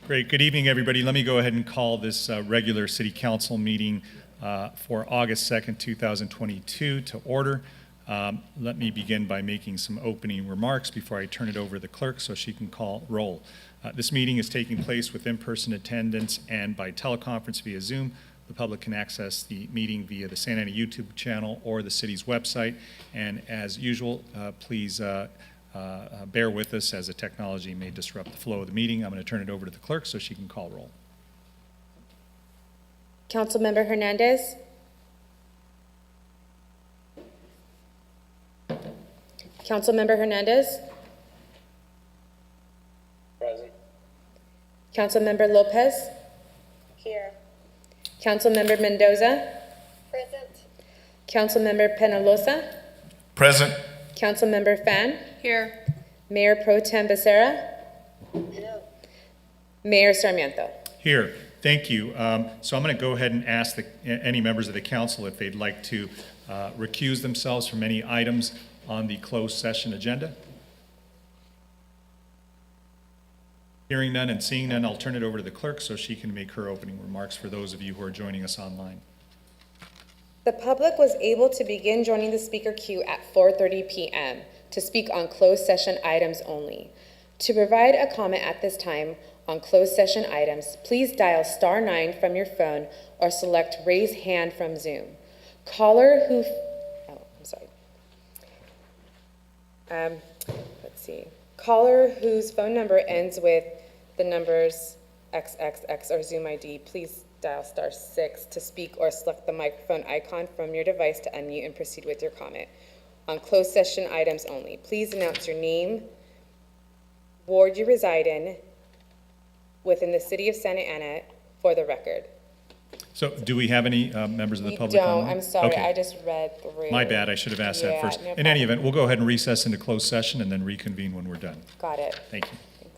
Great. Good evening, everybody. Let me go ahead and call this regular City Council meeting for August 2nd, 2022 to order. Let me begin by making some opening remarks before I turn it over to the clerk so she can call roll. This meeting is taking place with in-person attendance and by teleconference via Zoom. The public can access the meeting via the Santa Ana YouTube channel or the city's website. And as usual, please bear with us as the technology may disrupt the flow of the meeting. I'm going to turn it over to the clerk so she can call roll. Councilmember Hernandez. Councilmember Hernandez. Present. Councilmember Lopez. Here. Councilmember Mendoza. Present. Councilmember Penalosa. Present. Councilmember Fan. Here. Mayor Pro Tem Becerra. No. Mayor Sarmiento. Here. Thank you. So I'm going to go ahead and ask any members of the council if they'd like to recuse themselves from any items on the closed session agenda. Hearing none and seeing none, I'll turn it over to the clerk so she can make her opening remarks for those of you who are joining us online. The public was able to begin joining the speaker queue at 4:30 p.m. to speak on closed session items only. To provide a comment at this time on closed session items, please dial *9 from your phone or select raise hand from Zoom. Caller whose phone number ends with the numbers XXX or Zoom ID, please dial *6 to speak or select the microphone icon from your device to unmute and proceed with your comment. On closed session items only, please announce your name, ward you reside in, within the city of Santa Ana for the record. So do we have any members of the We public don't, online? I'm sorry, Okay. I just read through. My bad, I should have asked that Yeah, first. no In any problem. event, we'll go ahead and recess into closed session and then reconvene when we're done. Got it. Thank you. Thanks.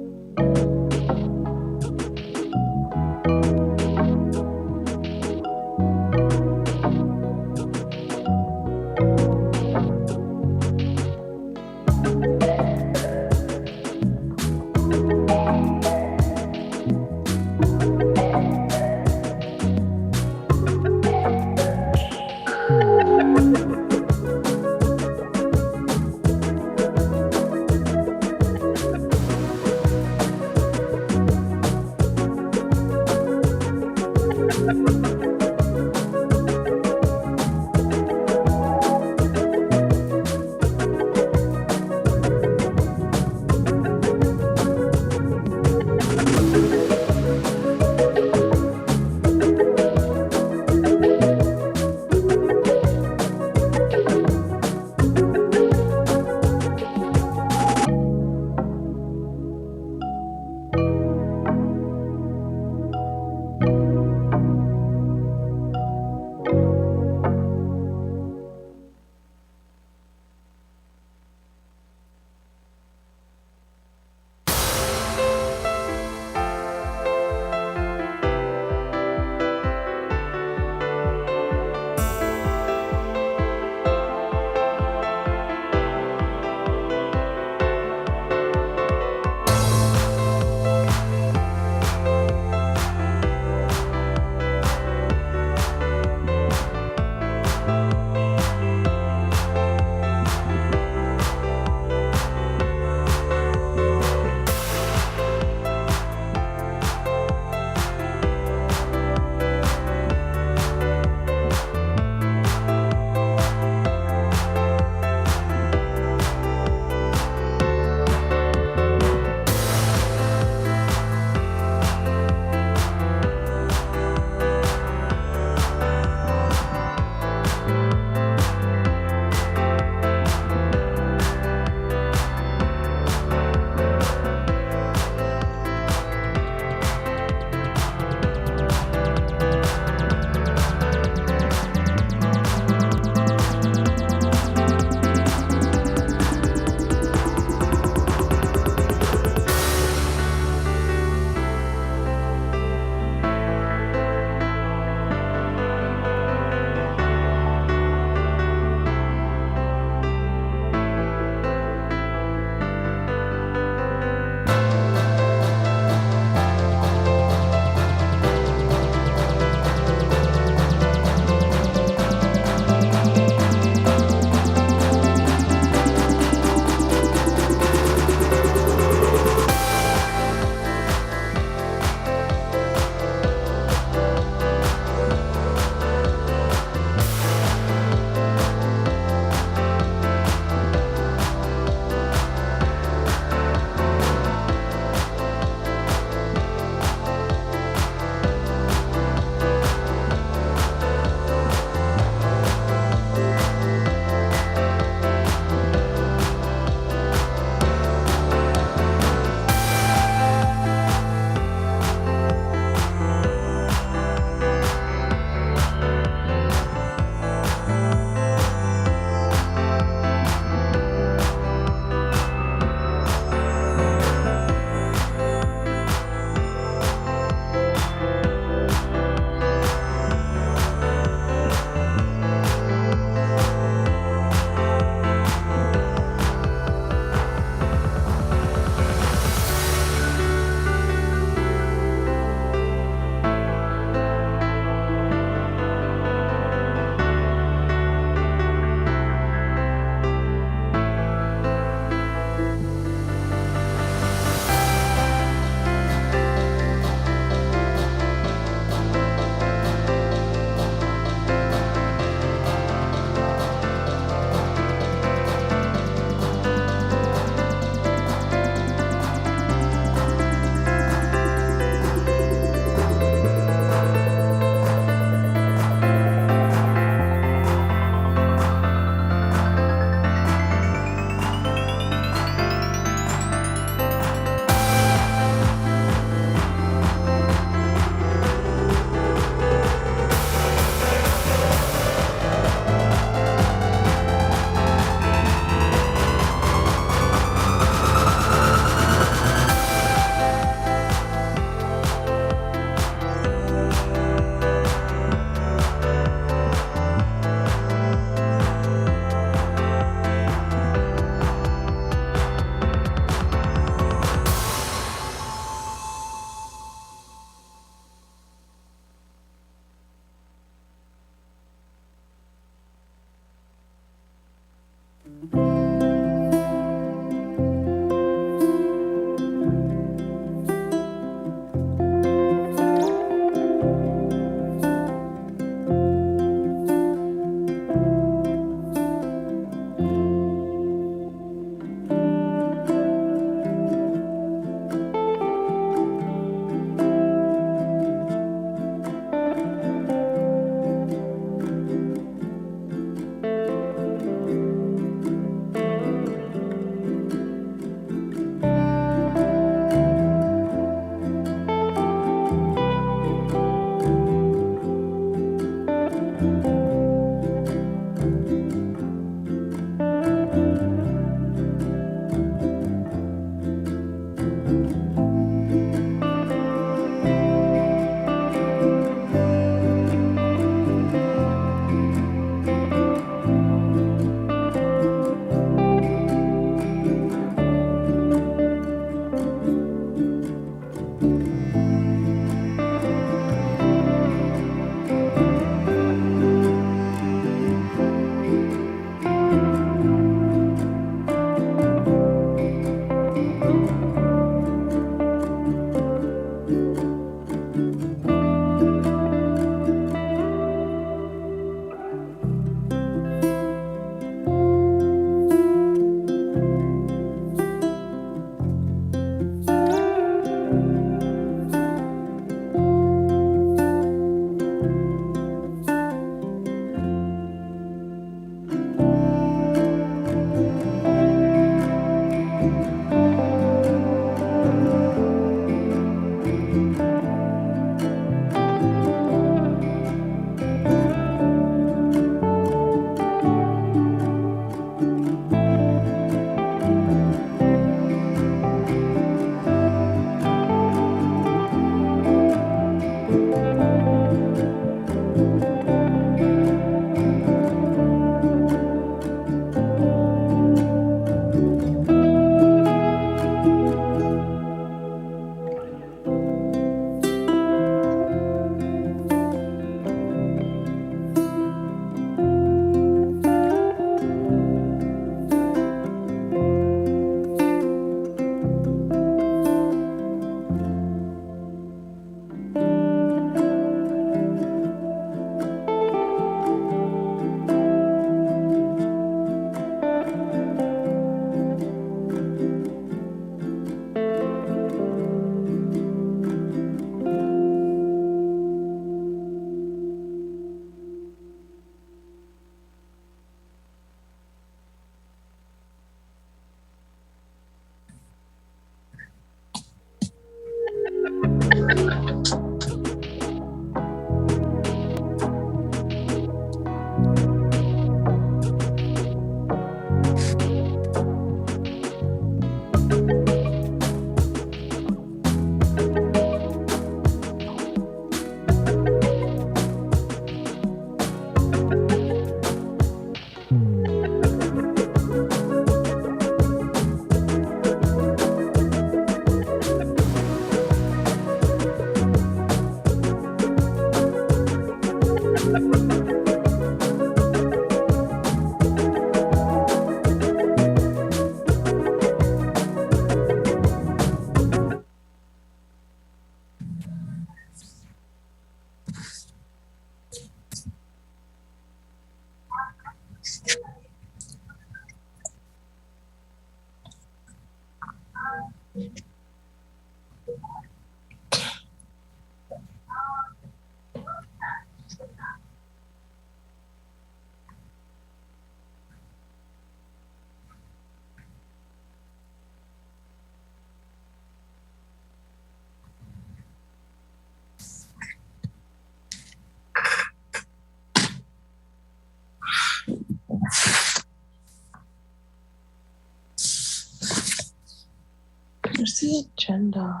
Where's the agenda?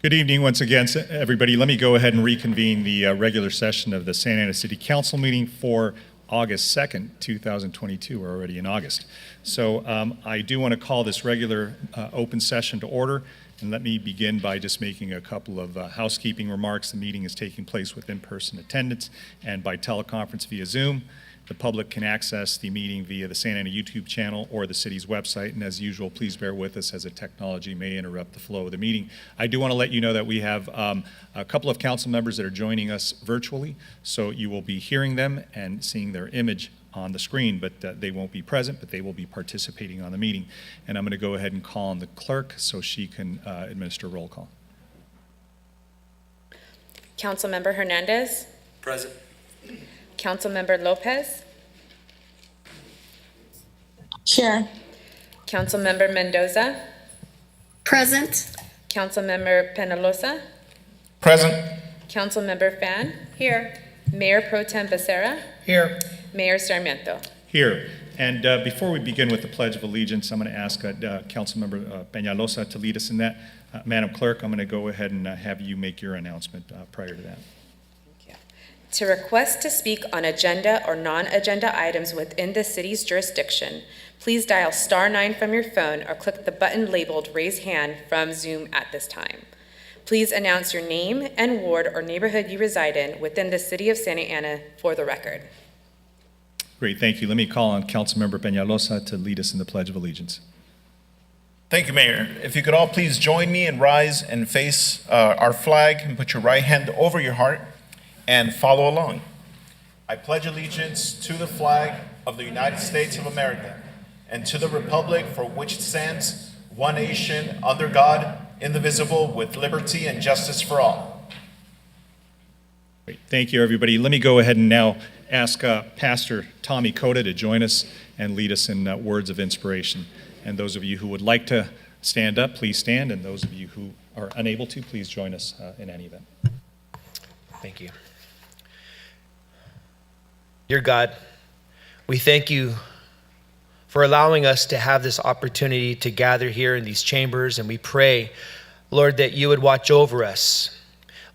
Good evening once again, everybody. Let me go ahead and reconvene the regular session of the Santa Ana City Council meeting for August 2nd, 2022. We're already in August. So I do want to call this regular open session to order. And let me begin by just making a couple of housekeeping remarks. The meeting is taking place with in-person attendance and by teleconference via Zoom. The public can access the meeting via the Santa Ana YouTube channel or the city's website. And as usual, please bear with us as the technology may interrupt the flow of the meeting. I do want to let you know that we have a couple of council members that are joining us virtually. So you will be hearing them and seeing their image on the screen, but they won't be present, but they will be participating on the meeting. And I'm going to go ahead and call on the clerk so she can administer roll call. Councilmember Hernandez. Present. Councilmember Lopez. Here. Councilmember Mendoza. Present. Councilmember Penalosa. Present. Councilmember Fan. Here. Mayor Pro Tem Becerra. Here. Mayor Sarmiento. Here. And before we begin with the Pledge of Allegiance, I'm going to ask Councilmember Peñalosa to lead us in that. Madam Clerk, I'm going to go ahead and have you make your announcement prior to that. To request to speak on agenda or non-agenda items within the city's jurisdiction, please dial *9 from your phone or click the button labeled Raise Hand from Zoom at this time. Please announce your name and ward or neighborhood you reside in within the city of Santa Ana for the record. Great, thank you. Let me call on Councilmember Peñalosa to lead us in the Pledge of Allegiance. Thank you, Mayor. If you could all please join me and rise and face our flag and put your right hand over your heart and follow along. I pledge allegiance to the flag of the United States of America and to the republic for which it stands, one nation, under God, indivisible, with liberty and justice for all. Great, thank you, everybody. Let me go ahead and now ask Pastor Tommy Cota to join us and lead us in words of inspiration. And those of you who would like to stand up, please stand. And those of you who are unable to, please join us in any event. Thank you. Dear God, we thank you for allowing us to have this opportunity to gather here in these chambers, and we pray, Lord, that you would watch over us.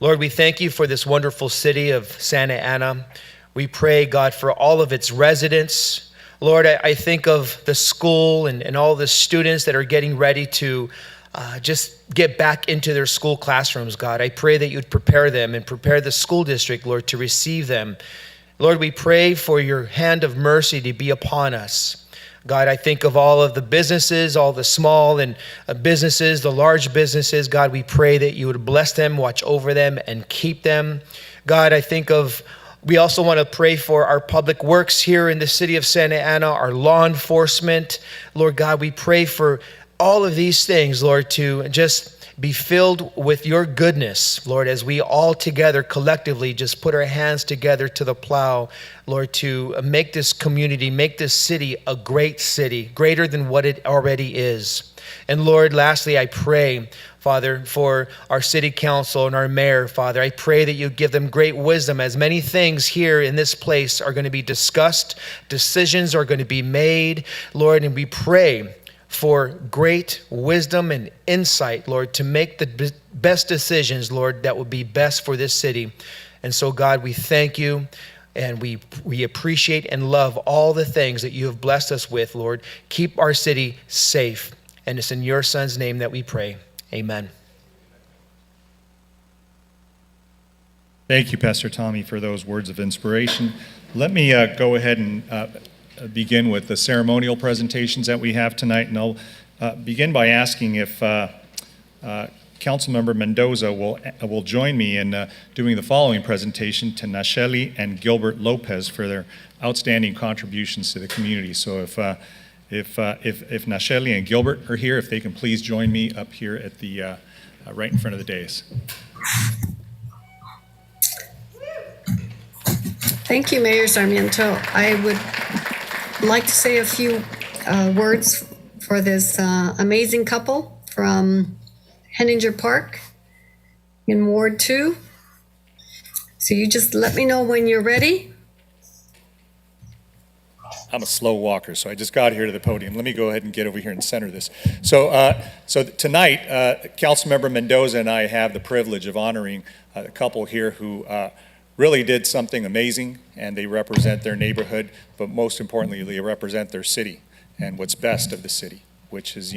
Lord, we thank you for this wonderful city of Santa Ana. We pray, God, for all of its residents. Lord, I think of the school and all the students that are getting ready to just get back into their school classrooms, God. I pray that you'd prepare them and prepare the school district, Lord, to receive them. Lord, we pray for your hand of mercy to be upon us. God, I think of all of the businesses, all the small and businesses, the large businesses. God, we pray that you would bless them, watch over them, and keep them. God, I think of, we also want to pray for our public works here in the city of Santa Ana, our law enforcement. Lord God, we pray for all of these things, Lord, to just be filled with your goodness, Lord, as we all together collectively just put our hands together to the plow, Lord, to make this community, make this city a great city, greater than what it already is. And Lord, lastly, I pray, Father, for our city council and our mayor, Father. I pray that you give them great wisdom, as many things here in this place are going to be discussed, decisions are going to be made, Lord, and we pray for great wisdom and insight, Lord, to make the best decisions, Lord, that would be best for this city. And so, God, we thank you, and we appreciate and love all the things that you have blessed us with, Lord. Keep our city safe. And it's in your Son's name that we pray. Amen. Thank you, Pastor Tommy, for those words of inspiration. Let me go ahead and begin with the ceremonial presentations that we have tonight, and I'll begin by asking if Councilmember Mendoza will join me in doing the following presentation to Nacheli and Gilbert Lopez for their outstanding contributions to the community. So if Nacheli and Gilbert are here, if they can please join me up here at the right in front of the dais. Thank you, Mayor Sarmiento. I would like to say a few words for this amazing couple from Henninger Park in Ward 2. So you just let me know when you're ready. I'm a slow walker, so I just got here to the podium. Let me go ahead and get over here and center this. So tonight, Councilmember Mendoza and I have the privilege of honoring a couple here who really did something amazing, and they represent their neighborhood, but most importantly, they represent their city and what's best of the city, which is,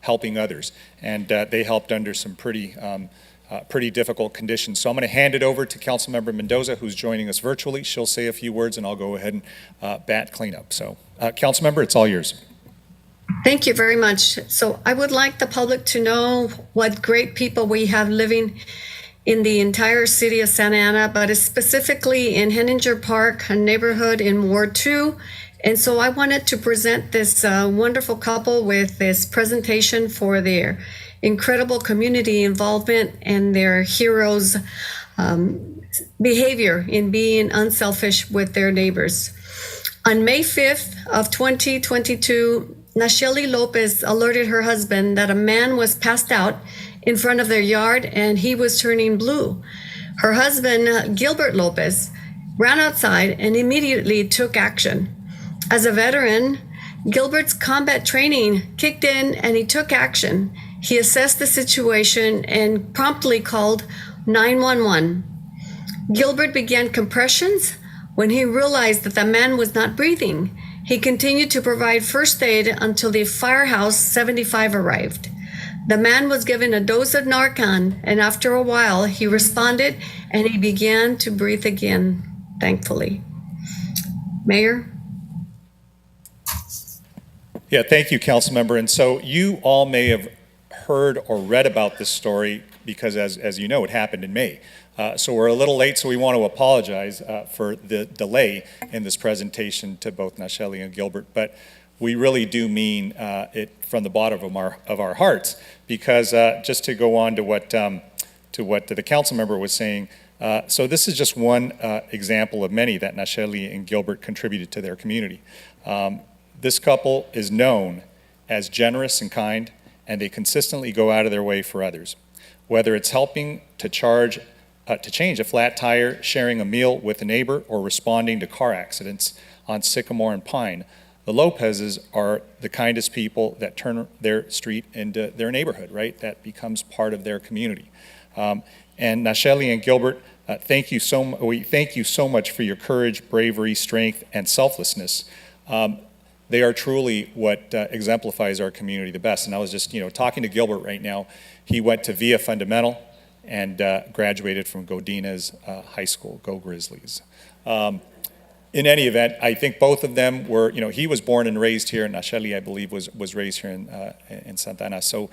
helping others. And they helped under some pretty difficult conditions. So I'm going to hand it over to Councilmember Mendoza, who's joining us virtually. She'll say a few words, and I'll go ahead and bat cleanup. So, Councilmember, it's all yours. Thank you very much. So I would like the public to know what great people we have living in the entire city of Santa Ana, but specifically in Henninger Park, a neighborhood in Ward 2. And so I wanted to present this wonderful couple with this presentation for their incredible community involvement and their heroes' behavior in being unselfish with their neighbors. On May 5th of 2022, Nacheli Lopez alerted her husband that a man was passed out in front of their yard and he was turning blue. Her husband, Gilbert Lopez, ran outside and immediately took action. As a veteran, Gilbert's combat training kicked in and he took action. He assessed the situation and promptly called 911. Gilbert began compressions when he realized that the man was not breathing. He continued to provide first aid until the Firehouse 75 arrived. The man was given a dose of Narcan, and after a while, he responded and he began to breathe again, thankfully. Mayor? Yeah, thank you, Councilmember. And so you all may have heard or read about this story because, as you know, it happened in May. So we're a little late, so we want to apologize for the delay in this presentation to both Nacheli and Gilbert. But we really do mean it from the bottom of our hearts, because just to go on to what the council member was saying, so this is just one example of many that Nacheli and Gilbert contributed to their community. This couple is known as generous and kind, and they consistently go out of their way for others. Whether it's helping to change a flat tire, sharing a meal with a neighbor, or responding to car accidents on Sycamore and Pine, the Lopezes are the kindest people that turn their street into their neighborhood, right? That becomes part of their community. And Nacheli and Gilbert, thank you so much for your courage, bravery, strength, and selflessness. They are truly what exemplifies our community the best. And I was just, talking to Gilbert right now. He went to Via Fundamental and graduated from Godinez High School. Go Grizzlies. In any event, I think both of them were, he was born and raised here, and Nacheli, I believe, was raised here in Santa Ana. So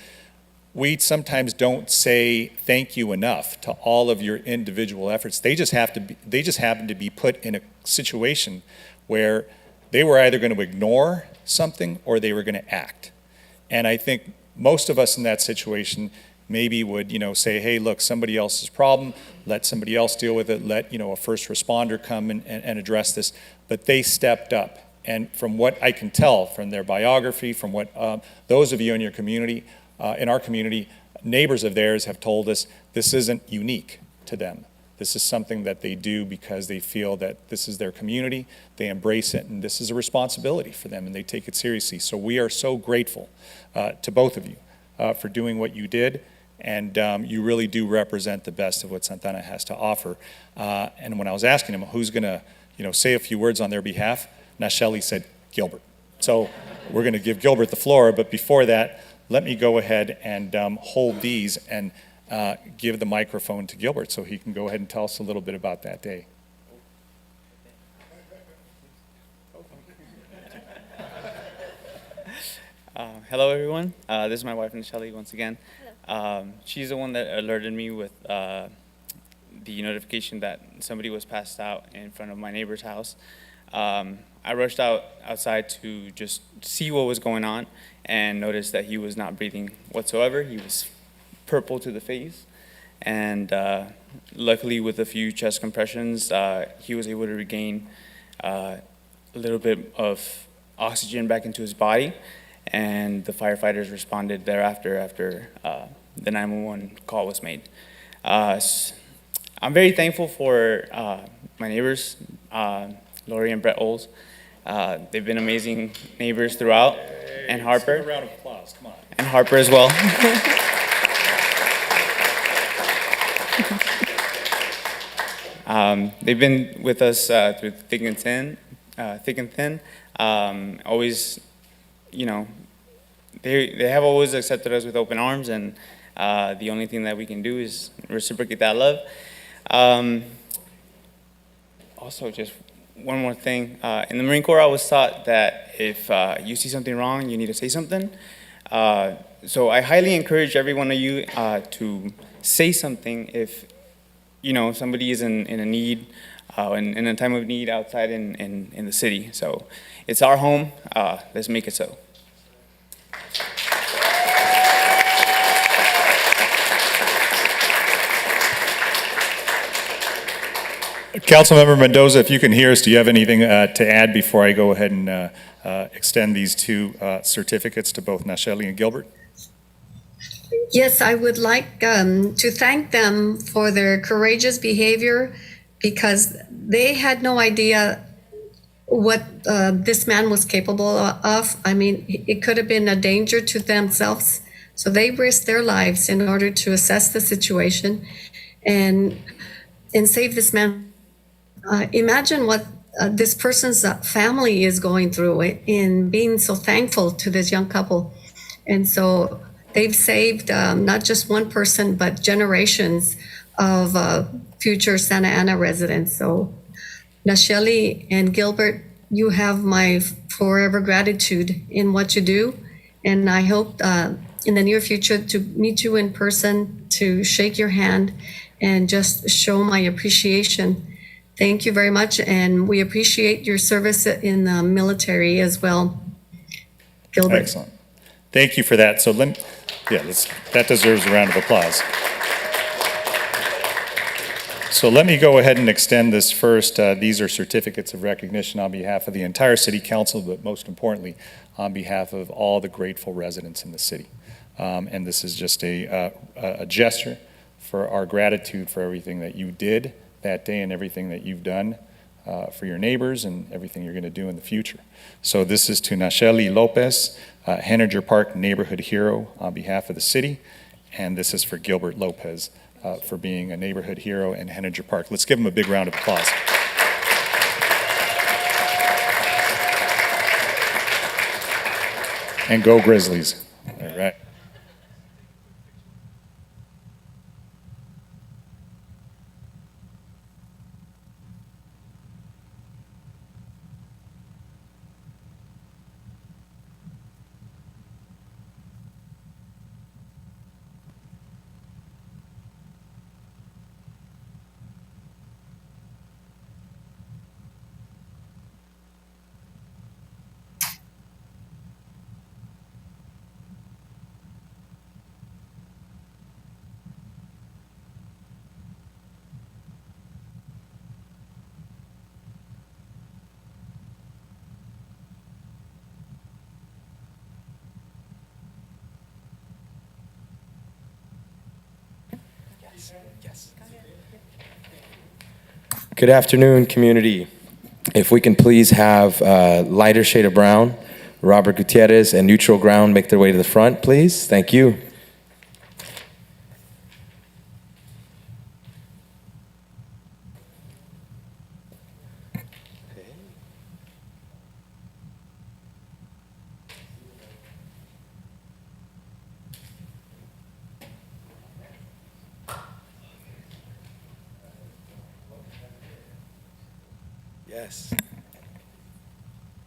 we sometimes don't say thank you enough to all of your individual efforts. They just happen to be put in a situation where they were either going to ignore something or they were going to act. And I think most of us in that situation maybe would, say, hey, look, somebody else's problem, let somebody else deal with it, let, a first responder come and address this. But they stepped up. And from what I can tell from their biography, from what those of you in your community, in our community, neighbors of theirs have told us, this isn't unique to them. This is something that they do because they feel that this is their community, they embrace it, and this is a responsibility for them, and they take it seriously. So we are so grateful to both of you for doing what you did, and you really do represent the best of what Santa Ana has to offer. And when I was asking them who's going to, say a few words on their behalf, Nacheli said Gilbert. So we're going to give Gilbert the floor, but before that, let me go ahead and hold these and give the microphone to Gilbert so he can go ahead and tell us a little bit about that day. Hello, everyone. This is my wife, Nacheli, once again. She's the one that alerted me with the notification that somebody was passed out in front of my neighbor's house. I rushed outside to just see what was going on and noticed that he was not breathing whatsoever. He was purple to the face, and luckily with a few chest compressions, he was able to regain a little bit of oxygen back into his body, and the firefighters responded thereafter after the 911 call was made. I'm very thankful for my neighbors, Lori and Brett Oles. They've been amazing neighbors throughout, and Harper. A round of applause, come on. And Harper as well. They've been with us through thick and thin. Always, you know, they have always accepted us with open arms, and the only thing that we can do is reciprocate that love. Also, just one more thing. In the Marine Corps, I was taught that if you see something wrong, you need to say something. So I highly encourage every one of you to say something if, you know, somebody is in a need, in a time of need outside in the city. So it's our home. Let's make it so. Councilmember Mendoza, if you can hear us, do you have anything to add before I go ahead and extend these two certificates to both Nacheli and Gilbert? Yes, I would like to thank them for their courageous behavior, because they had no idea what this man was capable of. I mean, it could have been a danger to themselves. So they risked their lives in order to assess the situation and save this man. Imagine what this person's family is going through in being so thankful to this young couple. And so they've saved not just one person, but generations of future Santa Ana residents. So Nacheli and Gilbert, you have my forever gratitude in what you do. And I hope in the near future to meet you in person, to shake your hand and just show my appreciation. Thank you very much, and we appreciate your service in the military as well, Gilbert. Excellent. Thank you for that. So that deserves a round of applause. So let me go ahead and extend this first. These are certificates of recognition on behalf of the entire City Council, but most importantly, on behalf of all the grateful residents in the city. And this is just a gesture for our gratitude for everything that you did that day and everything that you've done for your neighbors and everything you're going to do in the future. So this is to Nacheli Lopez, Henninger Park neighborhood hero on behalf of the city, and this is for Gilbert Lopez for being a neighborhood hero in Henninger Park. Let's give him a big round of applause. And go Grizzlies. All right. Good afternoon, community. If we can please have lighter shade of brown, Robert Gutierrez, and neutral ground make their way to the front, please. Thank you. Yes.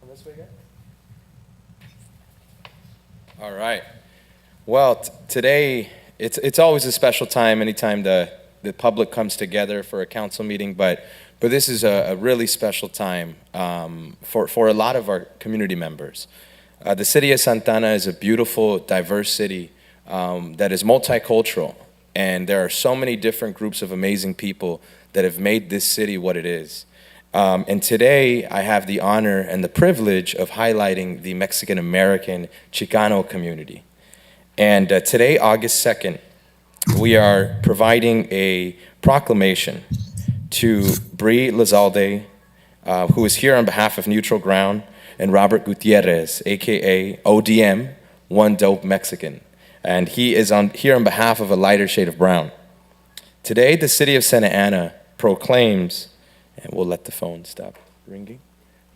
This way, guys. All right. Well, today, it's always a special time anytime the public comes together for a council meeting, but this is a really special time for a lot of our community members. The city of Santa Ana is a beautiful, diverse city that is multicultural, and there are so many different groups of amazing people that have made this city what it is. And today, I have the honor and the privilege of highlighting the Mexican-American Chicano community. And today, August 2nd, we are providing a proclamation to Bree Lizalde, who is here on behalf of Neutral Ground, and Robert Gutierrez, AKA ODM, One Dope Mexican. And he is here on behalf of a lighter shade of brown. Today, the city of Santa Ana proclaims, and we'll let the phone stop ringing.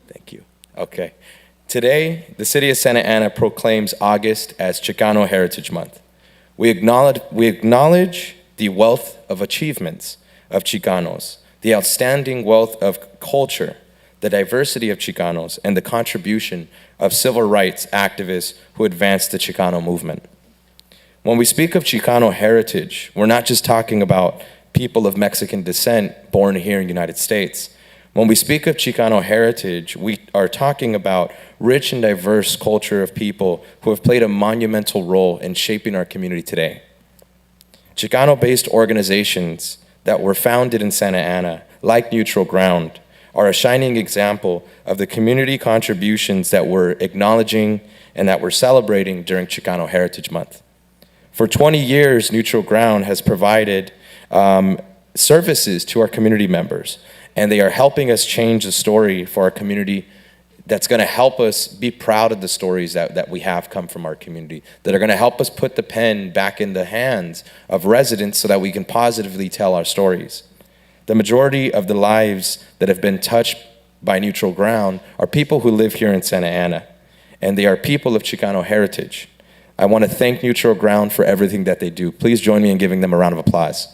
Thank you. Okay. Today, the city of Santa Ana proclaims August as Chicano Heritage Month. We acknowledge the wealth of achievements of Chicanos, the outstanding wealth of culture, the diversity of Chicanos, and the contribution of civil rights activists who advanced the Chicano movement. When we speak of Chicano heritage, we're not just talking about people of Mexican descent born here in the United States. When we speak of Chicano heritage, we are talking about rich and diverse culture of people who have played a monumental role in shaping our community today. Chicano-based organizations that were founded in Santa Ana, like Neutral Ground, are a shining example of the community contributions that we're acknowledging and that we're celebrating during Chicano Heritage Month. For 20 years, Neutral Ground has provided services to our community members, and they are helping us change the story for our community that's going to help us be proud of the stories that we have come from our community, that are going to help us put the pen back in the hands of residents so that we can positively tell our stories. The majority of the lives that have been touched by Neutral Ground are people who live here in Santa Ana, and they are people of Chicano heritage. I want to thank Neutral Ground for everything that they do. Please join me in giving them a round of applause.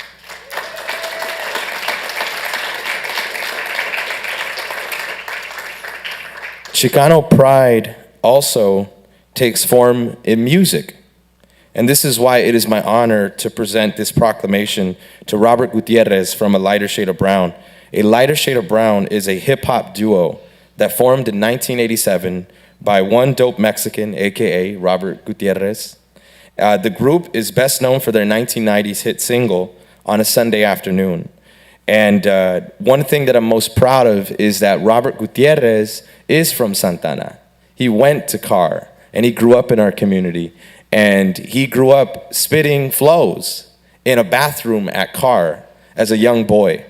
Chicano pride also takes form in music. And this is why it is my honor to present this proclamation to Robert Gutierrez from A Lighter Shade of Brown. A Lighter Shade of Brown is a hip-hop duo that formed in 1987 by one dope Mexican, AKA Robert Gutierrez. The group is best known for their 1990s hit single, On a Sunday Afternoon. And one thing that I'm most proud of is that Robert Gutierrez is from Santa Ana. He went to CAR, and he grew up in our community. And he grew up spitting flows in a bathroom at CAR as a young boy.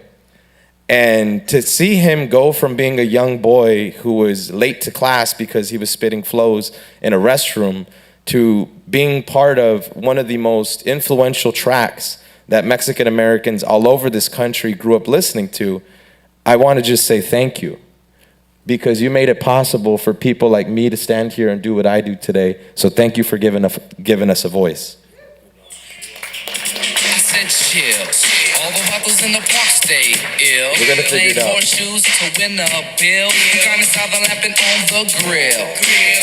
And to see him go from being a young boy who was late to class because he was spitting flows in a restroom to being part of one of the most influential tracks that Mexican Americans all over this country grew up listening to, I want to just say thank you. Because you made it possible for people like me to stand here and do what I do today. So thank you for giving us a voice. All the buckles in the park stay ill. We're gonna figure it out. Horseshoes to win the bill. Kind of saw the lapping on the grill.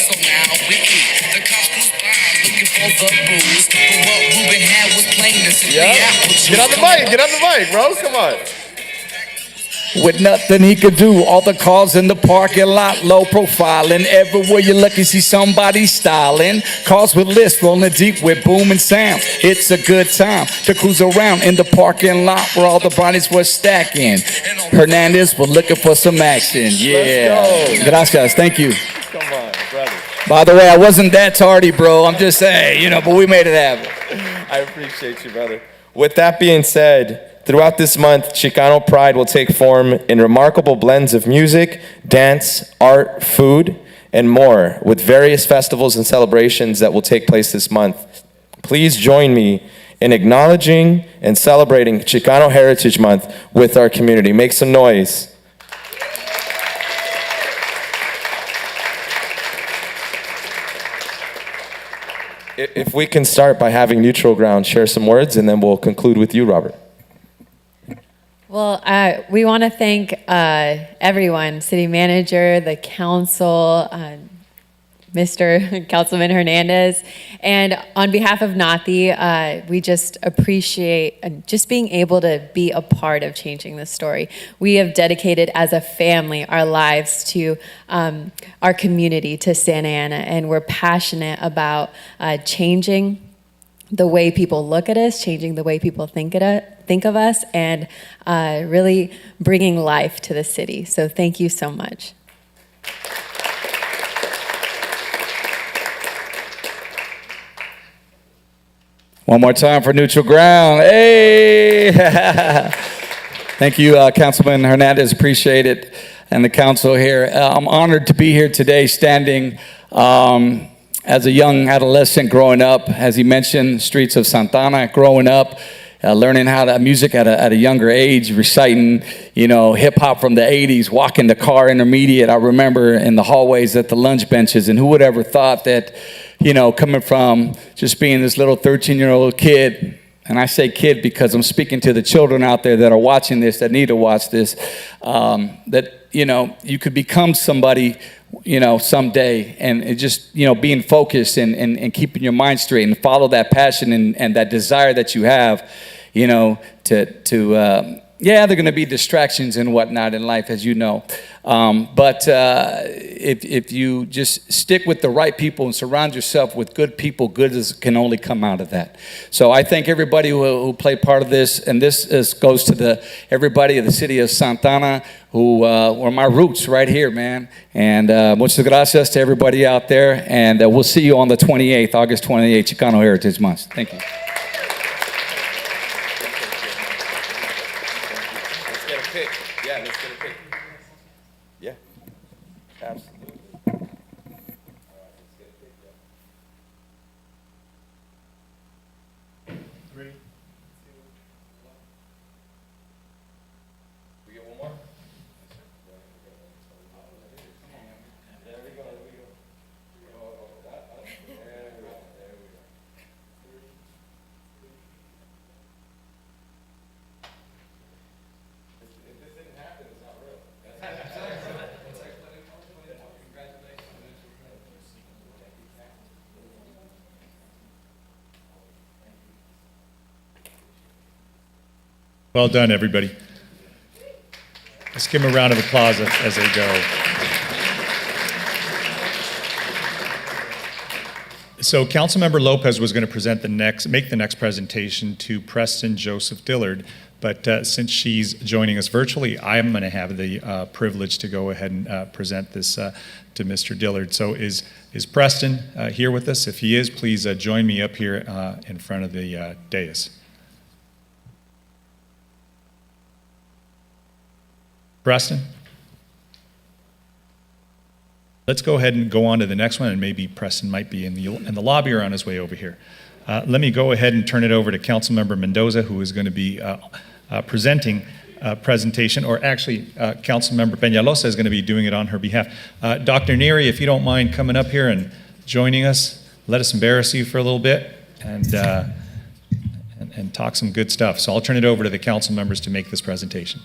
So now we keep the cops cruise by looking for the booze. But what Ruben had was plain to see. Get on the mic, bro. Come on. With nothing he could do, all the cars in the parking lot, low profiling. Everywhere you look, you see somebody styling. Cars with lists rolling deep with booming sounds. It's a good time to cruise around in the parking lot where all the bodies were stacking. Hernandez was looking for some action. Yeah. Gracias. Thank you. Come on, brother. By the way, I wasn't that tardy, bro. I'm just saying, but we made it happen. I appreciate you, brother. With that being said, throughout this month, Chicano pride will take form in remarkable blends of music, dance, art, food, and more, with various festivals and celebrations that will take place this month. Please join me in acknowledging and celebrating Chicano Heritage Month with our community. Make some noise. If we can start by having Neutral Ground share some words, and then we'll conclude with you, Robert. Well, we want to thank everyone, city manager, the council, Mr. Councilman Hernandez, and on behalf of NATI, we just appreciate just being able to be a part of changing this story. We have dedicated as a family our lives to our community, to Santa Ana, and we're passionate about changing the way people look at us, changing the way people think of us, and really bringing life to the city. So thank you so much. One more time for Neutral Ground. Hey! Thank you, Councilman Hernandez. Appreciate it. And the council here. I'm honored to be here today standing as a young adolescent growing up. As he mentioned, streets of Santa Ana growing up. learning how to music at a younger age, reciting, hip hop from the 80s, walking the car intermediate. I remember in the hallways at the lunch benches, and who would ever thought that, coming from just being this little 13-year-old kid, and I say kid because I'm speaking to the children out there that are watching this, that need to watch this, that, you could become somebody, someday, and it just, being focused and keeping your mind straight and follow that passion and that desire that you have, they're going to be distractions and whatnot in life, as you know. But if you just stick with the right people and surround yourself with good people, can only come out of that. So I thank everybody who played part of this, and this goes to everybody of the city of Santana who were my roots right here, man. And muchas gracias to everybody out there, and we'll see you on the 28th, August 28th, Chicano Heritage Month. Thank you. Yeah, let's get a pic. Yeah, absolutely. We get one more? There we go. If this didn't happen, it's not real. Well done, everybody. Let's give them a round of applause as they go. So Councilmember Lopez was going to make the next presentation to Preston Joseph Dillard, but since she's joining us virtually, I'm going to have the privilege to go ahead and present this to Mr. Dillard. So is Preston here with us? If he is, please join me up here in front of the dais. Preston? Let's go ahead and go on to the next one, and maybe Preston might be in the lobby or on his way over here. Let me go ahead and turn it over to Councilmember Mendoza, who is going to be presenting a presentation, or actually Councilmember Peñalosa is going to be doing it on her behalf. Dr. Neary, if you don't mind coming up here and joining us, let us embarrass you for a little bit and talk some good stuff. So I'll turn it over to the council members to make this presentation.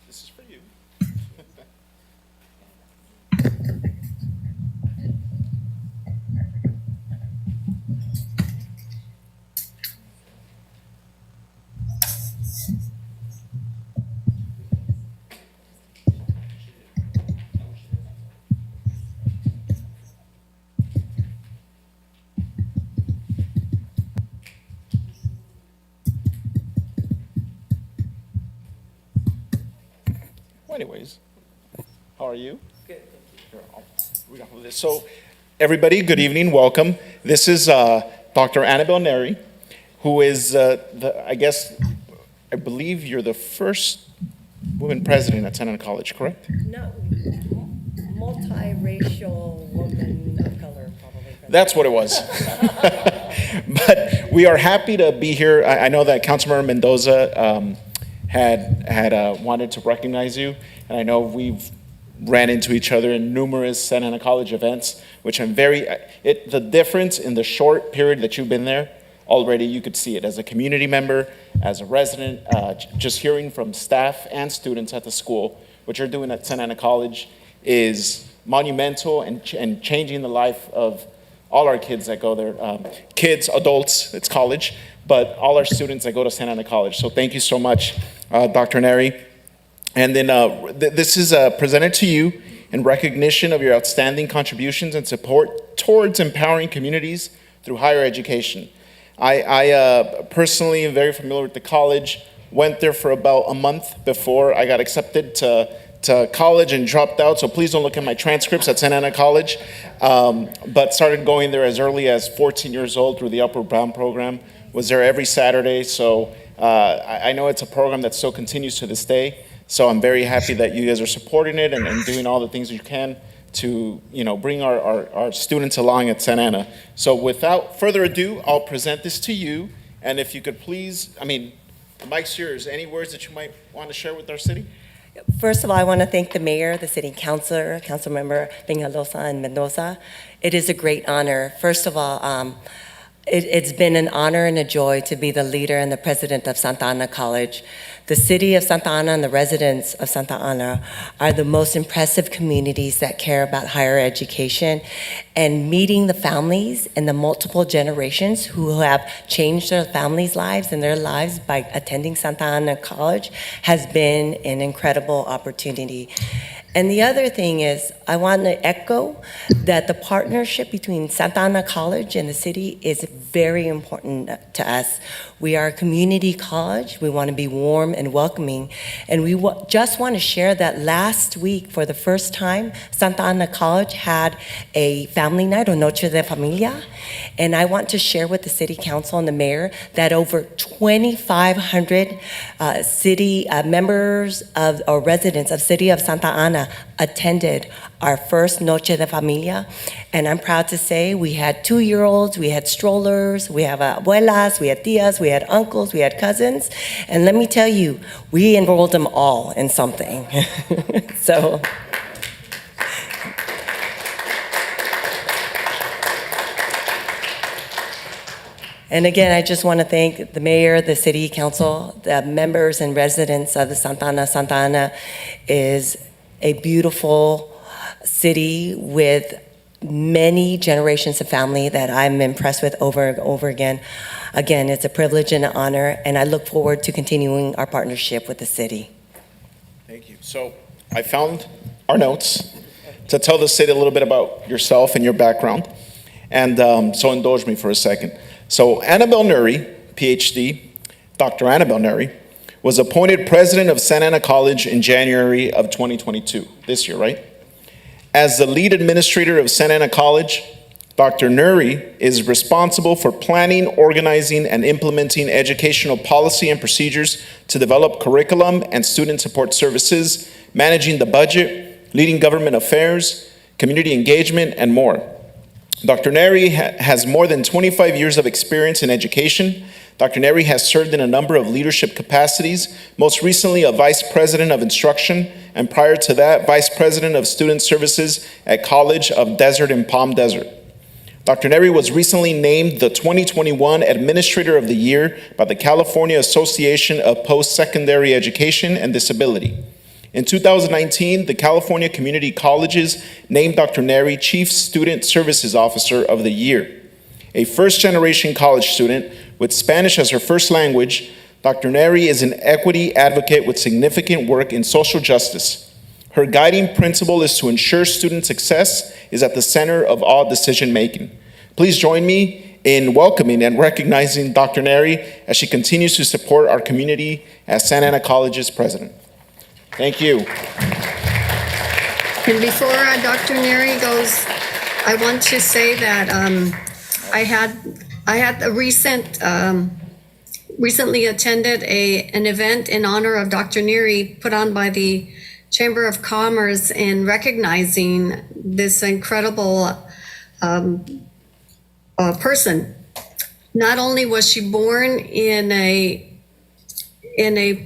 This is for you. Anyways, how are you? Good, thank you. So, everybody, good evening, welcome. This is Dr. Annabelle Neri, who is, I believe you're the first woman president at Santa Ana College, correct? No, multiracial woman of color, probably. That's what it was. But we are happy to be here. I know that Councilmember Mendoza had wanted to recognize you, and I know we've ran into each other in numerous Santa Ana College events, which I'm the difference in the short period that you've been there, already you could see it as a community member, as a resident, just hearing from staff and students at the school. What you're doing at Santa Ana College is monumental and changing the life of all our kids that go there. Kids, adults, it's college, but all our students that go to Santa Ana College. So thank you so much, Dr. Neri. And then this is presented to you in recognition of your outstanding contributions and support towards empowering communities through higher education. I personally am very familiar with the college, went there for about a month before I got accepted to college and dropped out, so please don't look at my transcripts at Santa Ana College, but started going there as early as 14 years old through the Upward Bound program. Was there every Saturday, so I know it's a program that still continues to this day. So I'm very happy that you guys are supporting it and doing all the things you can to, bring our students along at Santa Ana. So without further ado, I'll present this to you. And if you could please, the mic's yours. Any words that you might want to share with our city? First of all, I want to thank the mayor, the city councilor, council member Peñalosa and Mendoza. It is a great honor. First of all, it's been an honor and a joy to be the leader and the president of Santa Ana College. The city of Santa Ana and the residents of Santa Ana are the most impressive communities that care about higher education, and meeting the families and the multiple generations who have changed their families' lives and their lives by attending Santa Ana College has been an incredible opportunity. And the other thing is, I want to echo that the partnership between Santa Ana College and the city is very important to us. We are a community college. We want to be warm and welcoming. And we just want to share that last week, for the first time, Santa Ana College had a family night, or Noche de Familia. And I want to share with the city council and the mayor that over 2,500 city members or residents of city of Santa Ana attended our first Noche de Familia. And I'm proud to say we had 2-year-olds, we had strollers, we have abuelas, we had tias, we had uncles, we had cousins. And let me tell you, we enrolled them all in something. So. And again, I just want to thank the mayor, the city council, the members and residents of the Santa Ana. Santa Ana is a beautiful city with many generations of family that I'm impressed with over and over again. Again, it's a privilege and an honor, and I look forward to continuing our partnership with the city. Thank you. So I found our notes to tell the city a little bit about yourself and your background. And so indulge me for a second. So Annabelle Nuri, PhD, Dr. Annabelle Nuri, was appointed president of Santa Ana College in January of 2022, this year, right? As the lead administrator of Santa Ana College, Dr. Nuri is responsible for planning, organizing, and implementing educational policy and procedures to develop curriculum and student support services, managing the budget, leading government affairs, community engagement, and more. Dr. Neri has more than 25 years of experience in education. Dr. Neri has served in a number of leadership capacities, most recently a vice president of instruction, and prior to that, vice president of student services at College of Desert and Palm Desert. Dr. Neri was recently named the 2021 Administrator of the Year by the California Association of Post-Secondary Education and Disability. In 2019, the California Community Colleges named Dr. Neri Chief Student Services Officer of the Year. A first-generation college student with Spanish as her first language, Dr. Neri is an equity advocate with significant work in social justice. Her guiding principle is to ensure student success is at the center of all decision-making. Please join me in welcoming and recognizing Dr. Neri as she continues to support our community as Santa Ana College's president. Thank you. And before Dr. Neri goes, I want to say that I had a recently attended an event in honor of Dr. Neri put on by the Chamber of Commerce in recognizing this incredible person. Not only was she born in a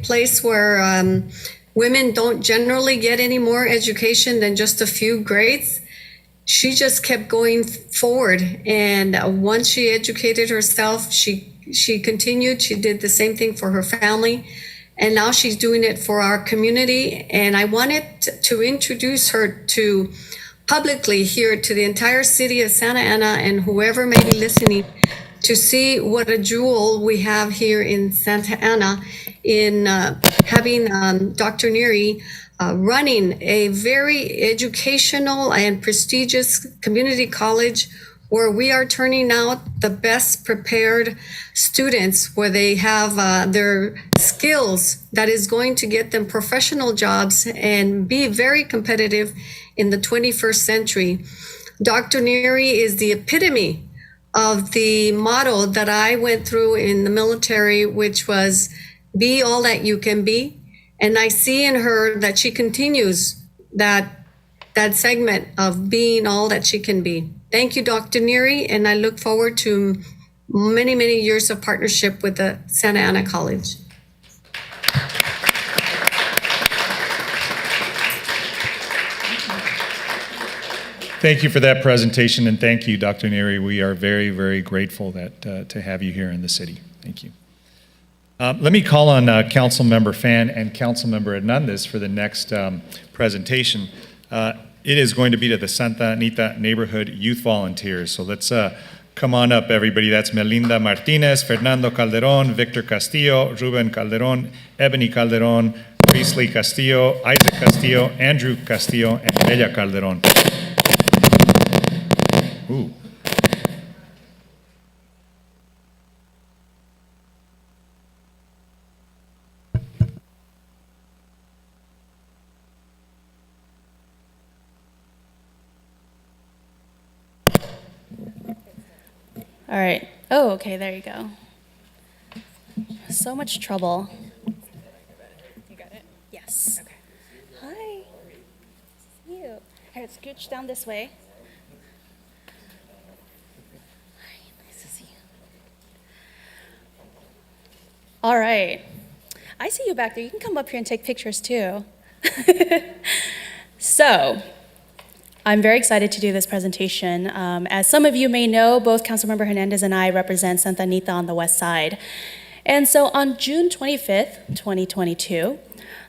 place where women don't generally get any more education than just a few grades, she just kept going forward. And once she educated herself, she continued. She did the same thing for her family. And now she's doing it for our community. And I wanted to introduce her to publicly here to the entire city of Santa Ana and whoever may be listening to see what a jewel we have here in Santa Ana in having Dr. Neri running a very educational and prestigious community college where we are turning out the best prepared students, where they have their skills that is going to get them professional jobs and be very competitive in the 21st century. Dr. Neri is the epitome of the motto that I went through in the military, which was be all that you can be. And I see in her that she continues that segment of being all that she can be. Thank you, Dr. Neary, and I look forward to many, many years of partnership with the Santa Ana College. Thank you for that presentation, and thank you, Dr. Neary. We are very, very grateful that to have you here in the city. Thank you. Let me call on Councilmember Fan and Councilmember Hernandez for the next presentation. It is going to be to the Santa Anita Neighborhood Youth Volunteers. So let's come on up, everybody. That's Melinda Martinez, Fernando Calderon, Victor Castillo, Ruben Calderon, Ebony Calderon, Priestley Castillo, Isaac Castillo, Andrew Castillo, and Bella Calderon. Ooh. All right. Oh, okay, there you go. So much trouble. You got it? Yes. Okay. Hi. See you. Here, scooch down this way. Hi, nice to see you. All right. I see you back there. You can come up here and take pictures too. So, I'm very excited to do this presentation. As some of you may know, both Councilmember Hernandez and I represent Santa Anita on the west side. And so on June 25th, 2022,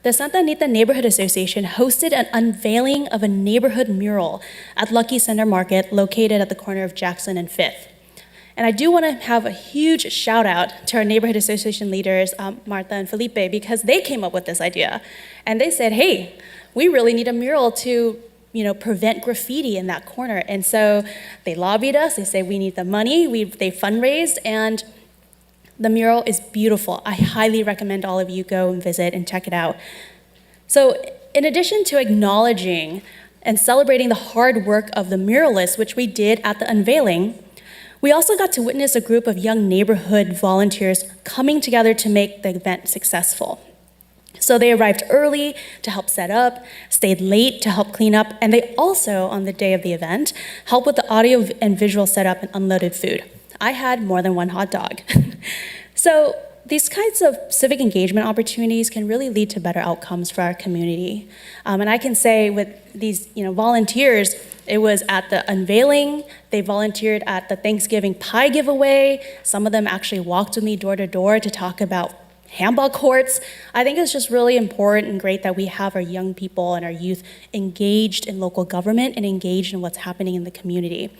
the Santa Anita Neighborhood Association hosted an unveiling of a neighborhood mural at Lucky Center Market located at the corner of Jackson and 5th. And I do want to have a huge shout out to our neighborhood association leaders, Martha and Felipe, because they came up with this idea. And they said, hey, we really need a mural to prevent graffiti in that corner. And so they lobbied us, they said we need the money, they fundraised, and the mural is beautiful. I highly recommend all of you go and visit and check it out. So in addition to acknowledging and celebrating the hard work of the muralists, which we did at the unveiling, we also got to witness a group of young neighborhood volunteers coming together to make the event successful. So they arrived early to help set up, stayed late to help clean up, and they also, on the day of the event, helped with the audio and visual setup and unloaded food. I had more than one hot dog. So these kinds of civic engagement opportunities can really lead to better outcomes for our community. And I can say with these volunteers, it was at the unveiling, they volunteered at the Thanksgiving pie giveaway. Some of them actually walked with me door to door to talk about handball courts. I think it's just really important and great that we have our young people and our youth engaged in local government and engaged in what's happening in the community.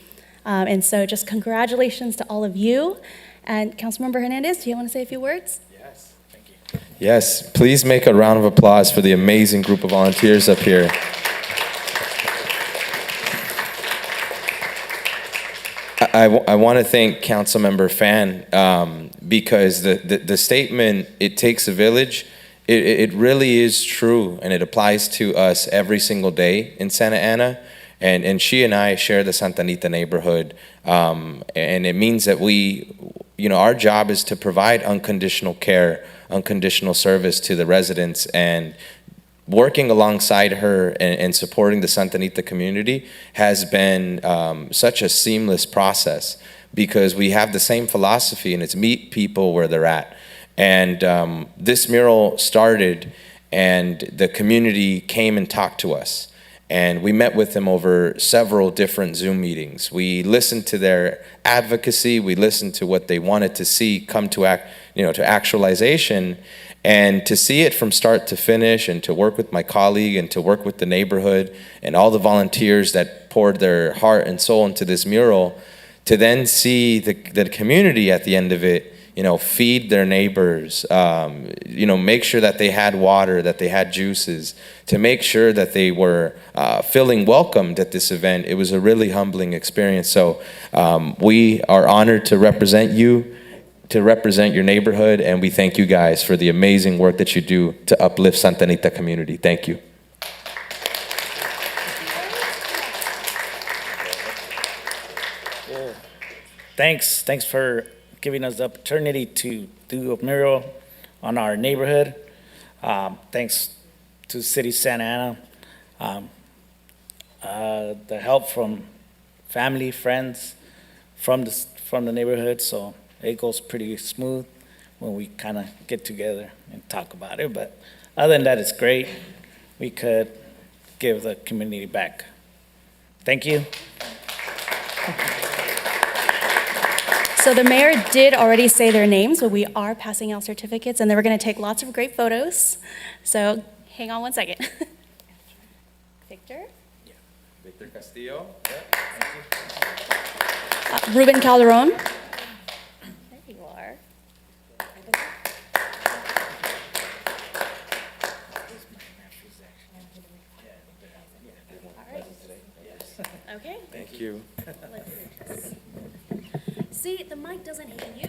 And so just congratulations to all of you. And Councilmember Hernandez, do you want to say a few words? Yes, thank you. Yes, please make a round of applause for the amazing group of volunteers up here. I want to thank Councilmember Fan because the statement, it takes a village, it really is true, and it applies to us every single day in Santa Ana. And she and I share the Santa Anita neighborhood, and it means that our job is to provide unconditional care, unconditional service to the residents, and working alongside her and supporting the Santa Anita community has been such a seamless process because we have the same philosophy, and it's meet people where they're at. And this mural started, and the community came and talked to us. And we met with them over several different Zoom meetings. We listened to their advocacy. We listened to what they wanted to see come to actualization. And to see it from start to finish, and to work with my colleague, and to work with the neighborhood, and all the volunteers that poured their heart and soul into this mural, to then see the community at the end of it, feed their neighbors, make sure that they had water, that they had juices, to make sure that they were feeling welcomed at this event. It was a really humbling experience. So we are honored to represent you, to represent your neighborhood, and we thank you guys for the amazing work that you do to uplift Santa Anita community. Thank you. Thanks for giving us the opportunity to do a mural on our neighborhood. Thanks to City Santa Ana. The help from family, friends, from the neighborhood, so it goes pretty smooth when we kind of get together and talk about it. But other than that, it's great. We could give the community back. Thank you. So the mayor did already say their names, but we are passing out certificates, and then we're going to take lots of great photos. So hang on one second. Victor? Victor Castillo. Ruben Calderon. There you are. Okay. Thank you. See, the mic doesn't hate you.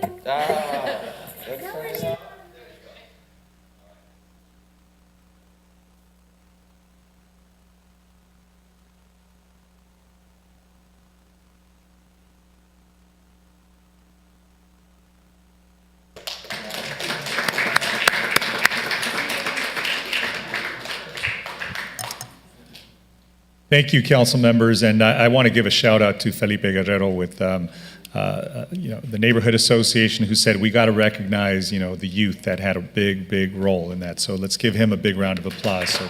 Thank you, council members, and I want to give a shout out to Felipe Guerrero with the neighborhood association, who said we got to recognize the youth that had a big role in that. So let's give him a big round of applause. So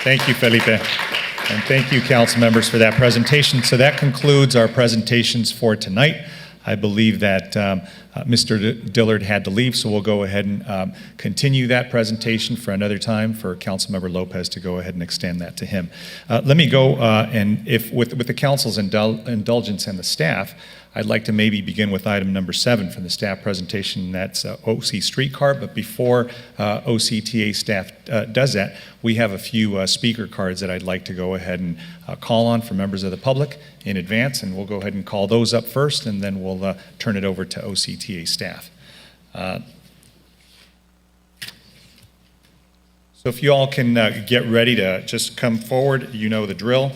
thank you, Felipe, and thank you, council members, for that presentation. So that concludes our presentations for tonight. I believe that Mr. Dillard had to leave, so we'll go ahead and continue that presentation for another time for Councilmember Lopez to go ahead and extend that to him. Let me go, and if with the council's indulgence and the staff, I'd like to maybe begin with item number 7 from the staff presentation. That's OC Streetcar. But before OCTA staff does that, we have a few speaker cards that I'd like to go ahead and call on for members of the public in advance, and we'll go ahead and call those up first, and then we'll turn it over to OCTA staff. So if you all can get ready to just come forward, you know the drill.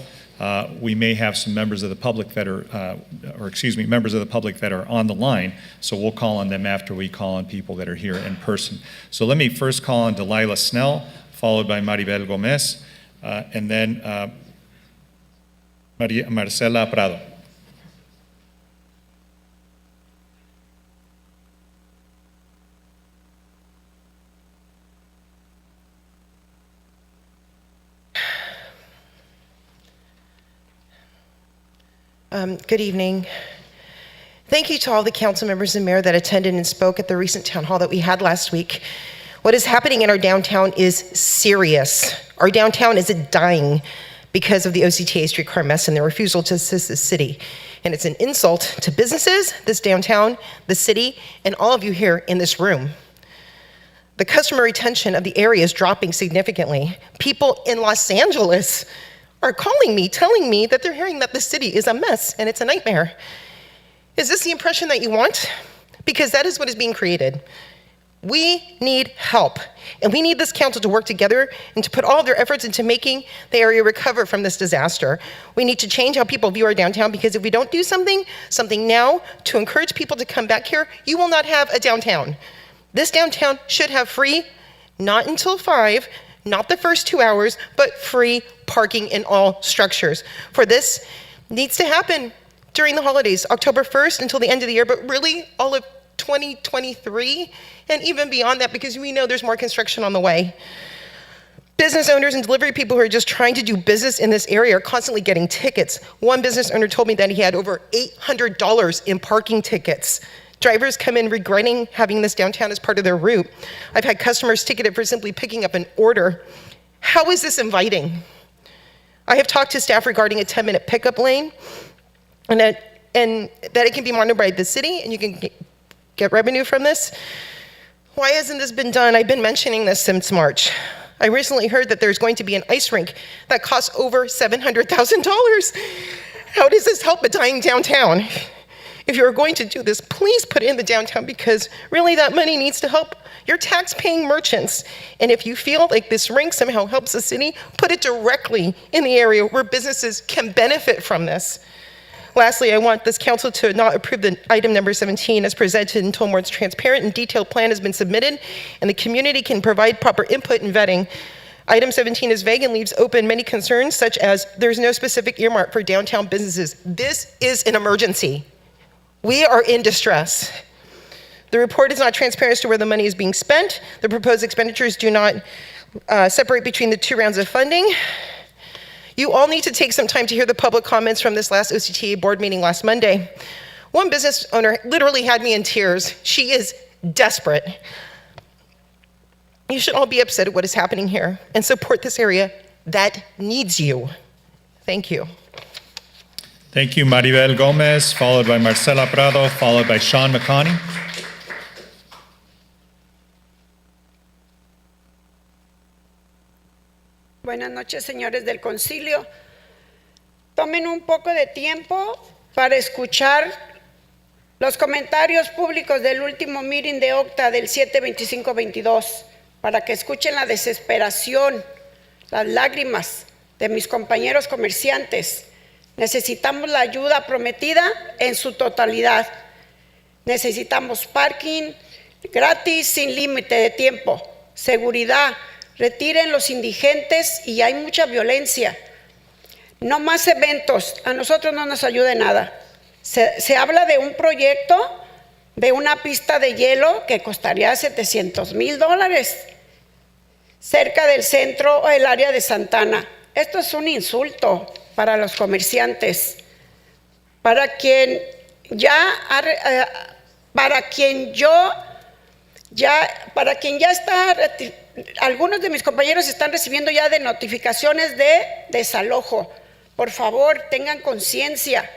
We may have some members of the public that are, members of the public that are on the line, so we'll call on them after we call on people that are here in person. So let me first call on Delilah Snell, followed by Maribel Gomez, and then Marcela Prado. Good evening. Thank you to all the council members and mayor that attended and spoke at the recent town hall that we had last week. What is happening in our downtown is serious. Our downtown is dying because of the OCTA streetcar mess and their refusal to assist the city. And it's an insult to businesses, this downtown, the city, and all of you here in this room. The customer retention of the area is dropping significantly. People in Los Angeles are calling me, telling me that they're hearing that the city is a mess and it's a nightmare. Is this the impression that you want? Because that is what is being created. We need help, and we need this council to work together and to put all of their efforts into making the area recover from this disaster. We need to change how people view our downtown, because if we don't do something now to encourage people to come back here, you will not have a downtown. This downtown should have free, not until 5, not the first 2 hours, but free parking in all structures. For this needs to happen during the holidays, October 1st until the end of the year, but really all of 2023 and even beyond that, because we know there's more construction on the way. Business owners and delivery people who are just trying to do business in this area are constantly getting tickets. One business owner told me that he had over $800 in parking tickets. Drivers come in regretting having this downtown as part of their route. I've had customers ticketed for simply picking up an order. How is this inviting? I have talked to staff regarding a 10-minute pickup lane, and that it can be monitored by the city and you can get revenue from this. Why hasn't this been done? I've been mentioning this since March. I recently heard that there's going to be an ice rink that costs over $700,000. How does this help a dying downtown? If you're going to do this, please put it in the downtown, because really that money needs to help your tax-paying merchants. And if you feel like this rink somehow helps the city, put it directly in the area where businesses can benefit from this. Lastly, I want this council to not approve the item number 17 as presented until a more transparent and detailed plan has been submitted and the community can provide proper input and vetting. Item 17 is vague and leaves open many concerns, such as there's no specific earmark for downtown businesses. This is an emergency. We are in distress. The report is not transparent as to where the money is being spent. The proposed expenditures do not separate between the two rounds of funding. You all need to take some time to hear the public comments from this last OCTA board meeting last Monday. One business owner literally had me in tears. She is desperate. You should all be upset at what is happening here and support this area that needs you. Thank you. Thank you, Maribel Gomez, followed by Marcela Prado, followed by Sean McConney. Buenas noches, señores del concilio. Tomen un poco de tiempo para escuchar los comentarios públicos del último meeting de OCTA del 7-25-22, para que escuchen la desesperación, las lágrimas de mis compañeros comerciantes. Necesitamos la ayuda prometida en su totalidad. Necesitamos parking gratis sin límite de tiempo, seguridad. Retiren los indigentes y hay mucha violencia. No más eventos, a nosotros no nos ayuda en nada. Se habla de un proyecto de una pista de hielo que costaría $700,000 cerca del centro o el área de Santana. Esto es un insulto para los comerciantes, para quien ya está. Algunos de mis compañeros están recibiendo ya de notificaciones de desalojo. Por favor, tengan conciencia.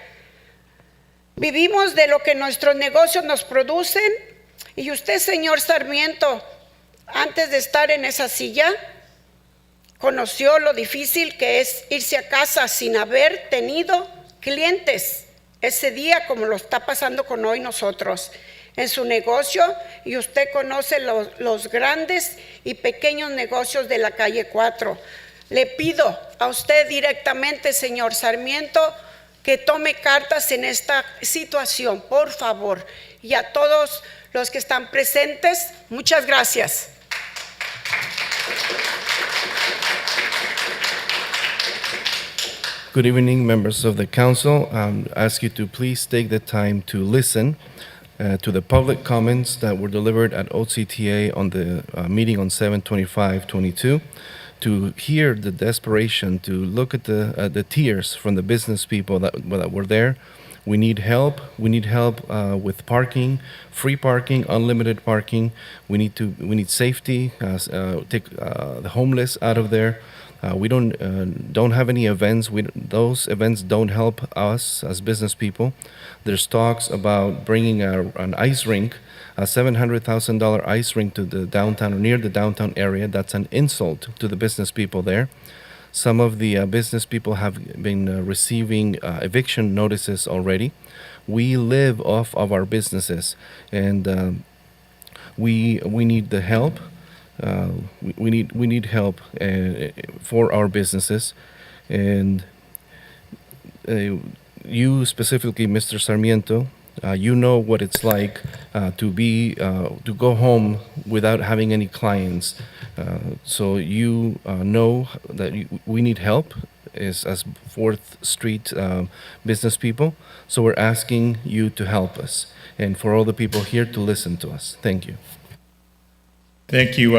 Vivimos de lo que nuestros negocios nos producen. Y usted, señor Sarmiento, antes de estar en esa silla, conoció lo difícil que es irse a casa sin haber tenido clientes ese día, como lo está pasando con hoy nosotros en su negocio, y usted conoce los grandes y pequeños negocios de la calle 4. Le pido a usted directamente, señor Sarmiento, que tome cartas en esta situación, por favor, y a todos los que están presentes, muchas gracias. Good evening, members of the council. I ask you to please take the time to listen to the public comments that were delivered at OCTA on the meeting on 7/25/22, to hear the desperation, to look at the tears from the business people that were there. We need help. We need help with parking, free parking, unlimited parking. We need safety. Take the homeless out of there. We don't have any events. Those events don't help us as business people. There's talks about bringing an ice rink, a $700,000 ice rink to the downtown or near the downtown area. That's an insult to the business people there. Some of the business people have been receiving eviction notices already. We live off of our businesses, and we need the help. We need help for our businesses, and you specifically, Mr. Sarmiento, you know what it's like to go home without having any clients. So you know that we need help as 4th Street business people. So we're asking you to help us, and for all the people here to listen to us. Thank you. Thank you.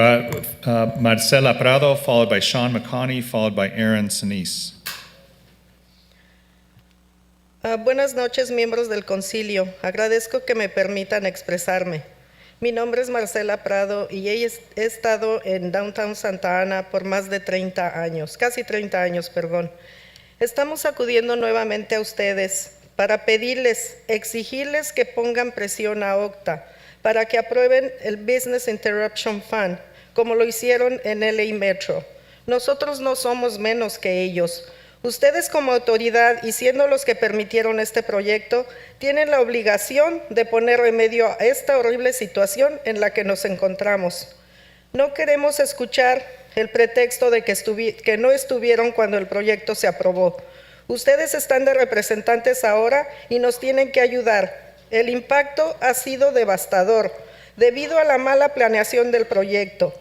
Marcela Prado, followed by Sean McConney, followed by Aaron Sinise. Buenas noches, miembros del concilio. Agradezco que me permitan expresarme. Mi nombre es Marcela Prado y he estado en Downtown Santa Ana por más de 30 años, casi 30 años, perdón. Estamos acudiendo nuevamente a ustedes para pedirles, exigirles que pongan presión a OCTA para que aprueben el Business Interruption Fund, como lo hicieron en LA Metro. Nosotros no somos menos que ellos. Ustedes como autoridad y siendo los que permitieron este proyecto, tienen la obligación de poner remedio a esta horrible situación en la que nos encontramos. No queremos escuchar el pretexto de que no estuvieron cuando el proyecto se aprobó. Ustedes están de representantes ahora y nos tienen que ayudar. El impacto ha sido devastador debido a la mala planeación del proyecto.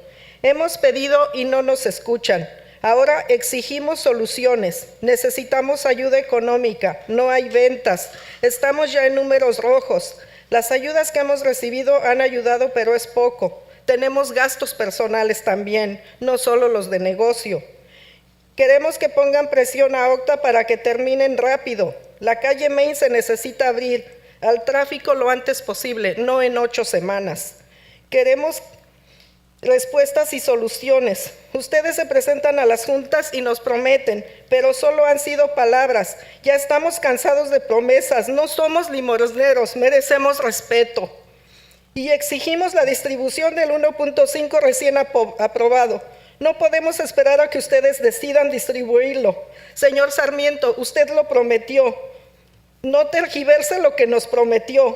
Hemos pedido y no nos escuchan. Ahora exigimos soluciones. Necesitamos ayuda económica. No hay ventas. Estamos ya en números rojos. Las ayudas que hemos recibido han ayudado, pero es poco. Tenemos gastos personales también, no solo los de negocio. Queremos que pongan presión a Octa para que terminen rápido. La calle Main se necesita abrir al tráfico lo antes posible, no en 8 semanas. Queremos respuestas y soluciones. Ustedes se presentan a las juntas y nos prometen, pero solo han sido palabras. Ya estamos cansados de promesas, no somos limosneros, merecemos respeto. Y exigimos la distribución del 1.5 recién aprobado. No podemos esperar a que ustedes decidan distribuirlo. Señor Sarmiento, usted lo prometió. No tergiverse lo que nos prometió.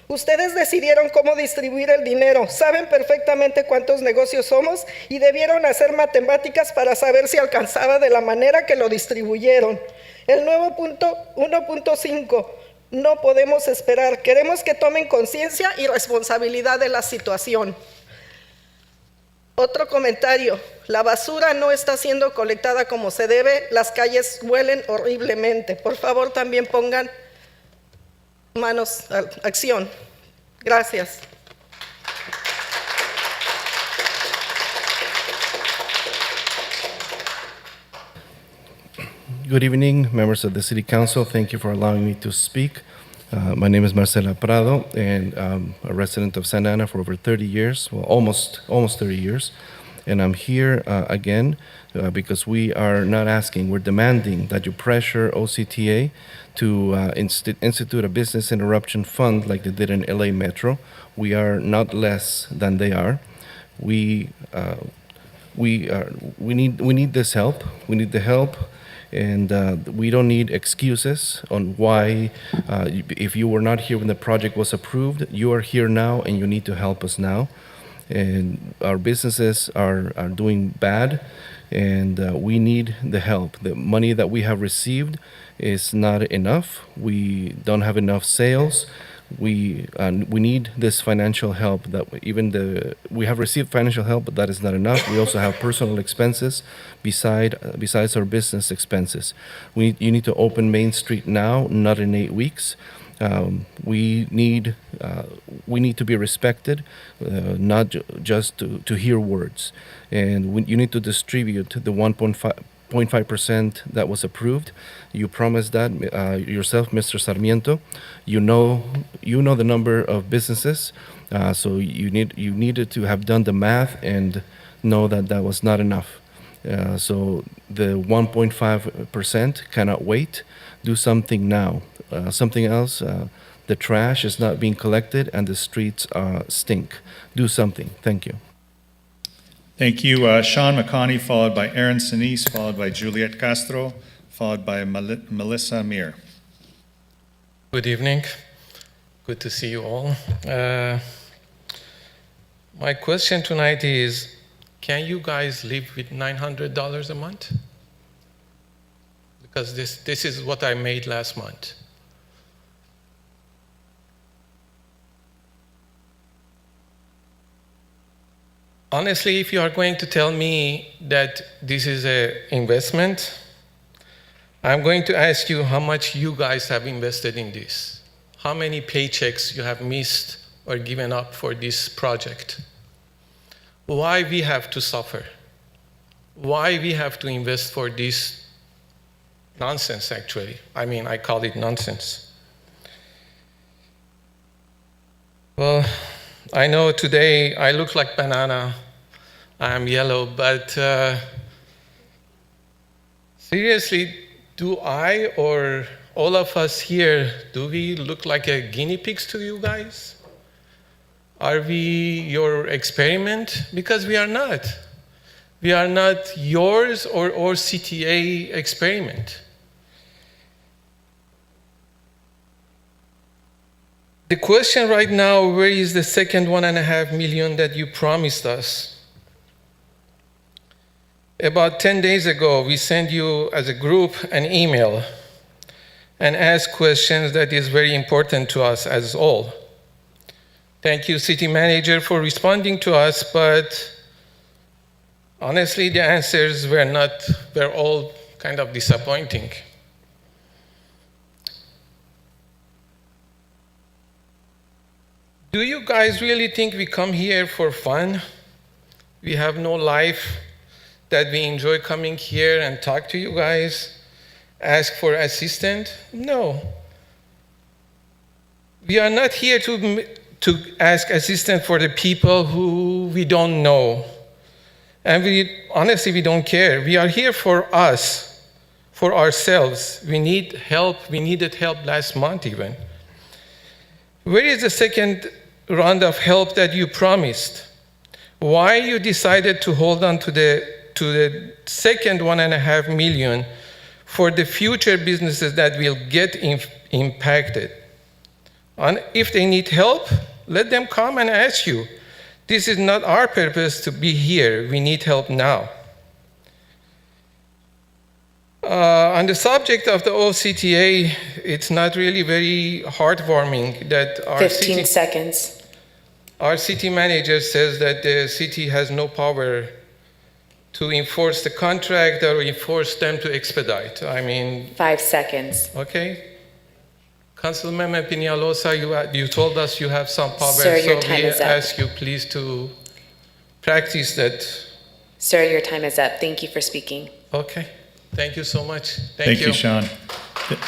Ustedes decidieron cómo distribuir el dinero. Saben perfectamente cuántos negocios somos y debieron hacer matemáticas para saber si alcanzaba de la manera que lo distribuyeron. El nuevo punto 1.5. No podemos esperar. Queremos que tomen conciencia y responsabilidad de la situación. Otro comentario. La basura no está siendo colectada como se debe. Las calles huelen horriblemente. Por favor, también pongan manos a acción. Gracias. Good evening, members of the City Council. Thank you for allowing me to speak. My name is Marcela Prado, and I'm a resident of Santa Ana for over 30 years, well, almost 30 years. And I'm here again because we are not asking, we're demanding that you pressure OCTA to institute a business interruption fund like they did in LA Metro. We are not less than they are. We need this help. We need the help. And we don't need excuses on why, if you were not here when the project was approved, you are here now and you need to help us now. And our businesses are doing bad, and we need the help. The money that we have received is not enough. We don't have enough sales. We need this financial help. We have received financial help, but that is not enough. We also have personal expenses besides our business expenses. You need to open Main Street now, not in 8 weeks. We need to be respected, not just to hear words. And you need to distribute the 1.5% that was approved. You promised that yourself, Mr. Sarmiento. You know the number of businesses, so you needed to have done the math and know that that was not enough. So the 1.5% cannot wait. Do something now. Something else. The trash is not being collected and the streets stink. Do something. Thank you. Thank you. Sean McConney, followed by Aaron Sinise, followed by Juliet Castro, followed by Melissa Mir. Good evening. Good to see you all. My question tonight is, can you guys live with $900 a month? Because this is what I made last month. Honestly, if you are going to tell me that this is an investment, I'm going to ask you how much you guys have invested in this. How many paychecks you have missed or given up for this project. Why we have to suffer? Why we have to invest for this nonsense, actually? I mean, I call it nonsense. Well, I know today I look like banana, I'm yellow, but seriously, do I or all of us here, do we look like a guinea pigs to you guys? Are we your experiment? Because we are not. We are not yours or CTA experiment. The question right now, where is the second $1.5 million that you promised us? About 10 days ago, we sent you as a group an email and ask questions that is very important to us as all. Thank you, City Manager, for responding to us, but honestly, the answers were all kind of disappointing. Do you guys really think we come here for fun? We have no life, that we enjoy coming here and talk to you guys, ask for assistance? No. We are not here to ask assistance for the people who we don't know. And honestly, we don't care. We are here for us, for ourselves. We need help. We needed help last month even. Where is the second round of help that you promised? Why you decided to hold on to the second $1.5 million for the future businesses that will get impacted? And if they need help, let them come and ask you. This is not our purpose to be here. We need help now. On the subject of the OCTA, it's not really very heartwarming that our 15 seconds. Our city manager says that the city has no power to enforce the contract or enforce them to expedite. I mean... 5 seconds. Okay. Councilmember Peñalosa, you told us you have some power, Sir, your time is up. Ask you please to practice that. Sir, your time is up. Thank you for speaking. Okay. Thank you so much. Thank you, Sean.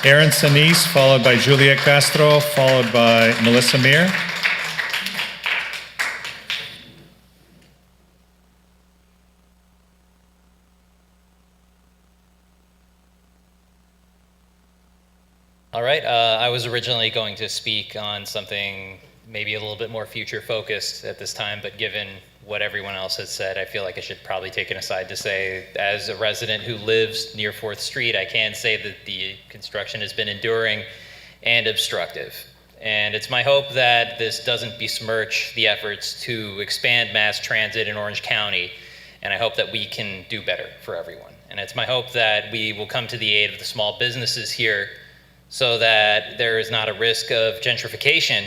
Aaron Sinise, followed by Juliet Castro, followed by Melissa Meir. All right, I was originally going to speak on something maybe a little bit more future focused at this time, but given what everyone else has said, I feel like I should probably take an aside to say, as a resident who lives near 4th Street, I can say that the construction has been enduring and obstructive. And it's my hope that this doesn't besmirch the efforts to expand mass transit in Orange County, and I hope that we can do better for everyone. And it's my hope that we will come to the aid of the small businesses here so that there is not a risk of gentrification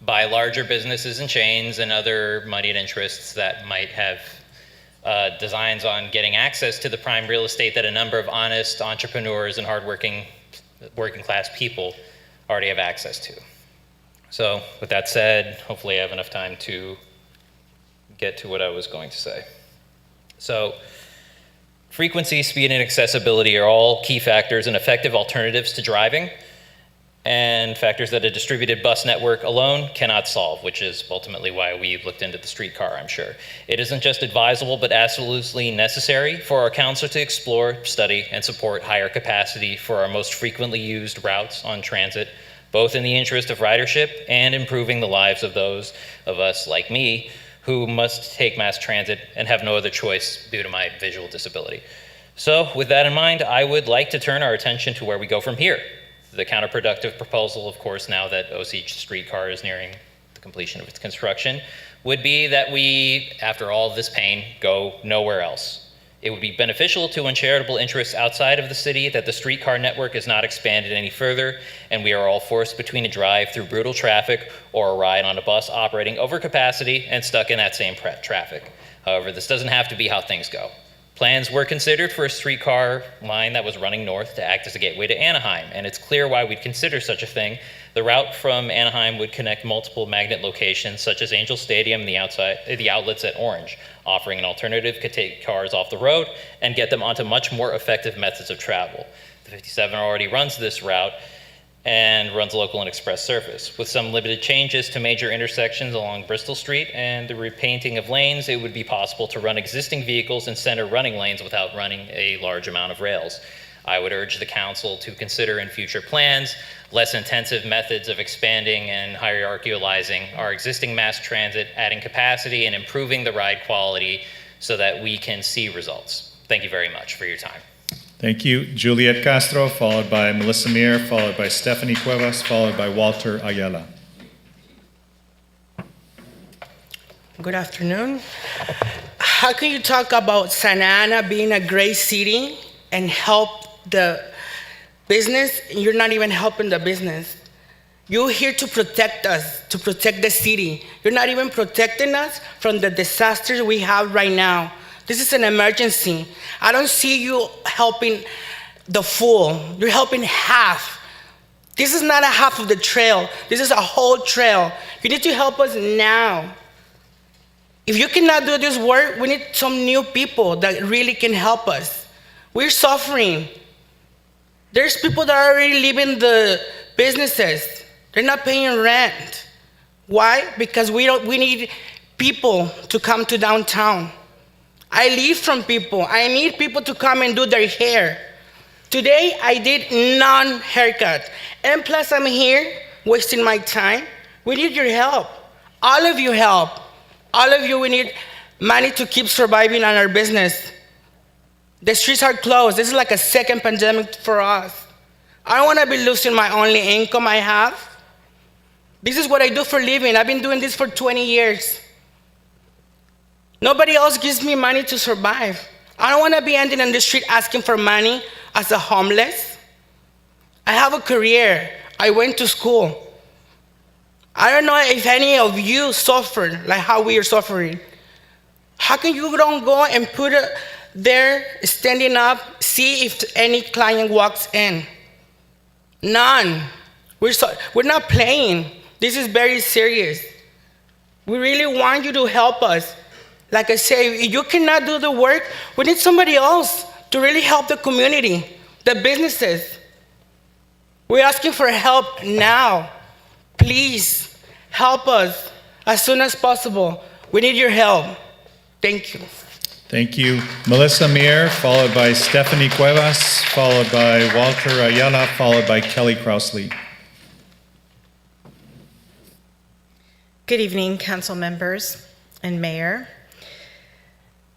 by larger businesses and chains and other moneyed interests that might have designs on getting access to the prime real estate that a number of honest entrepreneurs and hardworking working class people already have access to. So with that said, hopefully I have enough time to get to what I was going to say. So frequency, speed, and accessibility are all key factors and effective alternatives to driving, and factors that a distributed bus network alone cannot solve, which is ultimately why we looked into the streetcar, I'm sure. It isn't just advisable, but absolutely necessary for our council to explore, study, and support higher capacity for our most frequently used routes on transit, both in the interest of ridership and improving the lives of those of us like me who must take mass transit and have no other choice due to my visual disability. So with that in mind, I would like to turn our attention to where we go from here. The counterproductive proposal, of course, now that OC Streetcar is nearing the completion of its construction, would be that we, after all of this pain, go nowhere else. It would be beneficial to uncharitable interests outside of the city that the streetcar network is not expanded any further, and we are all forced between a drive through brutal traffic or a ride on a bus operating over capacity and stuck in that same traffic. However, this doesn't have to be how things go. Plans were considered for a streetcar line that was running north to act as a gateway to Anaheim, and it's clear why we'd consider such a thing. The route from Anaheim would connect multiple magnet locations such as Angel Stadium and the outlets at Orange, offering an alternative to take cars off the road and get them onto much more effective methods of travel. The 57 already runs this route and runs local and express service. With some limited changes to major intersections along Bristol Street and the repainting of lanes, it would be possible to run existing vehicles in center running lanes without running a large amount of rails. I would urge the council to consider in future plans less intensive methods of expanding and hierarchicalizing our existing mass transit, adding capacity and improving the ride quality so that we can see results. Thank you very much for your time. Thank you. Juliet Castro, followed by Melissa Meir, followed by Stephanie Cuevas, followed by Walter Ayala. Good afternoon. How can you talk about Santa Ana being a great city and help the business, and you're not even helping the business. You're here to protect us, to protect the city. You're not even protecting us from the disasters we have right now. This is an emergency. I don't see you helping the full. You're helping half. This is not a half of the trail. This is a whole trail. You need to help us now. If you cannot do this work, we need some new people that really can help us. We're suffering. There's people that are already leaving the businesses. They're not paying rent. Why? Because we need people to come to downtown. I live from people. I need people to come and do their hair. Today, I did non-haircut. And plus, I'm here wasting my time. We need your help. All of you help. All of you, we need money to keep surviving on our business. The streets are closed. This is like a second pandemic for us. I don't want to be losing my only income I have. This is what I do for a living. I've been doing this for 20 years. Nobody else gives me money to survive. I don't want to be ending on the street asking for money as a homeless. I have a career. I went to school. I don't know if any of you suffered like how we are suffering. How can you don't go and put it there, standing up, see if any client walks in? None. We're not playing. This is very serious. We really want you to help us. Like I say, if you cannot do the work, we need somebody else to really help the community, the businesses. We're asking for help now. Please help us as soon as possible. We need your help. Thank you. Thank you. Melissa Mier, followed by Stephanie Cuevas, followed by Walter Ayala, followed by Kelly Krausley. Good evening, council members and mayor.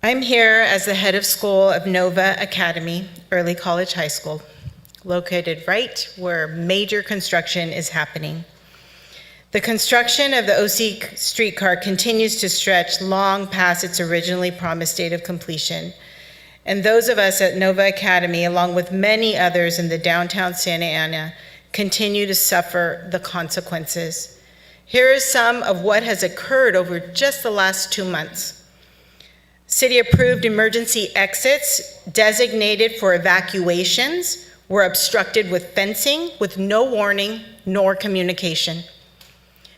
I'm here as the head of school of Nova Academy Early College High School, located right where major construction is happening. The construction of the OC streetcar continues to stretch long past its originally promised date of completion. And those of us at Nova Academy, along with many others in the downtown Santa Ana, continue to suffer the consequences. Here is some of what has occurred over just the last 2 months. City-approved emergency exits designated for evacuations were obstructed with fencing with no warning nor communication.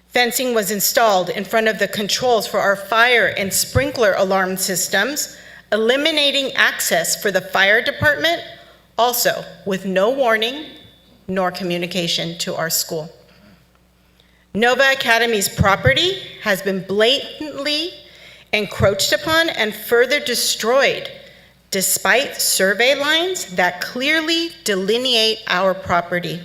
Fencing was installed in front of the controls for our fire and sprinkler alarm systems, eliminating access for the fire department, also with no warning nor communication to our school. Nova Academy's property has been blatantly encroached upon and further destroyed, despite survey lines that clearly delineate our property.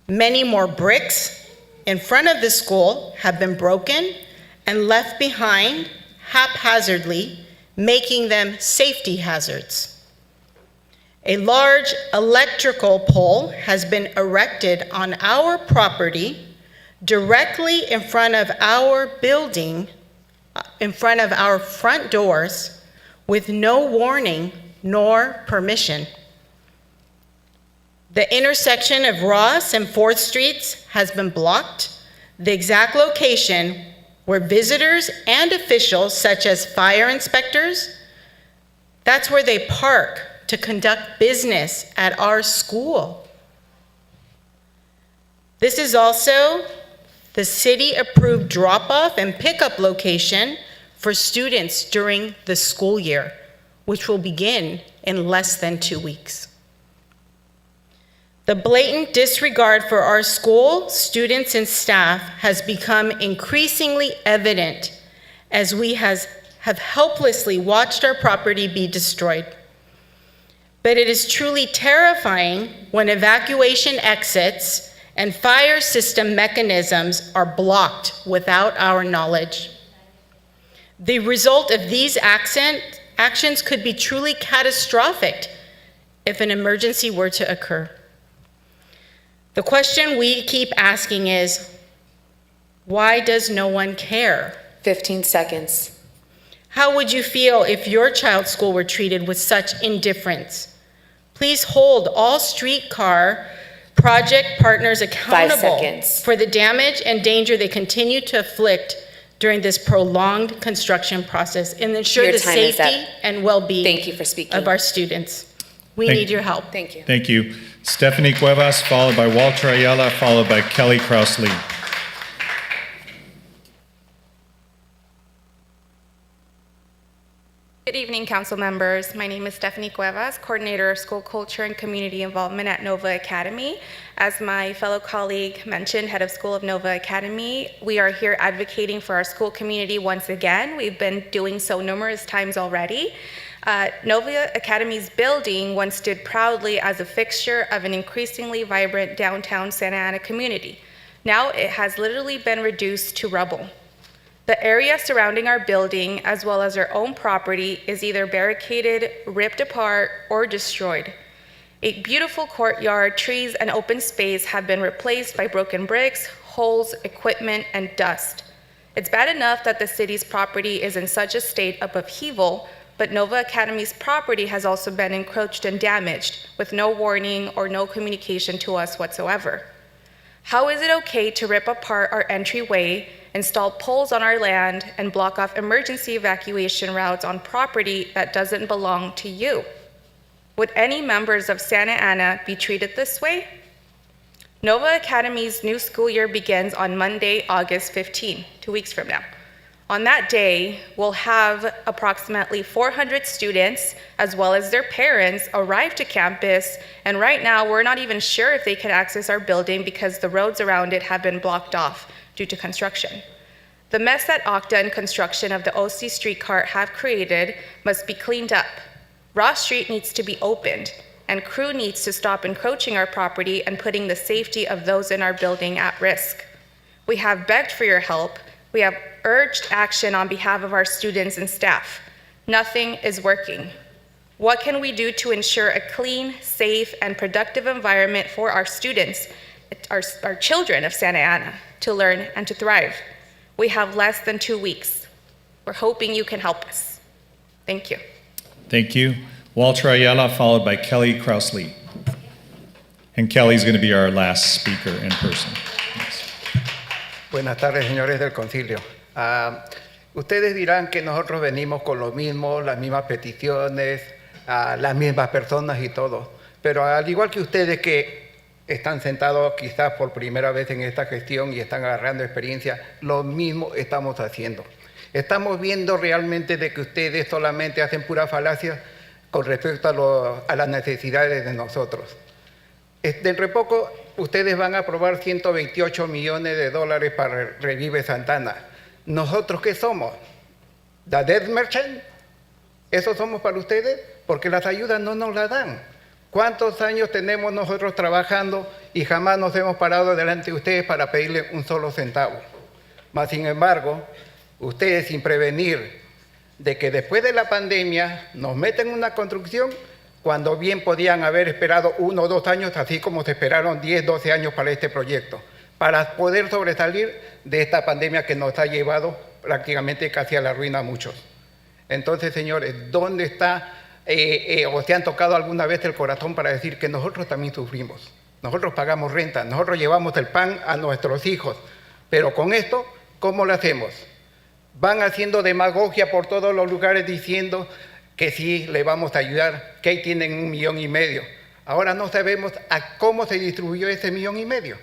Many more bricks in front of the school have been broken and left behind haphazardly, making them safety hazards. A large electrical pole has been erected on our property directly in front of our building, in front of our front doors, with no warning nor permission. The intersection of Ross and 4th Streets has been blocked, the exact location where visitors and officials such as fire inspectors, that's where they park to conduct business at our school. This is also the city-approved drop-off and pickup location for students during the school year, which will begin in less than 2 weeks. The blatant disregard for our school, students, and staff has become increasingly evident as we have helplessly watched our property be destroyed. But it is truly terrifying when evacuation exits and fire system mechanisms are blocked without our knowledge. The result of these actions could be truly catastrophic if an emergency were to occur. The question we keep asking is, why does no one care? 15 seconds. How would you feel if your child's school were treated with such indifference? Please hold all Streetcar project partners accountable seconds. for the damage and danger they continue to afflict during this prolonged construction process and ensure Your the time is safety up. and well-being Thank you for speaking. of our students. We Thank- need your help. Thank you. Thank you. Stephanie Cuevas, followed by Walter Ayala, followed by Kelly Kraus-Lee. Good evening, council members. My name is Stephanie Cuevas, Coordinator of School Culture and Community Involvement at Nova Academy. As my fellow colleague mentioned, head of school of Nova Academy, we are here advocating for our school community once again. We've been doing so numerous times already. Nova Academy's building once stood proudly as a fixture of an increasingly vibrant downtown Santa Ana community. Now it has literally been reduced to rubble. The area surrounding our building, as well as our own property, is either barricaded, ripped apart, or destroyed. A beautiful courtyard, trees, and open space have been replaced by broken bricks, holes, equipment, and dust. It's bad enough that the city's property is in such a state of upheaval, but Nova Academy's property has also been encroached and damaged, with no warning or no communication to us whatsoever. How is it okay to rip apart our entryway, install poles on our land, and block off emergency evacuation routes on property that doesn't belong to you? Would any members of Santa Ana be treated this way? Nova Academy's new school year begins on Monday, August 15, 2 weeks from now. On that day, we'll have approximately 400 students, as well as their parents, arrive to campus, and right now, we're not even sure if they can access our building because the roads around it have been blocked off due to construction. The mess that Octa and construction of the OC Streetcar have created must be cleaned up. Ross Street needs to be opened, and crew needs to stop encroaching our property and putting the safety of those in our building at risk. We have begged for your help. We have urged action on behalf of our students and staff. Nothing is working. What can we do to ensure a clean, safe, and productive environment for our students, our children of Santa Ana, to learn and to thrive? We have less than 2 weeks. We're hoping you can help us. Thank you. Thank you. Walter Ayala, followed by Kelly Kraus-Lee. And Kelly's going to be our last speaker in person. Buenas tardes, señores del concilio. Ustedes dirán que nosotros venimos con lo mismo, las mismas peticiones, las mismas personas y todo. Pero al igual que ustedes que están sentados quizás por primera vez en esta gestión y están agarrando experiencia, lo mismo estamos haciendo. Estamos viendo realmente de que ustedes solamente hacen pura falacia con respecto a las necesidades de nosotros. Dentro de poco, ustedes van a aprobar 128 millones de dólares para Revive Santana. ¿Nosotros qué somos? ¿The Dead Merchant? ¿Eso somos para ustedes? Porque las ayudas no nos las dan. ¿Cuántos años tenemos nosotros trabajando y jamás nos hemos parado delante de ustedes para pedirle un solo centavo? Mas, sin embargo, ustedes sin prevenir de que después de la pandemia nos meten una construcción cuando bien podían haber esperado 1 o 2 años, así como se esperaron 10, 12 años para este proyecto, para poder sobresalir de esta pandemia que nos ha llevado prácticamente casi a la ruina a muchos. Entonces, señores, ¿dónde está o se han tocado alguna vez el corazón para decir que nosotros también sufrimos? Nosotros pagamos renta, nosotros llevamos el pan a nuestros hijos, pero con esto, ¿cómo lo hacemos? Van haciendo demagogia por todos los lugares diciendo que sí, le vamos a ayudar, que ahí tienen 1,5 millones. Ahora no sabemos a cómo se distribuyó ese 1,5 millones.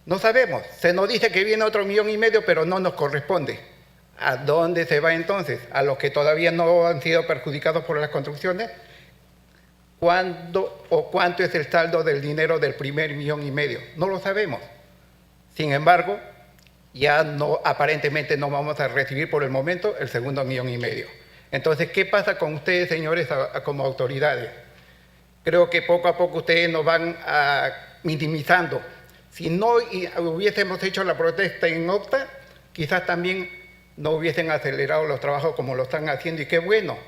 No sabemos. Se nos dice que viene otro 1,5 millones, pero no nos corresponde. ¿A dónde se va entonces? ¿A los que todavía no han sido perjudicados por las construcciones? ¿Cuándo o cuánto es el saldo del dinero del primer 1,5 millones? No lo sabemos. Sin embargo, ya no, aparentemente no vamos a recibir por el momento el segundo 1,5 millones. Entonces, ¿qué pasa con ustedes, señores, como autoridades? Creo que poco a poco ustedes nos van minimizando. Si no hubiésemos hecho la protesta en Octa, quizás también no hubiesen acelerado los trabajos como lo están haciendo, y qué bueno.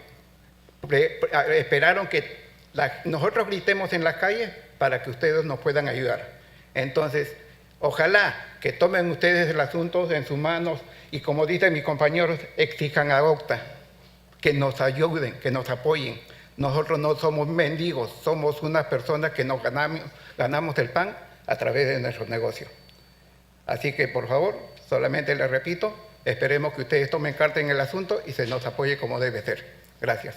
Esperaron que nosotros gritemos en las calles para que ustedes nos puedan ayudar. Entonces, ojalá que tomen ustedes el asunto en sus manos y, como dicen mis compañeros, exijan a Octa que nos ayuden, que nos apoyen. Nosotros no somos mendigos, somos unas personas que nos ganamos el pan a través de nuestros negocios. Así que, por favor, solamente les repito, esperemos que ustedes tomen carta en el asunto y se nos apoye como debe ser. Gracias.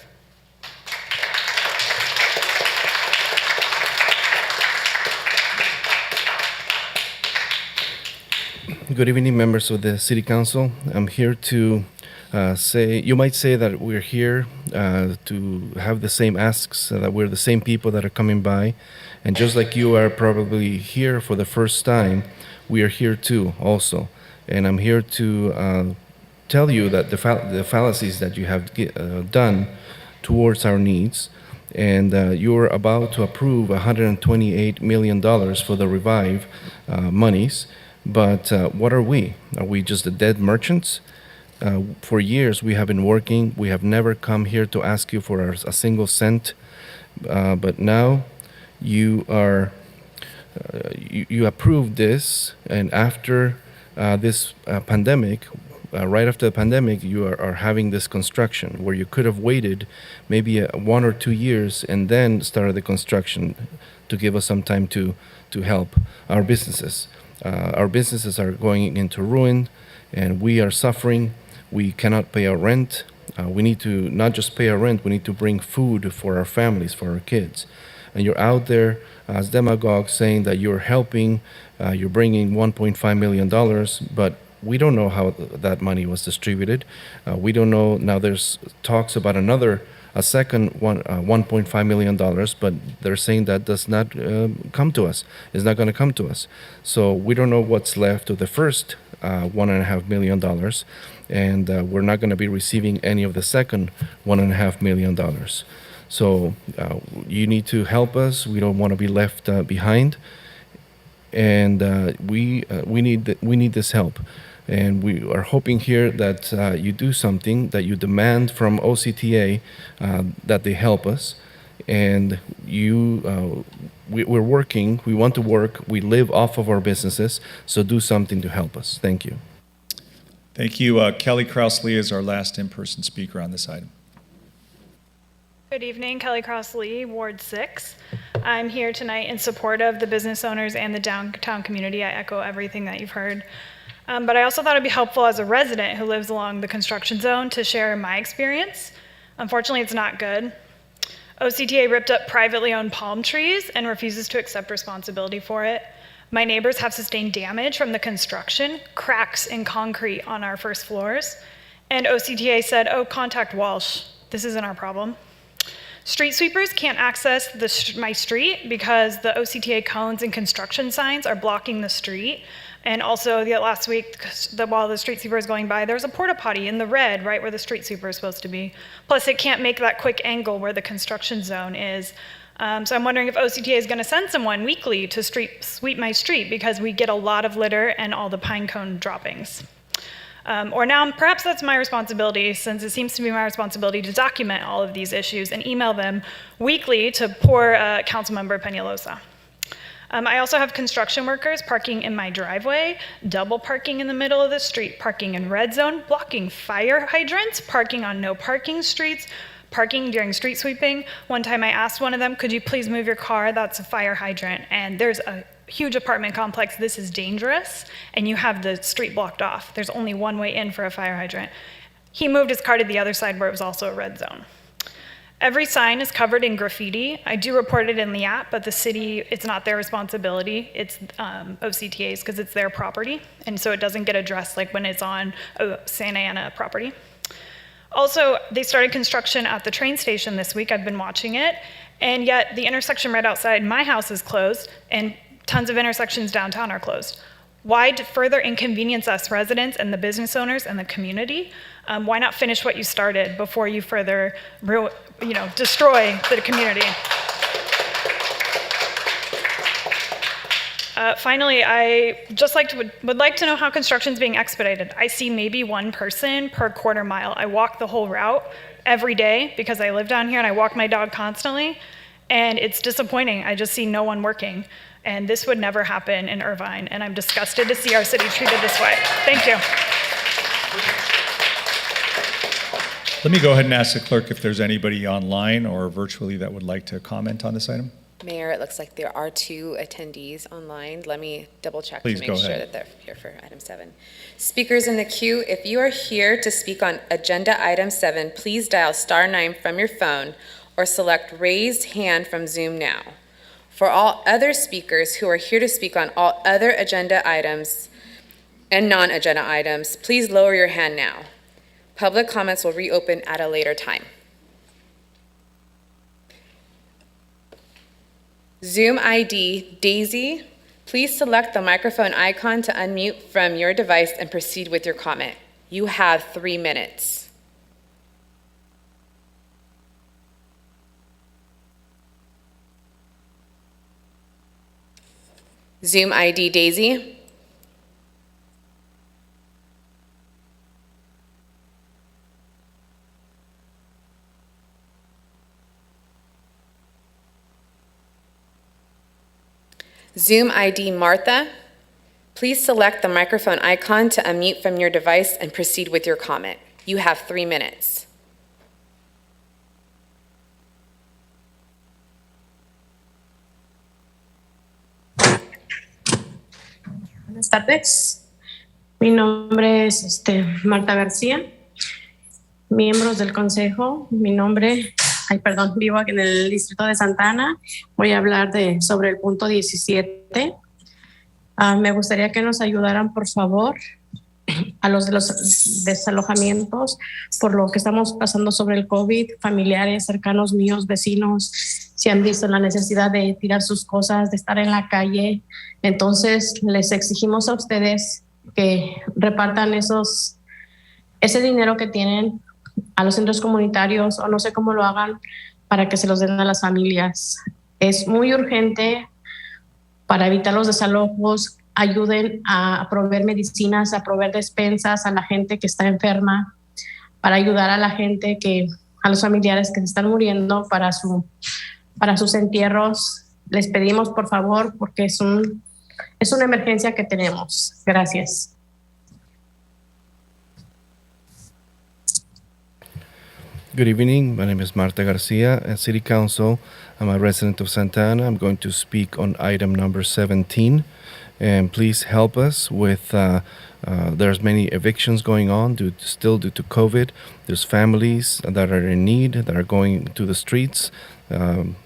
Good evening, members of the City Council. I'm here to you might say that we're here to have the same asks, that we're the same people that are coming by. And just like you are probably here for the first time, we are here too also. And I'm here to tell you that the fallacies that you have done towards our needs, and you're about to approve $128 million for the Revive monies. But what are we? Are we just the dead merchants? For years we have been working. We have never come here to ask you for a single cent. But now you are you approved this, and after this pandemic, right after the pandemic, you are having this construction where you could have waited maybe 1 or 2 years and then started the construction to give us some time to help our businesses. Our businesses are going into ruin, and we are suffering. We cannot pay our rent. We need to not just pay our rent, we need to bring food for our families, for our kids. And you're out there as demagogues saying that you're helping, you're bringing $1.5 million, but we don't know how that money was distributed. We don't know. Now there's talks about a second $1.5 million, but they're saying that does not come to us. It's not going to come to us. So we don't know what's left of the first $1.5 million, and we're not going to be receiving any of the second $1.5 million. So you need to help us. We don't want to be left behind, and we need this help. And we are hoping here that you do something, that you demand from OCTA that they help us. And we're working, we want to work, we live off of our businesses, so do something to help us. Thank you. Thank you. Kelly Krause-Lee is our last in-person speaker on this item. Good evening, Kelly Cross-Lee, Ward 6. I'm here tonight in support of the business owners and the downtown community. I echo everything that you've heard. But I also thought it'd be helpful as a resident who lives along the construction zone to share my experience. Unfortunately, it's not good. OCTA ripped up privately owned palm trees and refuses to accept responsibility for it. My neighbors have sustained damage from the construction, cracks in concrete on our first floors. And OCTA said, oh, contact Walsh. This isn't our problem. Street sweepers can't access my street because the OCTA cones and construction signs are blocking the street. And also, last week, while the street sweeper is going by, there's a porta potty in the red, right where the street sweeper is supposed to be. Plus, it can't make that quick angle where the construction zone is. So I'm wondering if OCTA is going to send someone weekly to sweep my street because we get a lot of litter and all the pine cone droppings. Or now, perhaps that's my responsibility, since it seems to be my responsibility to document all of these issues and email them weekly to poor Councilmember Peñalosa. I also have construction workers parking in my driveway, double parking in the middle of the street, parking in red zone, blocking fire hydrants, parking on no parking streets, parking during street sweeping. One time I asked one of them, could you please move your car? That's a fire hydrant. And there's a huge apartment complex. This is dangerous. And you have the street blocked off. There's only one way in for a fire hydrant. He moved his car to the other side where it was also a red zone. Every sign is covered in graffiti. I do report it in the app, but the city, it's not their responsibility. It's OCTA's because it's their property. And so it doesn't get addressed like when it's on Santa Ana property. Also, they started construction at the train station this week. I've been watching it. And yet the intersection right outside my house is closed and tons of intersections downtown are closed. Why further inconvenience us residents and the business owners and the community? Why not finish what you started before you further, destroy the community? Finally, I just would like to know how construction is being expedited. I see maybe one person per quarter mile. I walk the whole route every day because I live down here and I walk my dog constantly, and it's disappointing. I just see no one working. And this would never happen in Irvine, and I'm disgusted to see our city treated this way. Thank you. Let me go ahead and ask the clerk if there's anybody online or virtually that would like to comment on this item. Mayor, it looks like there are 2 attendees online. Let me double check to Please make go sure ahead. that they're here for item 7. Speakers in the queue, if you are here to speak on agenda item 7, please dial *9 from your phone or select raised hand from Zoom now. For all other speakers who are here to speak on all other agenda items and non-agenda items, please lower your hand now. Public comments will reopen at a later time. Zoom ID Daisy, please select the microphone icon to unmute from your device and proceed with your comment. You have 3 minutes. Zoom ID Daisy. Zoom ID Martha, please select the microphone icon to unmute from your device and proceed with your comment. You have 3 minutes. Buenas tardes. Mi nombre es Marta García. Miembros del Consejo, mi nombre, vivo aquí en el distrito de Santa Ana. Voy a hablar sobre el punto 17. Me gustaría que nos ayudaran, por favor, a los de los desalojamientos por lo que estamos pasando sobre el COVID. Familiares, cercanos míos, vecinos, se han visto la necesidad de tirar sus cosas, de estar en la calle. Entonces, les exigimos a ustedes que repartan ese dinero que tienen a los centros comunitarios, o no sé cómo lo hagan, para que se los den a las familias. Es muy urgente para evitar los desalojos. Ayuden a proveer medicinas, a proveer despensas a la gente que está enferma, para ayudar a la gente a los familiares que se están muriendo para sus entierros. Les pedimos, por favor, porque es una emergencia que tenemos. Gracias. Good evening. My name is Marta Garcia, at City Council. I'm a resident of Santa Ana. I'm going to speak on item number 17. And please help us with, there's many evictions going on still due to COVID. There's families that are in need, that are going to the streets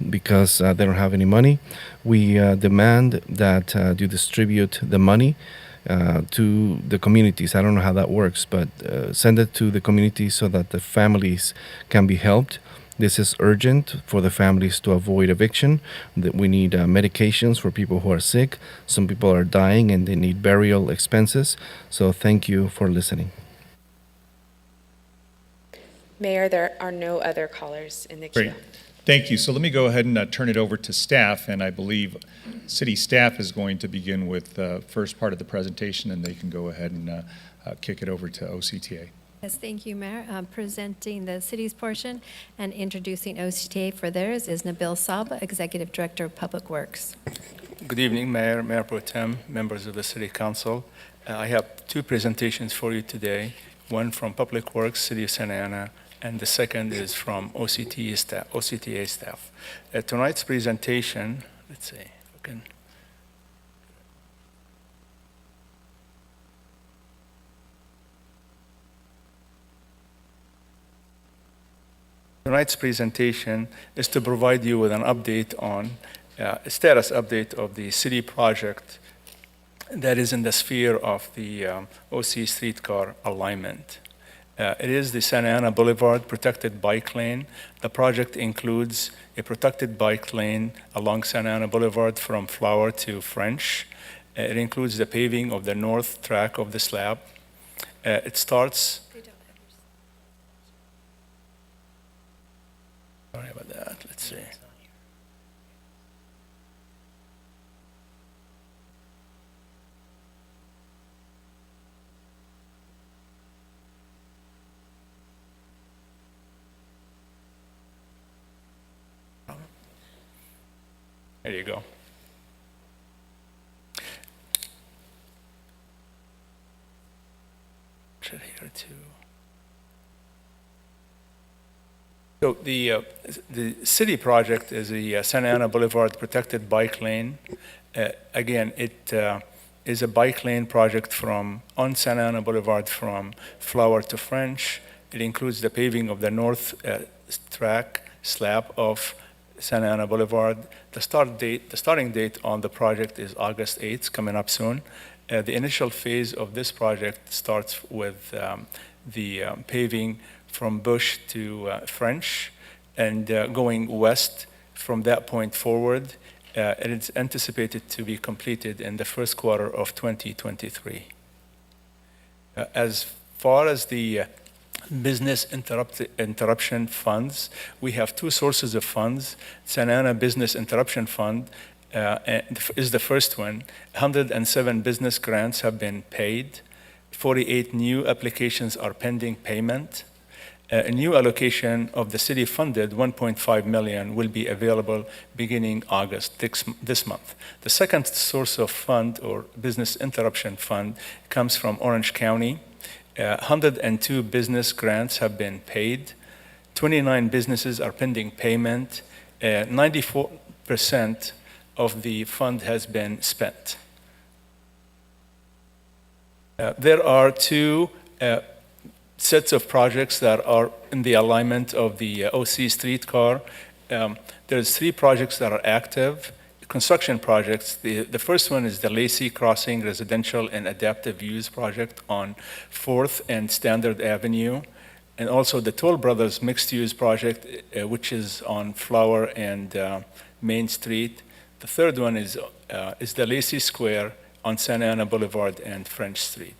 because they don't have any money. We demand that you distribute the money to the communities. I don't know how that works, but send it to the communities so that the families can be helped. This is urgent for the families to avoid eviction. That we need medications for people who are sick. Some people are dying and they need burial expenses. So thank you for listening. Mayor, there are no other callers in the queue. Great. Thank you. So let me go ahead and turn it over to staff, and I believe city staff is going to begin with the first part of the presentation, and they can go ahead and kick it over to OCTA. Yes, thank you, Mayor. Presenting the city's portion and introducing OCTA for theirs is Nabil Saba, Executive Director of Public Works. Good evening, Mayor, Mayor Pro Tem, members of the City Council. I have 2 presentations for you today, one from Public Works, City of Santa Ana, and the second is from OCTA staff. Tonight's presentation, let's see if I can. Tonight's presentation is to provide you with an update on a status update of the city project that is in the sphere of the OC streetcar alignment. It is the Santa Ana Boulevard protected bike lane. The project includes a protected bike lane along Santa Ana Boulevard from Flower to French. It includes the paving of the north track of the slab. It starts. Sorry about that. Let's see. There you go. Here too. So the city project is the Santa Ana Boulevard Protected Bike Lane. Again, it is a bike lane project on Santa Ana Boulevard from Flower to French. It includes the paving of the north track slab of Santa Ana Boulevard. The starting date on the project is August 8th, coming up soon. The initial phase of this project starts with the paving from Bush to French and going west from that point forward. And it's anticipated to be completed in the first quarter of 2023. As far as the business interruption funds, we have two sources of funds. Santa Ana Business Interruption Fund is the first one. 107 business grants have been paid. 48 new applications are pending payment. A new allocation of the city-funded $1.5 million will be available beginning August this month. The second source of fund, or business interruption fund, comes from Orange County. 102 business grants have been paid. 29 businesses are pending payment. 94% of the fund has been spent. There are two sets of projects that are in the alignment of the OC Streetcar. There's 3 projects that are active, construction projects. The first one is the Lacey Crossing Residential and Adaptive Use Project on 4th and Standard Avenue, and also the Toll Brothers Mixed Use Project, which is on Flower and Main Street. The third one is the Lacey Square on Santa Ana Boulevard and French Street.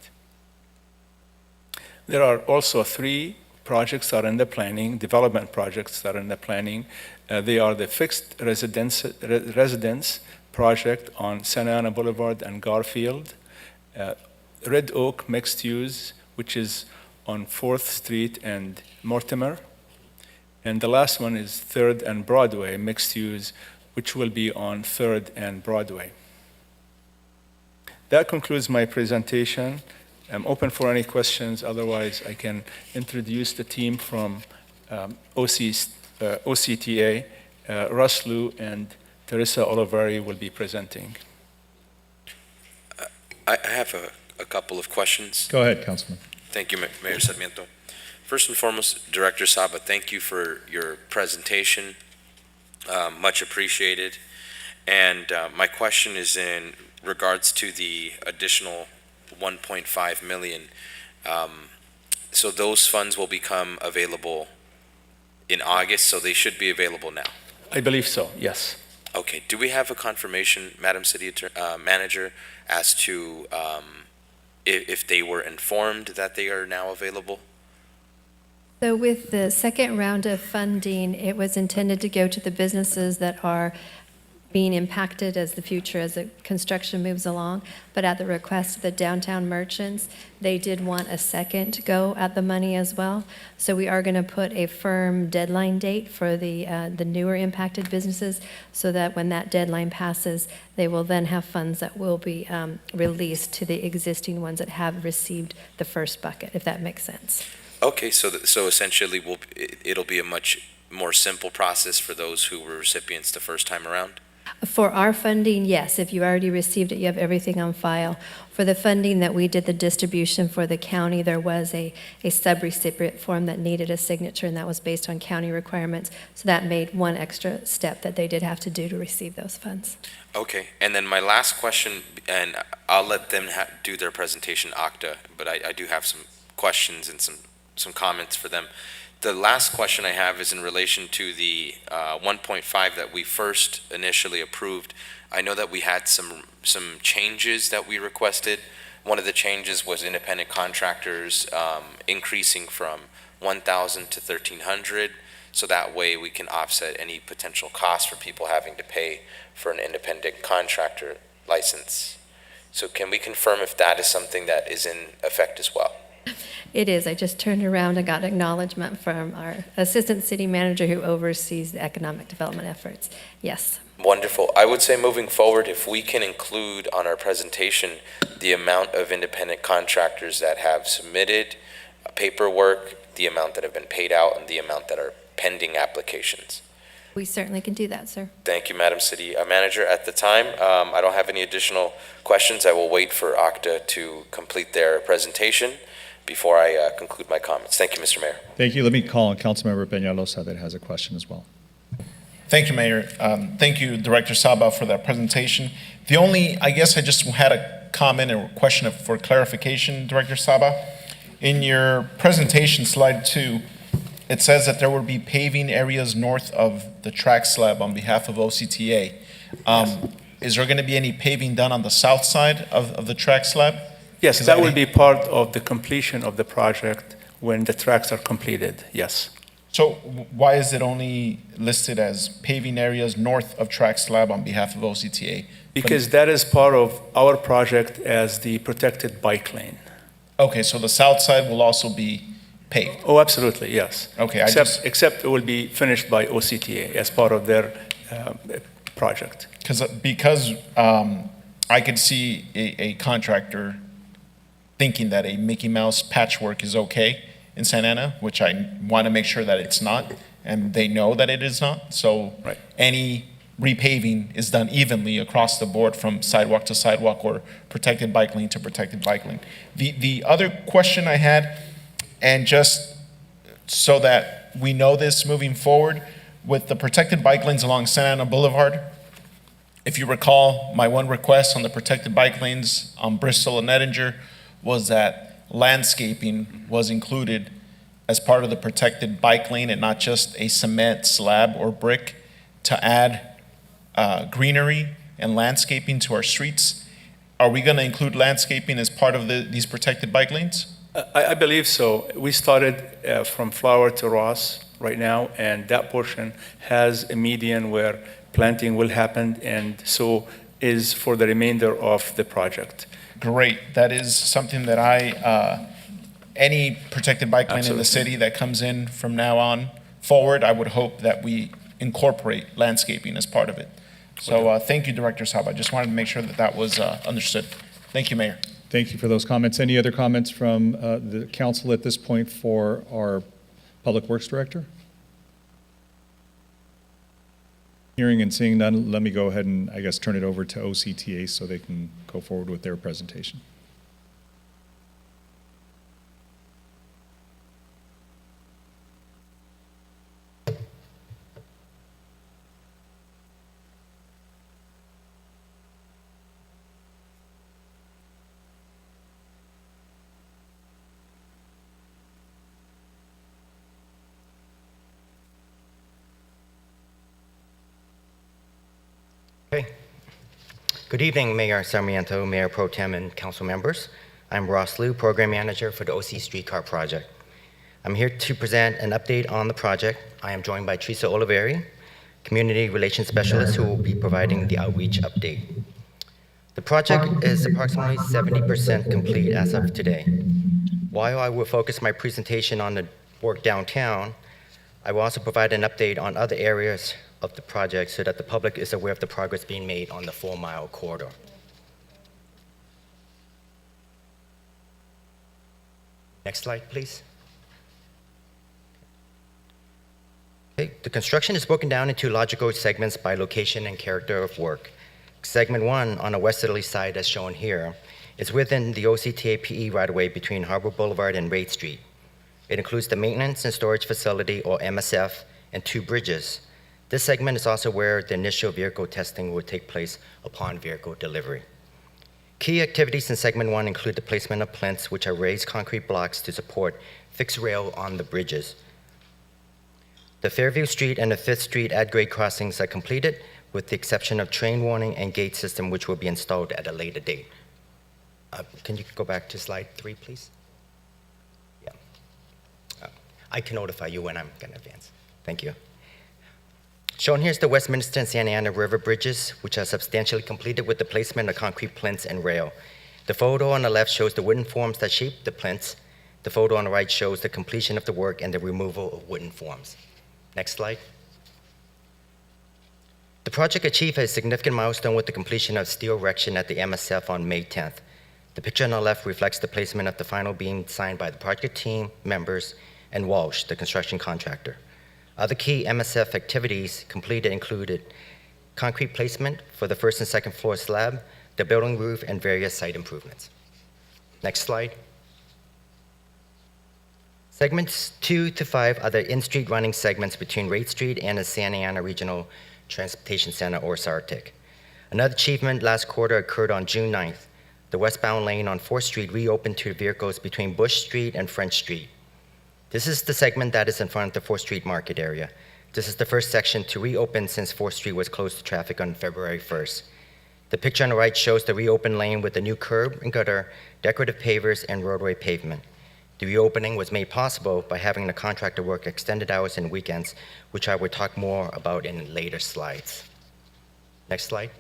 There are also 3 projects that are in the planning, development projects that are in the planning. They are the fixed residence project on Santa Ana Boulevard and Garfield, Red Oak Mixed Use, which is on 4th Street and Mortimer, and the last one is 3rd and Broadway Mixed Use, which will be on 3rd and Broadway. That concludes my presentation. I'm open for any questions. Otherwise, I can introduce the team from OCTA. Russ Liu and Teresa Oliveri will be presenting. I have a couple of questions. Go ahead, Councilman. Thank you, Mayor Sarmiento. First and foremost, Director Saba, thank you for your presentation. Much appreciated. And my question is in regards to the additional 1.5 million. So those funds will become available in August, so they should be available now? I believe so, yes. Okay. Do we have a confirmation, Madam City Manager, as to if they were informed that they are now available? So with the second round of funding, it was intended to go to the businesses that are being impacted as the construction moves along, but at the request of the downtown merchants, they did want a second go at the money as well. So we are going to put a firm deadline date for the newer impacted businesses, so that when that deadline passes, they will then have funds that will be released to the existing ones that have received the first bucket, if that makes sense. Okay, so essentially it'll be a much more simple process for those who were recipients the first time around? For our funding, yes. If you already received it, you have everything on file. For the funding that we did the distribution for the county, there was a sub-recipient form that needed a signature, and that was based on county requirements. So that made one extra step that they did have to do to receive those funds. Okay, and then my last question, and I'll let them do their presentation, Octa, but I do have some questions and some comments for them. The last question I have is in relation to the 1.5 that we first initially approved. I know that we had some changes that we requested. One of the changes was independent contractors increasing from 1,000 to 1,300, so that way we can offset any potential costs for people having to pay for an independent contractor license. So can we confirm if that is something that is in effect as well? It is. I just turned around and got acknowledgement from our assistant city manager who oversees the economic development efforts. Yes. Wonderful. I would say moving forward, if we can include on our presentation the amount of independent contractors that have submitted paperwork, the amount that have been paid out, and the amount that are pending applications. We certainly can do that, sir. Thank you, Madam City Manager. At the time, I don't have any additional questions. I will wait for OCTA to complete their presentation before I conclude my comments. Thank you, Mr. Mayor. Thank you. Let me call on Councilmember Peñalosa that has a question as well. Thank you, Mayor. Thank you, Director Saba, for that presentation. The only, I guess I just had a comment or question for clarification, Director Saba. In your presentation, slide 2, it says that there will be paving areas north of the track slab on behalf of OCTA. Is there going to be any paving done on the south side of the track slab? Yes, that will be part of the completion of the project when the tracks are completed, yes. So why is it only listed as paving areas north of track slab on behalf of OCTA? Because that is part of our project as the protected bike lane. Okay, so the south side will also be paved? Oh, absolutely, yes. Okay, except it will be finished by OCTA as part of their project. Because I could see a contractor thinking that a Mickey Mouse patchwork is okay in Santa Ana, which I want to make sure that it's not, and they know that it is not. So any repaving is done evenly across the board from sidewalk to sidewalk or protected bike lane to protected bike lane. The other question I had, and just so that we know this moving forward, with the protected bike lanes along Santa Ana Boulevard, if you recall, my one request on the protected bike lanes on Bristol and Ettinger was that landscaping was included as part of the protected bike lane and not just a cement slab or brick, to add greenery and landscaping to our streets. Are we going to include landscaping as part of these protected bike lanes? I believe so. We started from Flower to Ross right now, and that portion has a median where planting will happen, and so is for the remainder of the project. Great. That is something that any protected bike lane in the city that comes in from now on forward, I would hope that we incorporate landscaping as part of it. So thank you, Director Saba. I just wanted to make sure that that was understood. Thank you, Mayor. Thank you for those comments. Any other comments from the council at this point for our Public Works Director? Hearing and seeing none, let me go ahead and, I guess, turn it over to OCTA so they can go forward with their presentation. Okay. Good evening, Mayor Sarmiento, Mayor Pro Tem, and council members. I'm Ross Liu, Program Manager for the OC Streetcar Project. I'm here to present an update on the project. I am joined by Teresa Oliveri, Community Relations Specialist, who will be providing the outreach update. The project is approximately 70% complete as of today. While I will focus my presentation on the work downtown, I will also provide an update on other areas of the project so that the public is aware of the progress being made on the 4-mile corridor. Next slide, please. Okay, the construction is broken down into logical segments by location and character of work. Segment 1 on the westerly side, as shown here, is within the OCTA PE right-of-way between Harbor Boulevard and Raid Street. It includes the Maintenance and Storage Facility, or MSF, and 2 bridges. This segment is also where the initial vehicle testing will take place upon vehicle delivery. Key activities in segment 1 include the placement of plinths, which are raised concrete blocks to support fixed rail on the bridges. The Fairview Street and the 5th Street at-grade crossings are completed, with the exception of train warning and gate system, which will be installed at a later date. Can you go back to slide 3, please? Yeah. I can notify you when I'm going to advance. Thank you. Shown here is the Westminster and Santa Ana River bridges, which are substantially completed with the placement of concrete plinths and rail. The photo on the left shows the wooden forms that shape the plinths. The photo on the right shows the completion of the work and the removal of wooden forms. Next slide. The project achieved a significant milestone with the completion of steel erection at the MSF on May 10th. The picture on the left reflects the placement of the final beam signed by the project team members and Walsh, the construction contractor. Other key MSF activities completed included concrete placement for the first and second floor slab, the building roof, and various site improvements. Next slide. Segments 2 to 5 are the in-street running segments between Raid Street and the Santa Ana Regional Transportation Center, or SARTIC. Another achievement last quarter occurred on June 9th. The westbound lane on 4th Street reopened to vehicles between Bush Street and French Street. This is the segment that is in front of the 4th Street Market area. This is the first section to reopen since 4th Street was closed to traffic on February 1st. The picture on the right shows the reopened lane with a new curb and gutter, decorative pavers, and roadway pavement. The reopening was made possible by having the contractor work extended hours and weekends, which I will talk more about in later slides. Next slide.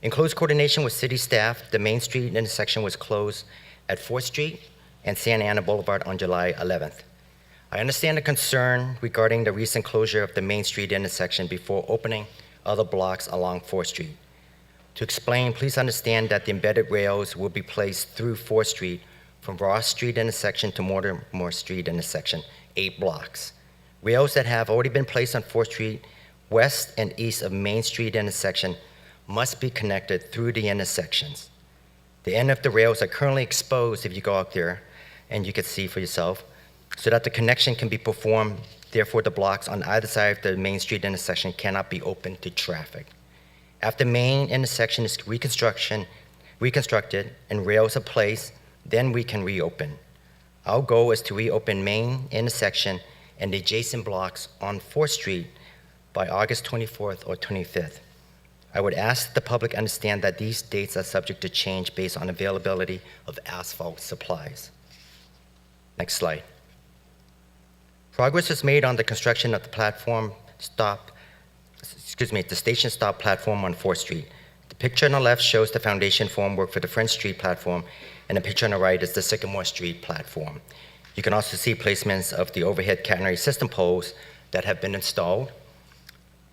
In close coordination with city staff, the Main Street intersection was closed at 4th Street and Santa Ana Boulevard on July 11th. I understand the concern regarding the recent closure of the Main Street intersection before opening other blocks along 4th Street. To explain, please understand that the embedded rails will be placed through 4th Street from Ross Street intersection to Mortimer Street intersection, 8 blocks. Rails that have already been placed on 4th Street, west and east of Main Street intersection, must be connected through the intersections. The end of the rails are currently exposed if you go out there, and you can see for yourself, so that the connection can be performed. Therefore, the blocks on either side of the Main Street intersection cannot be open to traffic. After Main intersection is reconstructed and rails are placed, then we can reopen. Our goal is to reopen Main intersection and the adjacent blocks on 4th Street by August 24th or 25th. I would ask the public understand that these dates are subject to change based on availability of asphalt supplies. Next slide. Progress was made on the construction of the the station stop platform on 4th Street. The picture on the left shows the foundation formwork for the French Street platform, and the picture on the right is the Sycamore Street platform. You can also see placements of the overhead catenary system poles that have been installed.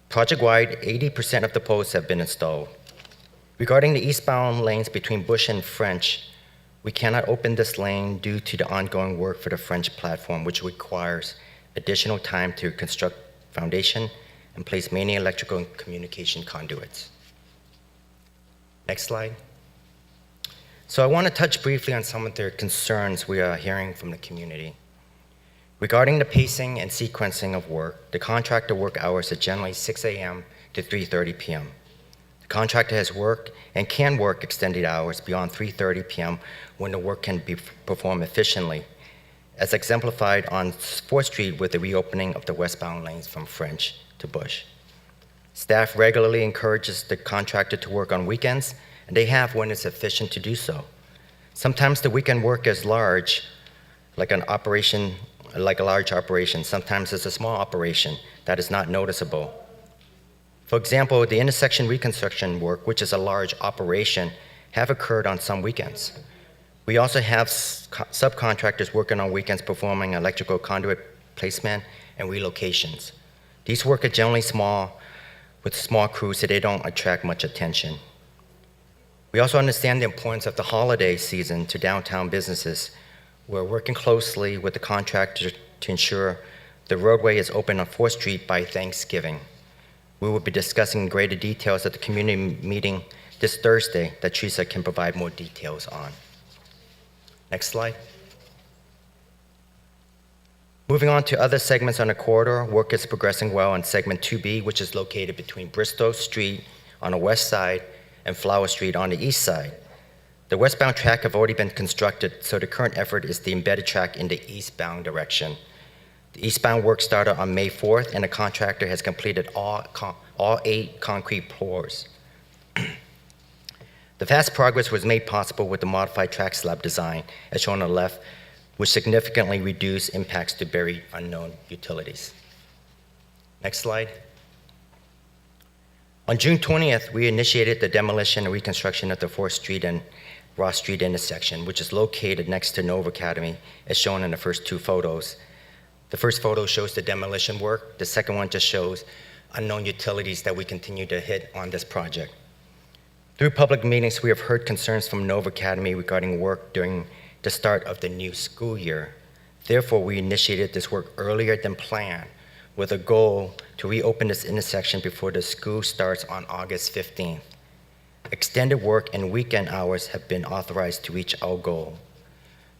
Project-wide, 80% of the poles have been installed. Regarding the eastbound lanes between Bush and French, we cannot open this lane due to the ongoing work for the French platform, which requires additional time to construct foundation and place many electrical and communication conduits. Next slide. So I want to touch briefly on some of the concerns we are hearing from the community. Regarding the pacing and sequencing of work, the contractor work hours are generally 6 a.m. to 3:30 p.m. The contractor has worked and can work extended hours beyond 3:30 p.m. when the work can be performed efficiently, as exemplified on 4th Street with the reopening of the westbound lanes from French to Bush. Staff regularly encourages the contractor to work on weekends, and they have when it's efficient to do so. Sometimes the weekend work is large, like a large operation. Sometimes it's a small operation that is not noticeable. For example, the intersection reconstruction work, which is a large operation, have occurred on some weekends. We also have subcontractors working on weekends performing electrical conduit placement and relocations. These work are generally small, with small crews, so they don't attract much attention. We also understand the importance of the holiday season to downtown businesses. We're working closely with the contractor to ensure the roadway is open on 4th Street by Thanksgiving. We will be discussing greater details at the community meeting this Thursday that Teresa can provide more details on. Next slide. Moving on to other segments on the corridor, work is progressing well on segment 2B, which is located between Bristow Street on the west side and Flower Street on the east side. The westbound track have already been constructed, so the current effort is the embedded track in the eastbound direction. The eastbound work started on May 4th, and the contractor has completed all 8 concrete pours. The fast progress was made possible with the modified track slab design, as shown on the left, which significantly reduced impacts to buried unknown utilities. Next slide. On June 20th, we initiated the demolition and reconstruction of the 4th Street and Ross Street intersection, which is located next to Nova Academy, as shown in the first 2 photos. The first photo shows the demolition work. The second one just shows unknown utilities that we continue to hit on this project. Through public meetings, we have heard concerns from Nova Academy regarding work during the start of the new school year. Therefore, we initiated this work earlier than planned with a goal to reopen this intersection before the school starts on August 15th. Extended work and weekend hours have been authorized to reach our goal.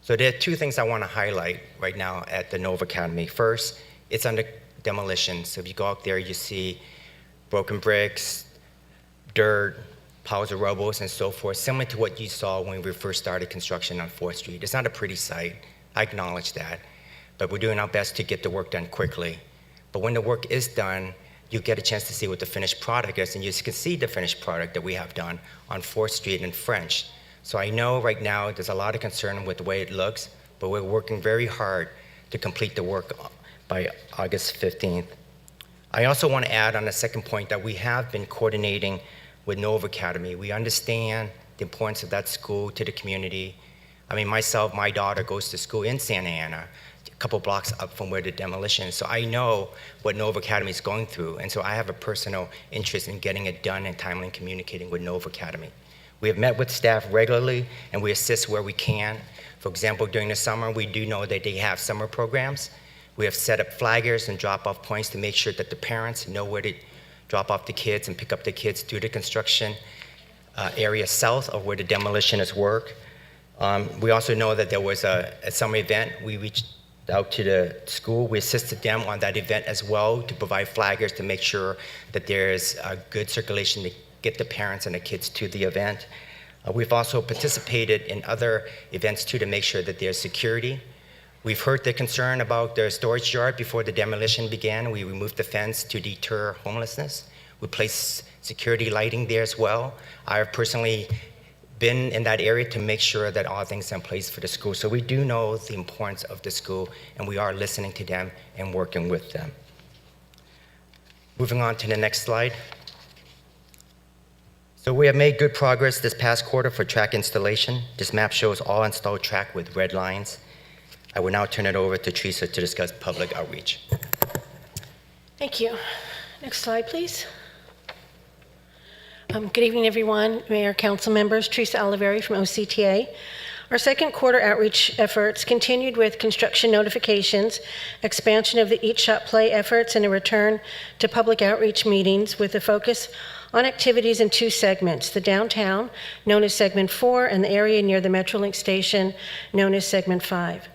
So there are two things I want to highlight right now at the Nova Academy. First, it's under demolition. So if you go out there, you see broken bricks, dirt, piles of rubble, and so forth, similar to what you saw when we first started construction on 4th Street. It's not a pretty sight, I acknowledge that, but we're doing our best to get the work done quickly. But when the work is done, you get a chance to see what the finished product is, and you can see the finished product that we have done on 4th Street and French. So I know right now there's a lot of concern with the way it looks, but we're working very hard to complete the work by August 15th. I also want to add on the second point that we have been coordinating with Nova Academy. We understand the importance of that school to the community. I mean, myself, my daughter goes to school in Santa Ana, a couple blocks up from where the demolition is. So I know what Nova Academy is going through, and so I have a personal interest in getting it done and timely in communicating with Nova Academy. We have met with staff regularly, and we assist where we can. For example, during the summer, we do know that they have summer programs. We have set up flaggers and drop-off points to make sure that the parents know where to drop off the kids and pick up the kids to the construction area south of where the demolition is work. We also know that there was a summer event. We reached out to the school. We assisted them on that event as well to provide flaggers to make sure that there is a good circulation to get the parents and the kids to the event. We've also participated in other events too to make sure that there's security. We've heard the concern about the storage yard before the demolition began. We removed the fence to deter homelessness. We placed security lighting there as well. I've personally been in that area to make sure that all things are in place for the school. So we do know the importance of the school, and we are listening to them and working with them. Moving on to the next slide. So we have made good progress this past quarter for track installation. This map shows all installed track with red lines. I will now turn it over to Teresa to discuss public outreach. Thank you. Next slide, please. Good evening, everyone. Mayor, council members, Teresa Oliveri from OCTA. Our second quarter outreach efforts continued with construction notifications, expansion of the Eat, Shop, Play efforts, and a return to public outreach meetings with a focus on activities in two segments, the downtown, known as Segment 4, and the area near the Metrolink station, known as Segment 5.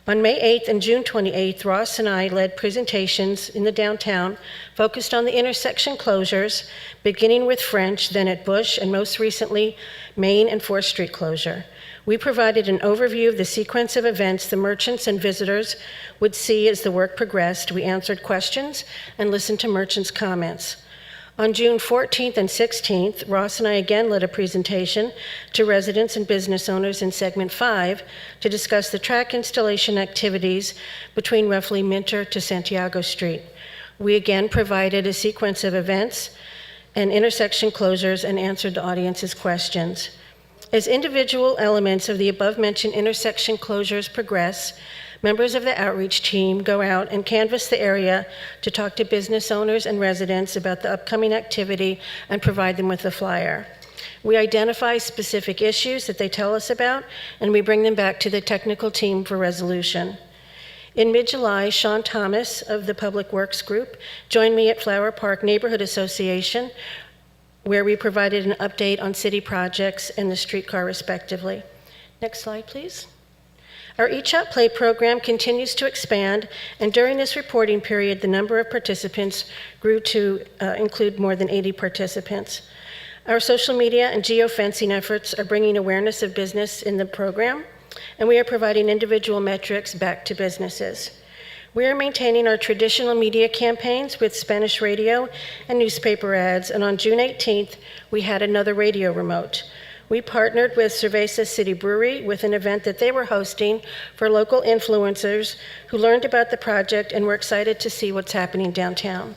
On May 8th and June 28th, Ross and I led presentations in the downtown focused on the intersection closures, beginning with French, then at Bush, and most recently, Main and 4th Street closure. We provided an overview of the sequence of events the merchants and visitors would see as the work progressed. We answered questions and listened to merchants' comments. On June 14th and 16th, Ross and I again led a presentation to residents and business owners in Segment 5 to discuss the track installation activities between roughly Minter to Santiago Street. We again provided a sequence of events and intersection closures and answered the audience's questions. As individual elements of the above-mentioned intersection closures progress, members of the outreach team go out and canvass the area to talk to business owners and residents about the upcoming activity and provide them with a flyer. We identify specific issues that they tell us about, and we bring them back to the technical team for resolution. In mid-July, Sean Thomas of the Public Works Group joined me at Flower Park Neighborhood Association, where we provided an update on city projects and the streetcar respectively. Next slide, please. Our Eat, Shop, Play program continues to expand, and during this reporting period, the number of participants grew to include more than 80 participants. Our social media and geofencing efforts are bringing awareness of business in the program, and we are providing individual metrics back to businesses. We are maintaining our traditional media campaigns with Spanish radio and newspaper ads, and on June 18th, we had another radio remote. We partnered with Cerveza City Brewery with an event that they were hosting for local influencers who learned about the project and were excited to see what's happening downtown.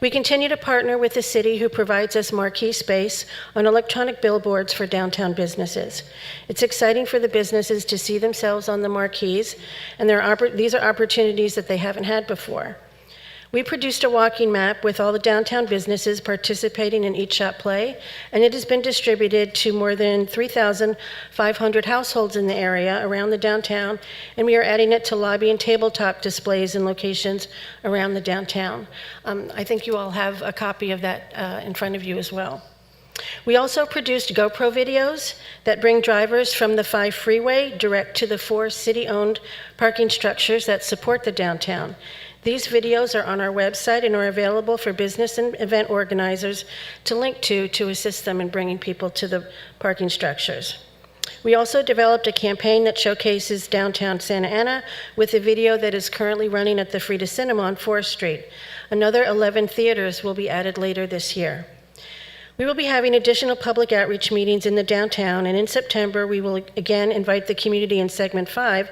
We continue to partner with the city, who provides us marquee space on electronic billboards for downtown businesses. It's exciting for the businesses to see themselves on the marquees, and these are opportunities that they haven't had before. We produced a walking map with all the downtown businesses participating in Eat Shop Play, and it has been distributed to more than 3,500 households in the area around the downtown, and we are adding it to lobby and tabletop displays in locations around the downtown. I think you all have a copy of that in front of you as well. We also produced GoPro videos that bring drivers from the 5 freeway direct to the 4 city-owned parking structures that support the downtown. These videos are on our website and are available for business and event organizers to link to assist them in bringing people to the parking structures. We also developed a campaign that showcases downtown Santa Ana with a video that is currently running at the Frida Cinema on 4th Street. Another 11 theaters will be added later this year. We will be having additional public outreach meetings in the downtown, and in September, we will again invite the community in segment 5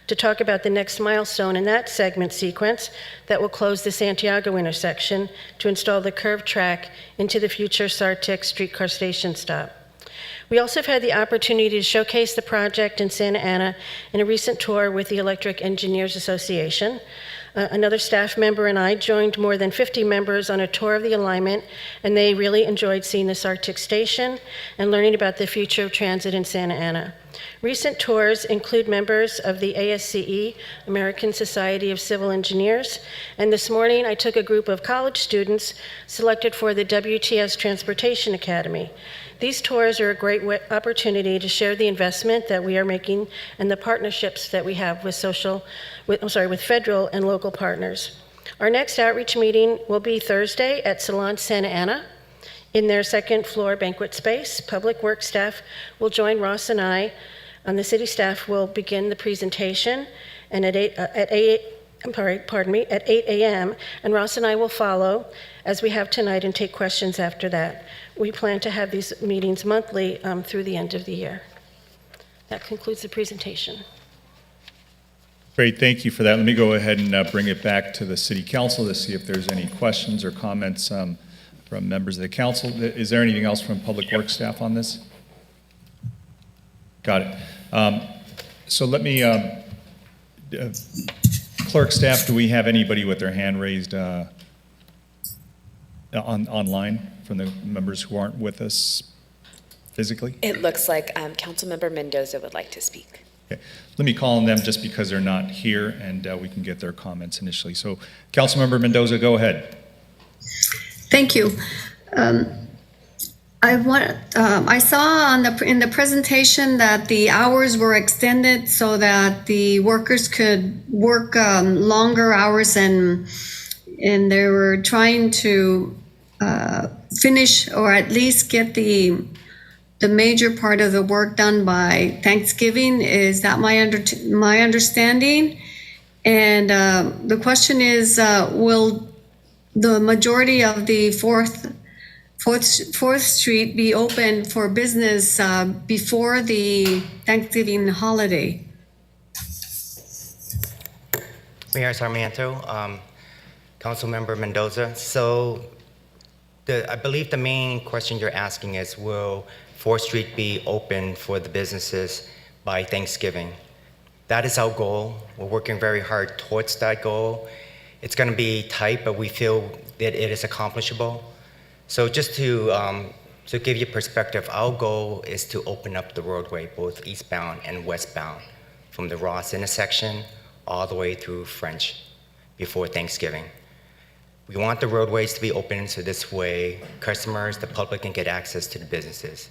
to talk about the next milestone in that segment sequence that will close the Santiago intersection to install the curved track into the future Sartic streetcar station stop. We also have had the opportunity to showcase the project in Santa Ana in a recent tour with the Electric Engineers Association. Another staff member and I joined more than 50 members on a tour of the alignment, and they really enjoyed seeing the Sartic station and learning about the future of transit in Santa Ana. Recent tours include members of the ASCE, American Society of Civil Engineers, and this morning I took a group of college students selected for the WTS Transportation Academy. These tours are a great opportunity to share the investment that we are making and the partnerships that we have with federal and local partners. Our next outreach meeting will be Thursday at Salon Santa Ana in their second floor banquet space. Public Works staff will join Ross and I, and the city staff will begin the presentation, and at 8 a.m., and Ross and I will follow, as we have tonight, and take questions after that. We plan to have these meetings monthly through the end of the year. That concludes the presentation. Great, thank you for that. Let me go ahead and bring it back to the City Council to see if there's any questions or comments from members of the council. Is there anything else from Public Works staff on this? Got it. So let me, Clerk staff, do we have anybody with their hand raised online from the members who aren't with us physically? It looks like Councilmember Mendoza would like to speak. Okay. Let me call on them just because they're not here, and we can get their comments initially. So, Councilmember Mendoza, go ahead. Thank you. I saw in the presentation that the hours were extended so that the workers could work longer hours, and they were trying to finish or at least get the major part of the work done by Thanksgiving. Is that my understanding? And the question is, will the majority of the 4th Street be open for business before the Thanksgiving holiday? Mayor Sarmiento, Councilmember Mendoza. So I believe the main question you're asking is, will 4th Street be open for the businesses by Thanksgiving? That is our goal. We're working very hard towards that goal. It's going to be tight, but we feel that it is accomplishable. So just to give you perspective, our goal is to open up the roadway, both eastbound and westbound, from the Ross intersection all the way through French before Thanksgiving. We want the roadways to be open so this way customers, the public, can get access to the businesses.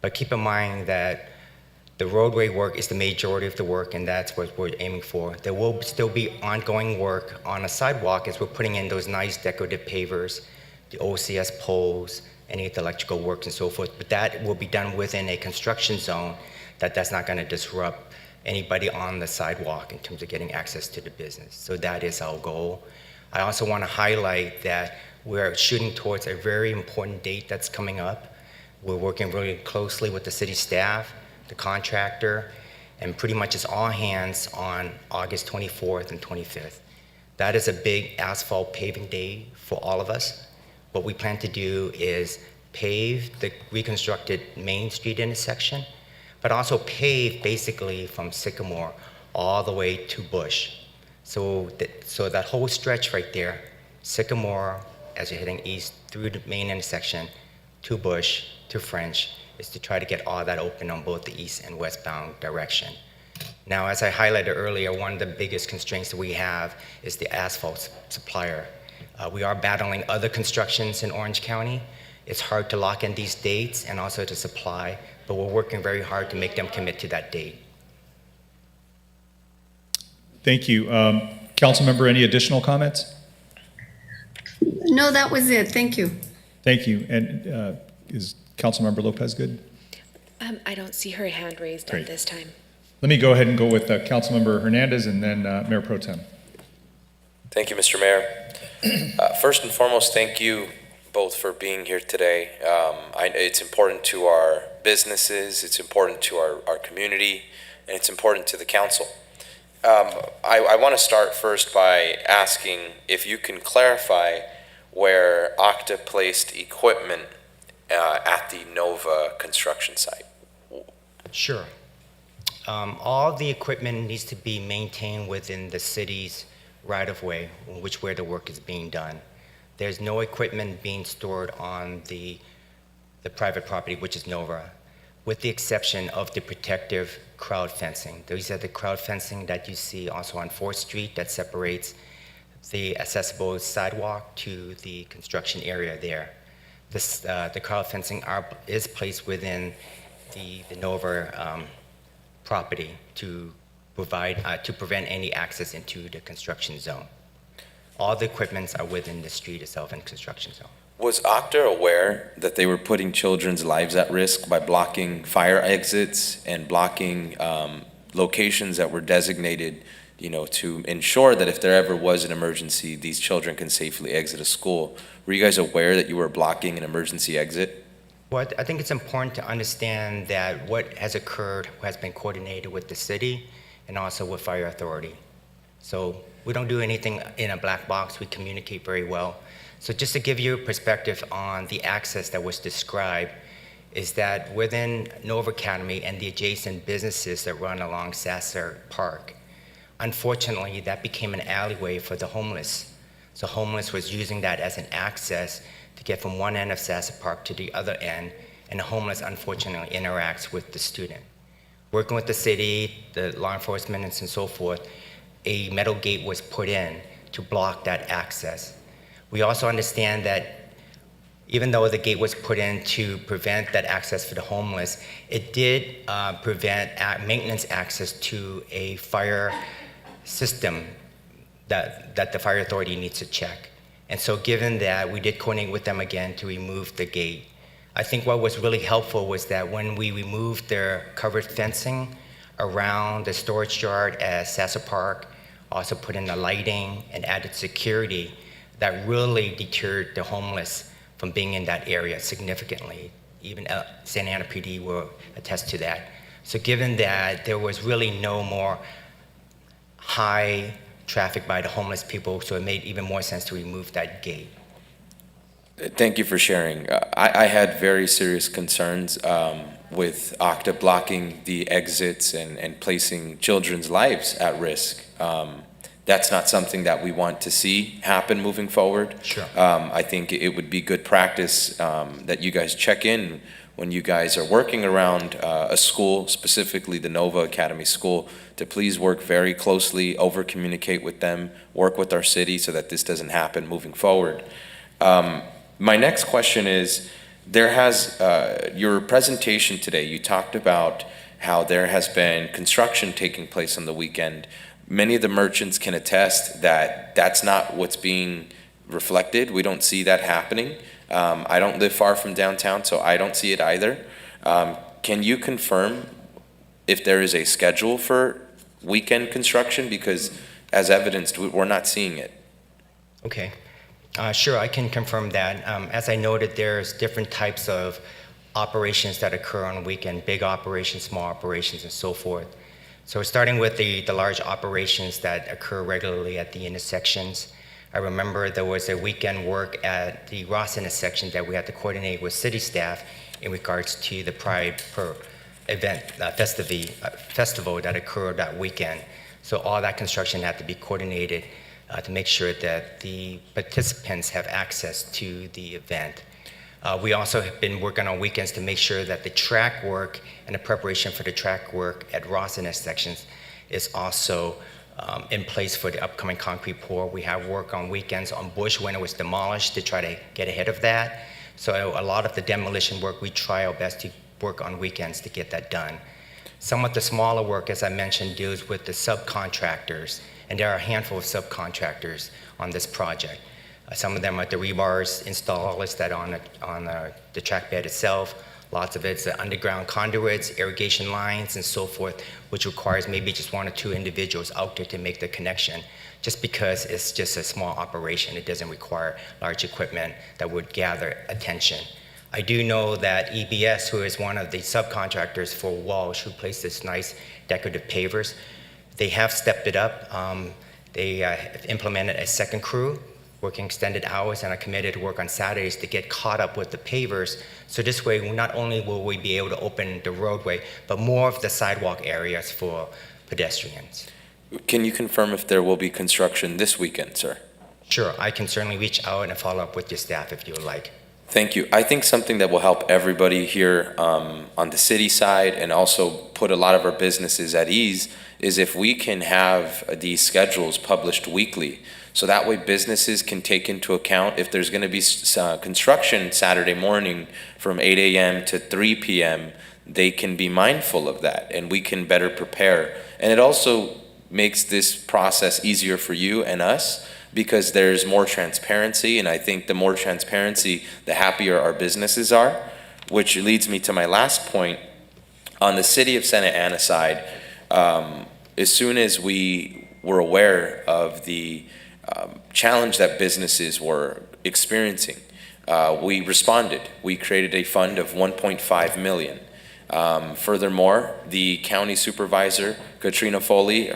But keep in mind that the roadway work is the majority of the work, and that's what we're aiming for. There will still be ongoing work on a sidewalk as we're putting in those nice decorative pavers, the OCS poles, any of the electrical work and so forth, but that will be done within a construction zone that's not going to disrupt anybody on the sidewalk in terms of getting access to the business. So that is our goal. I also want to highlight that we're shooting towards a very important date that's coming up. We're working really closely with the city staff, the contractor, and pretty much it's all hands on August 24th and 25th. That is a big asphalt paving day for all of us. What we plan to do is pave the reconstructed Main Street intersection, but also pave basically from Sycamore all the way to Bush. So that whole stretch right there Sycamore, as you're heading east through the main intersection, to Bush, to French, is to try to get all that open on both the east and westbound direction. Now, as I highlighted earlier, one of the biggest constraints that we have is the asphalt supplier. We are battling other constructions in Orange County. It's hard to lock in these dates and also to supply, but we're working very hard to make them commit to that date. Thank you. Councilmember, any additional comments? No, that was it. Thank you. Thank you. And is Councilmember Lopez good? I don't see her hand raised Great. at this time. Let me go ahead and go with Councilmember Hernandez and then Mayor Pro Tem. Thank you, Mr. Mayor. First and foremost, thank you both for being here today. It's important to our businesses, it's important to our community, and it's important to the council. I want to start first by asking if you can clarify where Okta placed equipment at the Nova construction site. Sure. All the equipment needs to be maintained within the city's right-of-way, which where the work is being done. There's no equipment being stored on the private property, which is Nova, with the exception of the protective crowd fencing. These are the crowd fencing that you see also on 4th Street that separates the accessible sidewalk to the construction area there. The crowd fencing is placed within the Nova property to prevent any access into the construction zone. All the equipments are within the street itself and construction zone. Was Okta aware that they were putting children's lives at risk by blocking fire exits and blocking locations that were designated, to ensure that if there ever was an emergency, these children can safely exit a school? Were you guys aware that you were blocking an emergency exit? Well, I think it's important to understand that what has occurred has been coordinated with the city and also with fire authority. So we don't do anything in a black box. We communicate very well. So just to give you a perspective on the access that was described, is that within Nova Academy and the adjacent businesses that run along Sasser Park, unfortunately, that became an alleyway for the homeless. So homeless was using that as an access to get from one end of Sasser Park to the other end, and the homeless unfortunately interacts with the student. Working with the city, the law enforcement, and so forth, a metal gate was put in to block that access. We also understand that even though the gate was put in to prevent that access for the homeless, it did prevent maintenance access to a fire system that the fire authority needs to check. And so given that, we did coordinate with them again to remove the gate. I think what was really helpful was that when we removed their covered fencing around the storage yard at Sasser Park, also put in the lighting and added security, that really deterred the homeless from being in that area significantly. Even Santa Ana PD will attest to that. So given that there was really no more high traffic by the homeless people, so it made even more sense to remove that gate. Thank you for sharing. I had very serious concerns with Okta blocking the exits and placing children's lives at risk. That's not something that we want to see happen moving forward. Sure. I think it would be good practice that you guys check in when you guys are working around a school, specifically the Nova Academy School, to please work very closely, over-communicate with them, work with our city so that this doesn't happen moving forward. My next question is, your presentation today, you talked about how there has been construction taking place on the weekend. Many of the merchants can attest that that's not what's being reflected. We don't see that happening. I don't live far from downtown, so I don't see it either. Can you confirm if there is a schedule for weekend construction? Because as evidenced, we're not seeing it. Okay. Sure, I can confirm that. As I noted, there's different types of operations that occur on the weekend, big operations, small operations, and so forth. So starting with the large operations that occur regularly at the intersections, I remember there was a weekend work at the Ross intersection that we had to coordinate with city staff in regards to the Pride event, festival that occurred that weekend. So all that construction had to be coordinated to make sure that the participants have access to the event. We also have been working on weekends to make sure that the track work and the preparation for the track work at Ross intersections is also in place for the upcoming concrete pour. We have work on weekends on Bush when it was demolished to try to get ahead of that. So a lot of the demolition work, we try our best to work on weekends to get that done. Some of the smaller work, as I mentioned, deals with the subcontractors, and there are a handful of subcontractors on this project. Some of them are the rebars installers that are on the track bed itself. Lots of it's the underground conduits, irrigation lines, and so forth, which requires maybe just one or two individuals out there to make the connection, just because it's just a small operation. It doesn't require large equipment that would gather attention. I do know that EBS, who is one of the subcontractors for Walsh, who placed this nice decorative pavers, they have stepped it up. They have implemented a second crew, working extended hours, and are committed to work on Saturdays to get caught up with the pavers. So this way, not only will we be able to open the roadway, but more of the sidewalk areas for pedestrians. Can you confirm if there will be construction this weekend, sir? Sure, I can certainly reach out and follow up with your staff if you would like. Thank you. I think something that will help everybody here on the city side and also put a lot of our businesses at ease is if we can have these schedules published weekly. So that way businesses can take into account if there's going to be construction Saturday morning from 8 a.m. to 3 p.m., they can be mindful of that and we can better prepare. And it also makes this process easier for you and us because there's more transparency, and I think the more transparency, the happier our businesses are, which leads me to my last point. On the city of Santa Ana side, as soon as we were aware of the challenge that businesses were experiencing, we responded. We created a fund of $1.5 million. Furthermore, the county supervisor, Katrina Foley,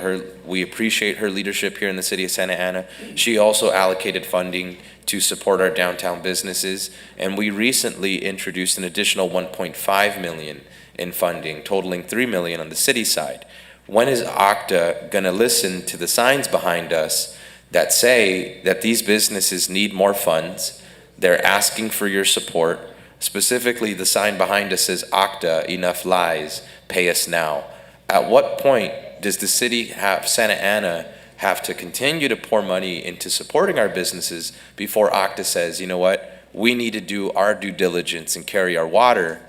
we appreciate her leadership here in the city of Santa Ana. She also allocated funding to support our downtown businesses, and we recently introduced an additional $1.5 million in funding, totaling $3 million on the city side. When is OCTA going to listen to the signs behind us that say that these businesses need more funds? They're asking for your support. Specifically, the sign behind us says, OCTA, enough lies, pay us now. At what point does the city have, Santa Ana, have to continue to pour money into supporting our businesses before OCTA says, you know what, we need to do our due diligence and carry our water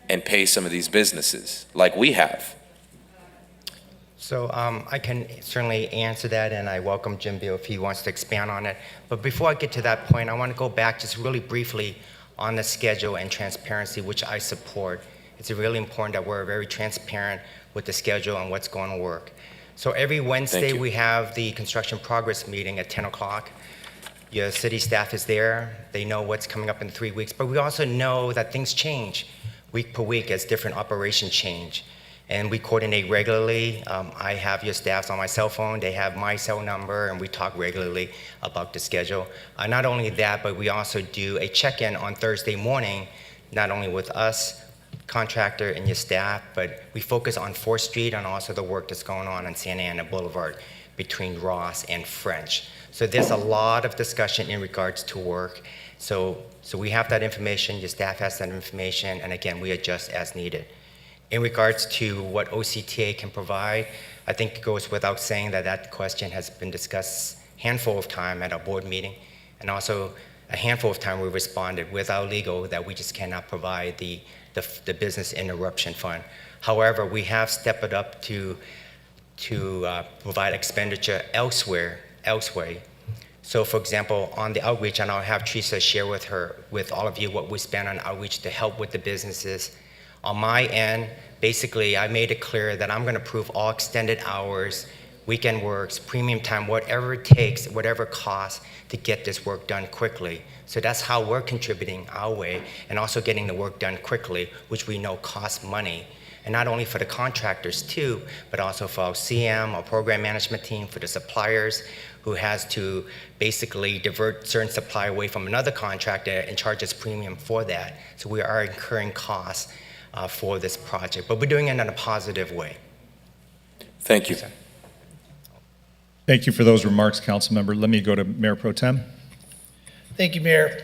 and pay some of these businesses like we have? So I can certainly answer that, and I welcome Jim Bill if he wants to expand on it. But before I get to that point, I want to go back just really briefly on the schedule and transparency, which I support. It's really important that we're very transparent with the schedule and what's going to work. So every Wednesday we have the construction progress meeting at 10 o'clock. Your city staff is there. They know what's coming up in 3 weeks, but we also know that things change week per week as different operations change. And we coordinate regularly. I have your staffs on my cell phone. They have my cell number, and we talk regularly about the schedule. Not only that, but we also do a check-in on Thursday morning, not only with us, contractor, and your staff, but we focus on 4th Street and also the work that's going on Santa Ana Boulevard between Ross and French. So there's a lot of discussion in regards to work. So we have that information, your staff has that information, and again, we adjust as needed. In regards to what OCTA can provide, I think it goes without saying that that question has been discussed a handful of times at our board meeting, and also a handful of times we responded with our legal that we just cannot provide the business interruption fund. However, we have stepped it up to provide expenditure elsewhere. So for example, on the outreach, and I'll have Teresa share with all of you what we spend on outreach to help with the businesses. On my end, basically, I made it clear that I'm going to approve all extended hours, weekend works, premium time, whatever it takes, whatever it costs to get this work done quickly. So that's how we're contributing our way and also getting the work done quickly, which we know costs money. And not only for the contractors too, but also for our CM, our program management team, for the suppliers who has to basically divert certain supply away from another contractor and charge us premium for that. So we are incurring costs for this project, but we're doing it in a positive way. Thank you. Thank you for those remarks, Councilmember. Let me go to Mayor Pro Tem. Thank you, Mayor.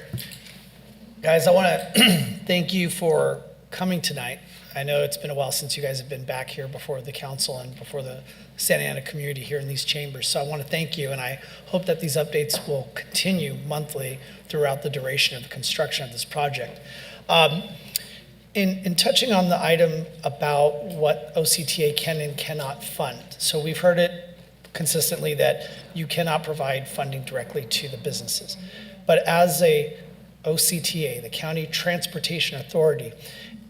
Guys, I want to thank you for coming tonight. I know it's been a while since you guys have been back here before the council and before the Santa Ana community here in these chambers. So I want to thank you, and I hope that these updates will continue monthly throughout the duration of the construction of this project. In touching on the item about what OCTA can and cannot fund, so we've heard it consistently that you cannot provide funding directly to the businesses. But as a OCTA, the County Transportation Authority,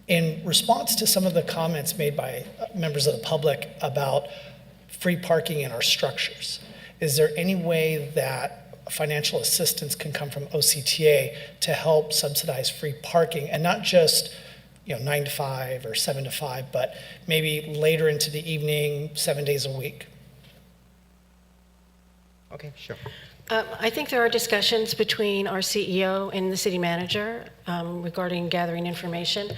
in response to some of the comments made by members of the public about free parking in our structures, is there any way that financial assistance can come from OCTA to help subsidize free parking, and not just 9 to 5 or 7 to 5, but maybe later into the evening, 7 days a week? Okay, sure. I think there are discussions between our CEO and the city manager regarding gathering information.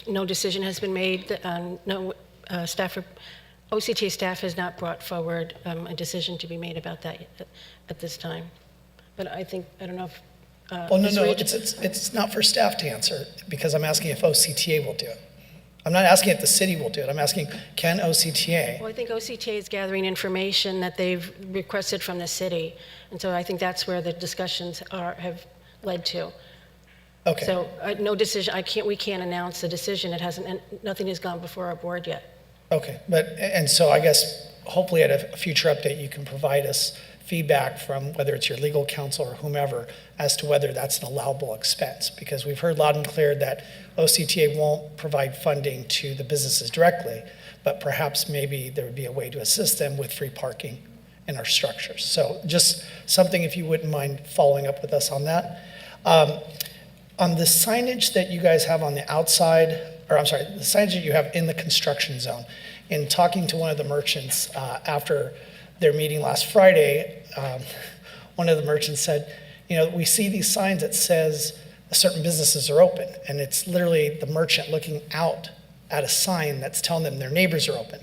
No decision has been made. OCTA staff has not brought forward a decision to be made about that at this time. But I don't know if... Well, no, it's not for staff to answer, because I'm asking if OCTA will do it. I'm not asking if the city will do it. I'm asking, can OCTA? Well, I think OCTA is gathering information that they've requested from the city. And so I think that's where the discussions have led to. Okay. So no decision, we can't announce the decision. Nothing has gone before our board yet. Okay, and so I guess hopefully at a future update, you can provide us feedback from whether it's your legal counsel or whomever as to whether that's an allowable expense, because we've heard loud and clear that OCTA won't provide funding to the businesses directly, but perhaps maybe there would be a way to assist them with free parking in our structures. So just something, if you wouldn't mind following up with us on that. On the signage that you guys have on the outside, the signage that you have in the construction zone, in talking to one of the merchants after their meeting last Friday, one of the merchants said, we see these signs that says certain businesses are open, and it's literally the merchant looking out at a sign that's telling them their neighbors are open,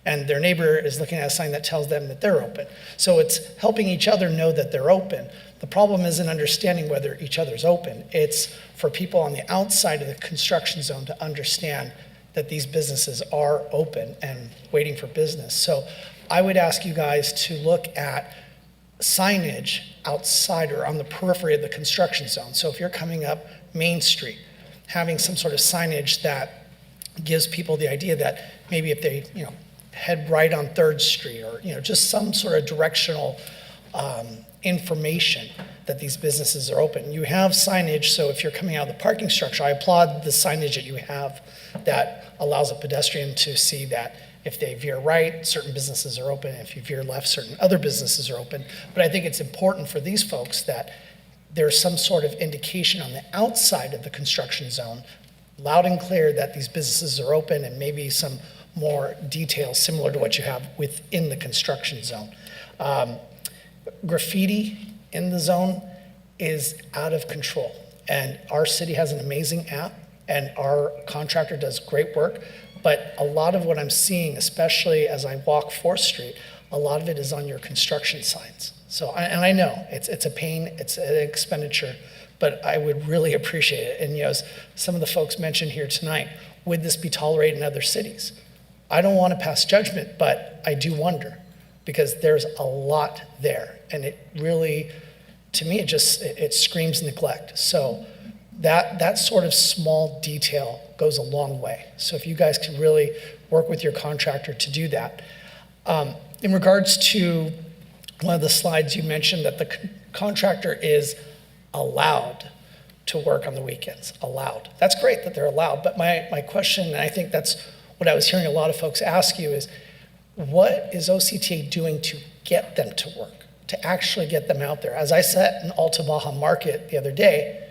and their neighbor is looking at a sign that tells them that they're open. So it's helping each other know that they're open. The problem isn't understanding whether each other's open. It's for people on the outside of the construction zone to understand that these businesses are open and waiting for business. So I would ask you guys to look at signage outside or on the periphery of the construction zone. So if you're coming up Main Street, having some sort of signage that gives people the idea that maybe if they, head right on 3rd Street, or, just some sort of directional information that these businesses are open. You have signage, so if you're coming out of the parking structure, I applaud the signage that you have that allows a pedestrian to see that if they veer right, certain businesses are open. If you veer left, certain other businesses are open. But I think it's important for these folks that there's some sort of indication on the outside of the construction zone, loud and clear, that these businesses are open, and maybe some more details similar to what you have within the construction zone. Graffiti in the zone is out of control. And our city has an amazing app, and our contractor does great work. But a lot of what I'm seeing, especially as I walk 4th Street, a lot of it is on your construction signs. So, and I know it's a pain, it's an expenditure, but I would really appreciate it. And as some of the folks mentioned here tonight, would this be tolerated in other cities? I don't want to pass judgment, but I do wonder, because there's a lot there. And it really, to me, it screams neglect. So that sort of small detail goes a long way. So if you guys can really work with your contractor to do that. In regards to one of the slides, you mentioned that the contractor is allowed to work on the weekends. Allowed. That's great that they're allowed, but my question, and I think that's what I was hearing a lot of folks ask you, is what is OCTA doing to get them to work, to actually get them out there? As I sat in Alta Baja Market the other day,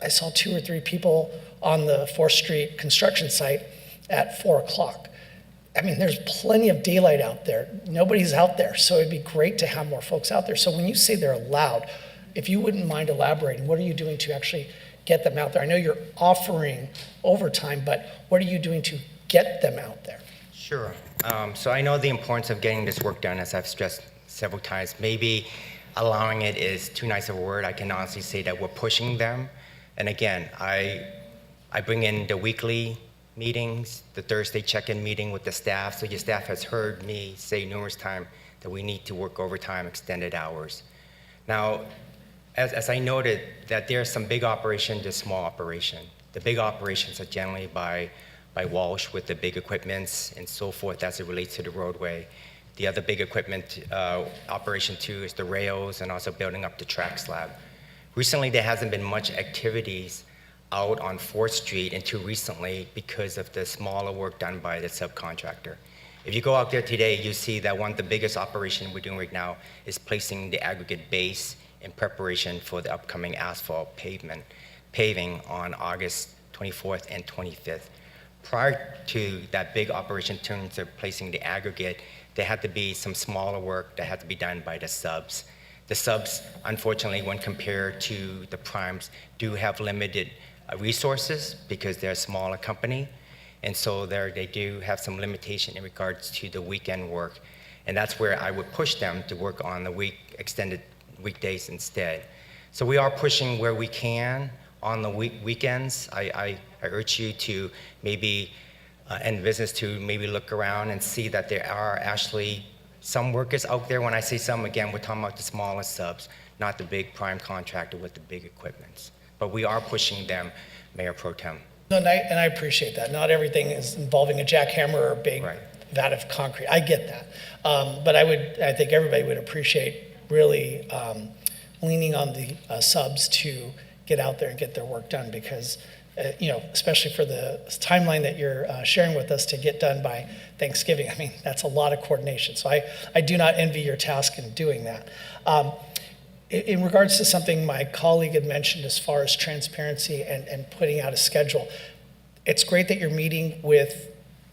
I saw 2 or 3 people on the 4th Street construction site at 4 o'clock. I mean, there's plenty of daylight out there. Nobody's out there, so it'd be great to have more folks out there. So when you say they're allowed, if you wouldn't mind elaborating, what are you doing to actually get them out there? I know you're offering overtime, but what are you doing to get them out there? Sure. So I know the importance of getting this work done, as I've stressed several times. Maybe allowing it is too nice of a word. I can honestly say that we're pushing them. And again, I bring in the weekly meetings, the Thursday check-in meeting with the staff. So your staff has heard me say numerous times that we need to work overtime, extended hours. Now, as I noted, that there's some big operation, there's small operation. The big operations are generally by Walsh with the big equipments and so forth as it relates to the roadway. The other big equipment operation too is the rails and also building up the track slab. Recently, there hasn't been much activities out on 4th Street until recently because of the smaller work done by the subcontractor. If you go out there today, you see that one of the biggest operations we're doing right now is placing the aggregate base in preparation for the upcoming asphalt paving on August 24th and 25th. Prior to that big operation in terms of placing the aggregate, there had to be some smaller work that had to be done by the subs. The subs, unfortunately, when compared to the primes, do have limited resources because they're a smaller company. And so they do have some limitation in regards to the weekend work. And that's where I would push them to work on the extended weekdays instead. So we are pushing where we can on the weekends. I urge you to maybe, and business to maybe look around and see that there are actually some workers out there. When I say some, again, we're talking about the smaller subs, not the big prime contractor with the big equipments. But we are pushing them, Mayor Pro Tem. No, and I appreciate that. Not everything is involving a jackhammer or a big vat of concrete. I get that. But I think everybody would appreciate really leaning on the subs to get out there and get their work done because, especially for the timeline that you're sharing with us to get done by Thanksgiving, I mean, that's a lot of coordination. So I do not envy your task in doing that. In regards to something my colleague had mentioned as far as transparency and putting out a schedule, it's great that you're meeting with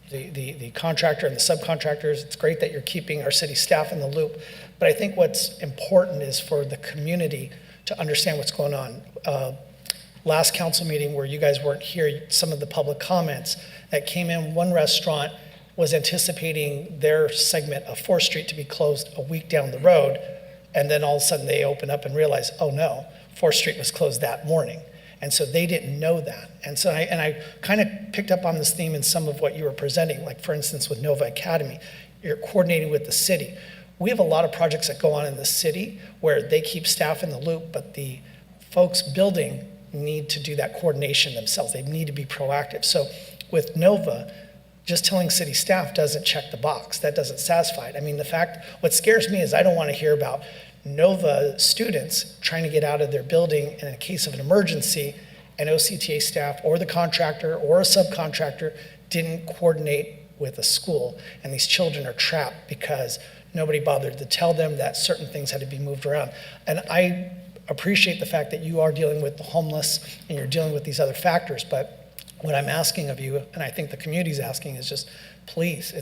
the contractor and the subcontractors. It's great that you're keeping our city staff in the loop. But I think what's important is for the community to understand what's going on. Last council meeting where you guys weren't here, some of the public comments that came in, one restaurant was anticipating their segment of 4th Street to be closed a week down the road. And then all of a sudden they open up and realize, oh no, 4th Street was closed that morning. And so they didn't know that. And so I kind of picked up on this theme in some of what you were presenting, like for instance with Nova Academy, you're coordinating with the city. We have a lot of projects that go on in the city where they keep staff in the loop, but the folks building need to do that coordination themselves. They need to be proactive. So with Nova, just telling city staff doesn't check the box. That doesn't satisfy it. I mean, what scares me is I don't want to hear about Nova students trying to get out of their building in a case of an emergency and OCTA staff or the contractor or a subcontractor didn't coordinate with a school. And these children are trapped because nobody bothered to tell them that certain things had to be moved around. And I appreciate the fact that you are dealing with the homeless and you're dealing with these other factors, but what I'm asking of you, and I think the community's asking, is just please,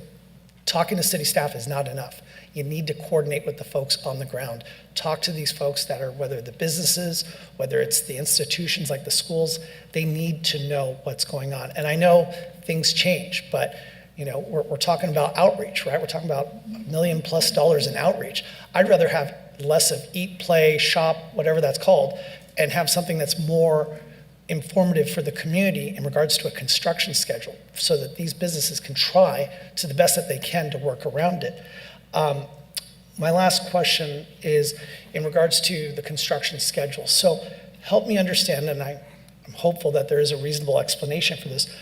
talking to city staff is not enough. You need to coordinate with the folks on the ground. Talk to these folks that are, whether the businesses, whether it's the institutions like the schools, they need to know what's going on. And I know things change, but we're talking about outreach, right? We're talking about $1 million+ in outreach. I'd rather have less of eat, play, shop, whatever that's called, and have something that's more informative for the community in regards to a construction schedule so that these businesses can try to the best that they can to work around it. My last question is in regards to the construction schedule. So help me understand, and I'm hopeful that there is a reasonable explanation for this.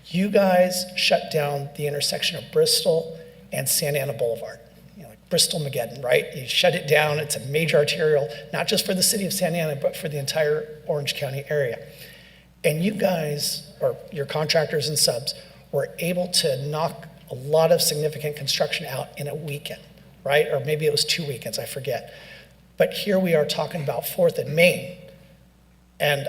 You guys shut down the intersection of Bristol and Santa Ana Boulevard. Like Bristol-Mageddon, right? You shut it down. It's a major arterial, not just for the city of Santa Ana, but for the entire Orange County area. And you guys, or your contractors and subs, were able to knock a lot of significant construction out in a weekend, right? Or maybe it was 2 weekends, I forget. But here we are talking about 4th and Main. And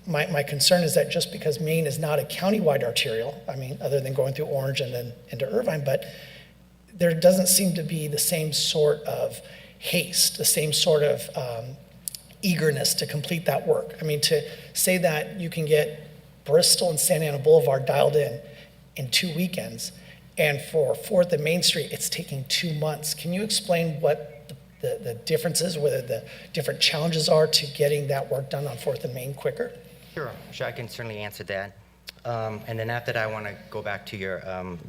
my concern is that just because Main is not a countywide arterial, I mean, other than going through Orange and then into Irvine, but there doesn't seem to be the same sort of haste, the same sort of eagerness to complete that work. I mean, to say that you can get Bristol and Santa Ana Boulevard dialed in 2 weekends, and for 4th and Main Street, it's taking 2 months. Can you explain what the differences, whether the different challenges are to getting that work done on 4th and Main quicker? Sure, I can certainly answer that. And then after that, I want to go back to your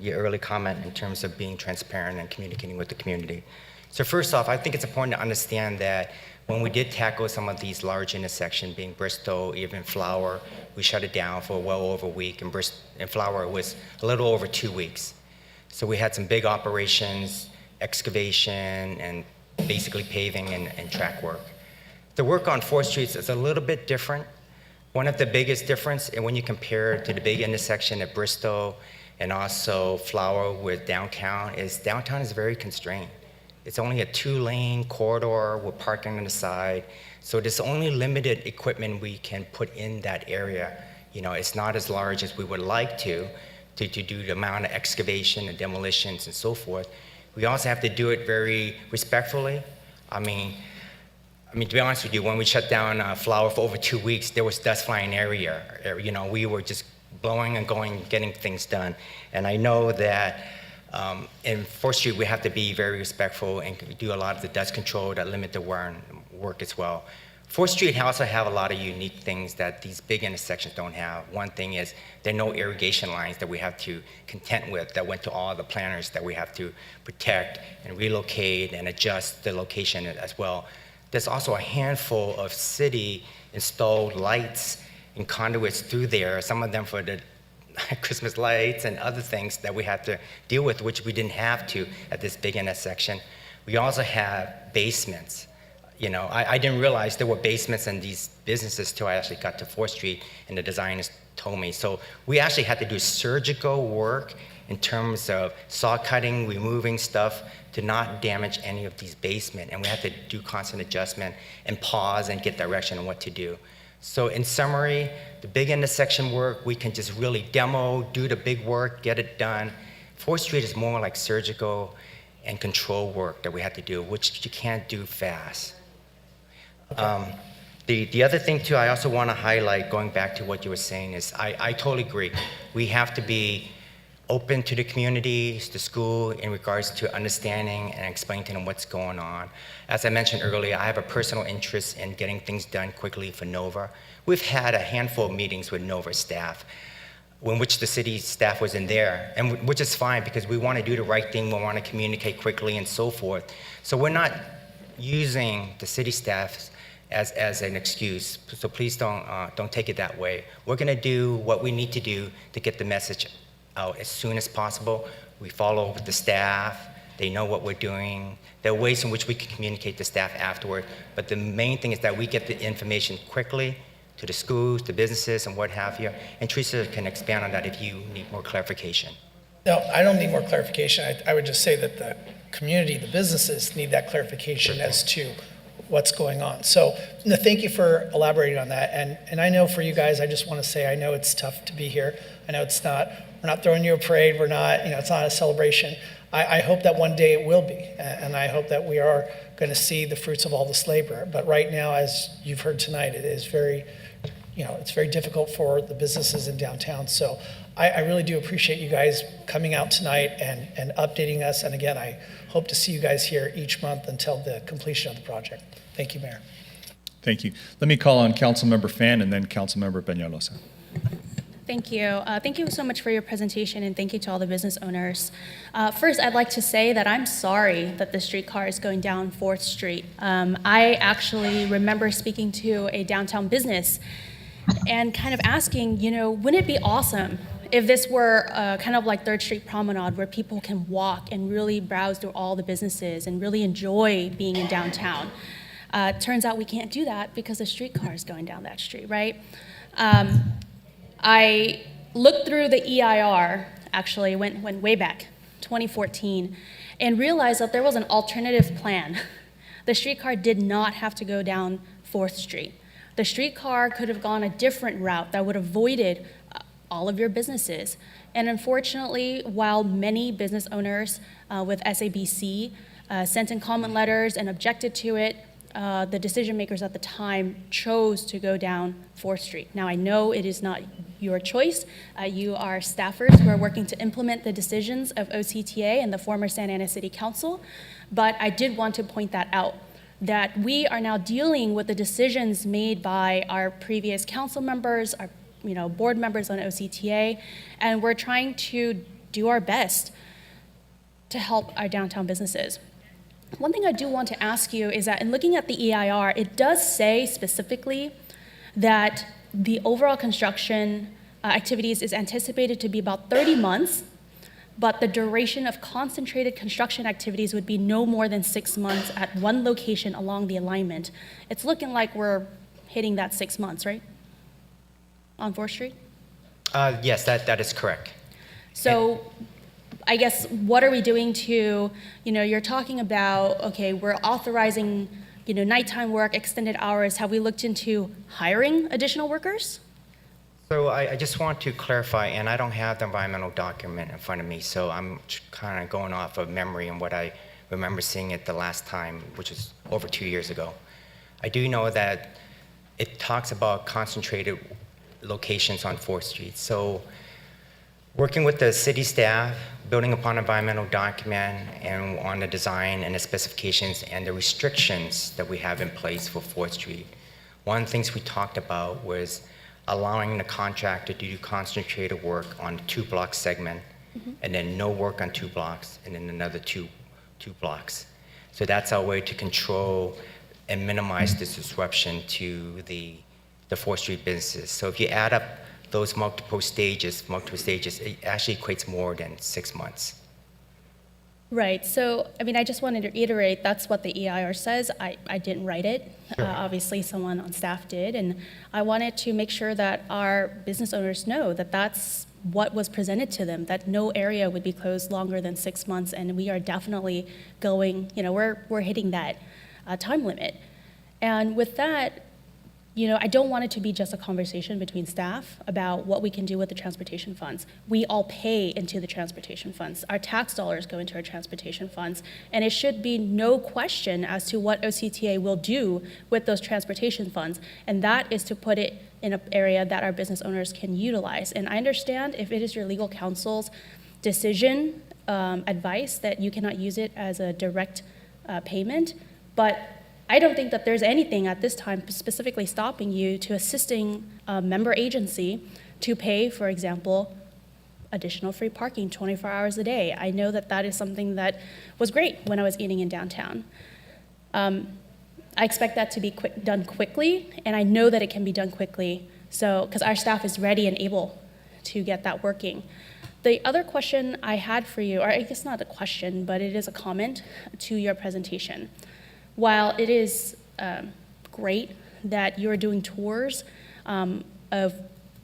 early comment in terms of being transparent and communicating with the community. So first off, I think it's important to understand that when we did tackle some of these large intersections, being Bristol, even Flower, we shut it down for well over a week, and Flower it was a little over 2 weeks. So we had some big operations, excavation, and basically paving and track work. The work on 4th Street is a little bit different. One of the biggest difference, and when you compare to the big intersection at Bristol and also Flower with downtown is very constrained. It's only a 2-lane corridor with parking on the side. So there's only limited equipment we can put in that area. You know, it's not as large as we would like to do the amount of excavation and demolitions and so forth. We also have to do it very respectfully. I mean, to be honest with you, when we shut down Flower for over 2 weeks, there was dust flying everywhere. You know, we were just blowing and going, getting things done. And I know that in 4th Street, we have to be very respectful and do a lot of the dust control that limit the work as well. 4th Street also have a lot of unique things that these big intersections don't have. One thing is there are no irrigation lines that we have to contend with that went to all the planners that we have to protect and relocate and adjust the location as well. There's also a handful of city-installed lights and conduits through there, some of them for the Christmas lights and other things that we have to deal with, which we didn't have to at this big intersection. We also have basements. You know, I didn't realize there were basements in these businesses till I actually got to 4th Street and the designers told me. So we actually had to do surgical work in terms of saw cutting, removing stuff to not damage any of these basements. And we had to do constant adjustment and pause and get direction on what to do. So in summary, the big intersection work, we can just really demo, do the big work, get it done. 4th Street is more like surgical and control work that we have to do, which you can't do fast. The other thing too, I also want to highlight, going back to what you were saying, is I totally agree. We have to be open to the community, to school, in regards to understanding and explaining to them what's going on. As I mentioned earlier, I have a personal interest in getting things done quickly for NOVA. We've had a handful of meetings with NOVA staff, in which the city staff was in there, and which is fine because we want to do the right thing, we want to communicate quickly and so forth. So we're not using the city staff as an excuse, so please don't take it that way. We're going to do what we need to do to get the message out as soon as possible. We follow with the staff. They know what we're doing. There are ways in which we can communicate to staff afterward, but the main thing is that we get the information quickly to the schools, the businesses, and what have you. And Teresa can expand on that if you need more clarification. No, I don't need more clarification. I would just say that the community, the businesses need that clarification as to what's going on. So no, thank you for elaborating on that. And I know for you guys, I just want to say, I know it's tough to be here. I know we're not throwing you a parade. We're not, it's not a celebration. I hope that one day it will be. And I hope that we are going to see the fruits of all this labor. But right now, as you've heard tonight, it is very, it's very difficult for the businesses in downtown. So I really do appreciate you guys coming out tonight and updating us. And again, I hope to see you guys here each month until the completion of the project. Thank you, Mayor. Thank you. Let me call on Councilmember Fan and then Councilmember Peñalosa. Thank you. Thank you so much for your presentation, and thank you to all the business owners. First, I'd like to say that I'm sorry that the streetcar is going down 4th Street. I actually remember speaking to a downtown business and kind of asking, wouldn't it be awesome if this were kind of like 3rd Street Promenade, where people can walk and really browse through all the businesses and really enjoy being in downtown? Turns out we can't do that because the streetcar is going down that street, right? I looked through the EIR, actually went way back, 2014, and realized that there was an alternative plan. The streetcar did not have to go down 4th Street. The streetcar could have gone a different route that would have avoided all of your businesses. And unfortunately, while many business owners with SABC sent in comment letters and objected to it, the decision makers at the time chose to go down 4th Street. Now, I know it is not your choice. You are staffers who are working to implement the decisions of OCTA and the former Santa Ana City Council, but I did want to point that out. that we are now dealing with the decisions made by our previous council members, our board members on OCTA, and we're trying to do our best to help our downtown businesses. One thing I do want to ask you is that in looking at the EIR, it does say specifically that the overall construction activities is anticipated to be about 30 months, but the duration of concentrated construction activities would be no more than 6 months at one location along the alignment. It's looking like we're hitting that 6 months, right? On 4th Street? Yes, that is correct. So I guess what are we doing to, you're talking about, okay, we're authorizing, nighttime work, extended hours. Have we looked into hiring additional workers? So I just want to clarify, and I don't have the environmental document in front of me, so I'm kind of going off of memory and what I remember seeing it the last time, which was over 2 years ago. I do know that it talks about concentrated locations on 4th Street. So working with the city staff, building upon environmental document and on the design and the specifications and the restrictions that we have in place for 4th Street, one of the things we talked about was allowing the contractor to do concentrated work on a 2-block segment, and then no work on 2 blocks, and then another two blocks. So that's our way to control and minimize this disruption to the 4th Street businesses. So if you add up those multiple stages, it actually equates more than 6 months. Right. So, I just wanted to reiterate, that's what the EIR says. I didn't write it. Sure. Obviously, someone on staff did. And I wanted to make sure that our business owners know that that's what was presented to them, that no area would be closed longer than 6 months. And we are definitely going, we're hitting that time limit. And with that, I don't want it to be just a conversation between staff about what we can do with the transportation funds. We all pay into the transportation funds. Our tax dollars go into our transportation funds, and it should be no question as to what OCTA will do with those transportation funds, and that is to put it in an area that our business owners can utilize. And I understand if it is your legal counsel's decision, advice, that you cannot use it as a direct payment, but I don't think that there's anything at this time specifically stopping you to assisting a member agency to pay, for example, additional free parking 24 hours a day. I know that that is something that was great when I was eating in downtown. I expect that to be done quickly, and I know that it can be done quickly, so because our staff is ready and able to get that working. The other question I had for you, or I guess not a question, but it is a comment to your presentation. While it is great that you're doing tours of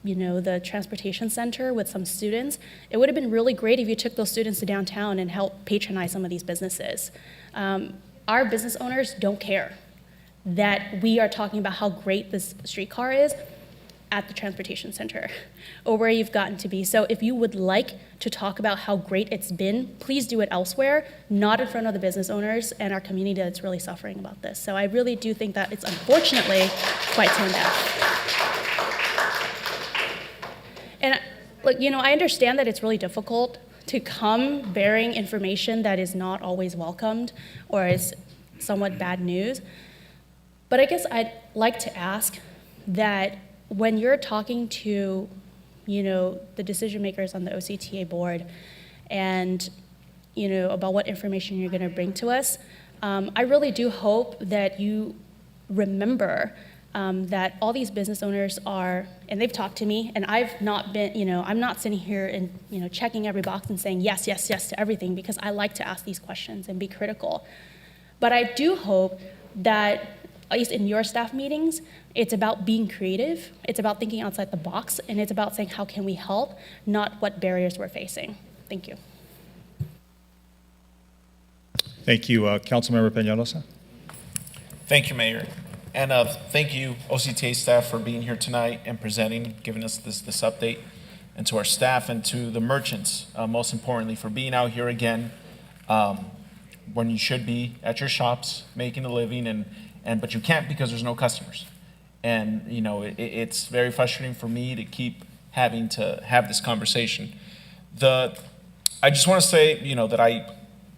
the transportation center with some students, it would have been really great if you took those students to downtown and helped patronize some of these businesses. Our business owners don't care that we are talking about how great this streetcar is at the transportation center or where you've gotten to be. So if you would like to talk about how great it's been, please do it elsewhere, not in front of the business owners and our community that's really suffering about this. So I really do think that it's unfortunately quite tone deaf. And look, I understand that it's really difficult to come bearing information that is not always welcomed or is somewhat bad news. But I guess I'd like to ask that when you're talking to, the decision makers on the OCTA board and, about what information you're gonna bring to us, I really do hope that you remember that all these business owners are, and they've talked to me, and I've not been, I'm not sitting here and, checking every box and saying yes, yes, yes to everything, because I like to ask these questions and be critical. But I do hope that, at least in your staff meetings, it's about being creative, it's about thinking outside the box, and it's about saying how can we help, not what barriers we're facing. Thank you. Thank you. Councilmember Peñalosa. Thank you, Mayor. And thank you, OCTA staff, for being here tonight and presenting, giving us this update, and to our staff and to the merchants, most importantly, for being out here again when you should be at your shops making a living, but you can't because there's no customers. And it's very frustrating for me to keep having to have this conversation. I just want to say that I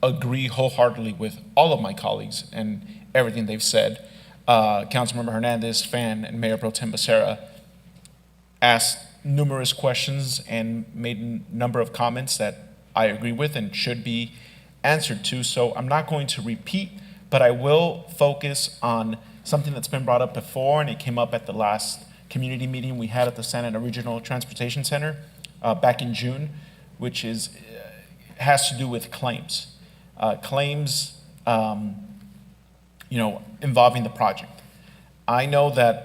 agree wholeheartedly with all of my colleagues and everything they've said. Councilmember Hernandez, Fan, and Mayor Pro Tem Becerra asked numerous questions and made a number of comments that I agree with and should be answered to. So I'm not going to repeat, but I will focus on something that's been brought up before, and it came up at the last community meeting we had at the Santa Ana Regional Transportation Center back in June, which has to do with claims. Claims, involving the project. I know that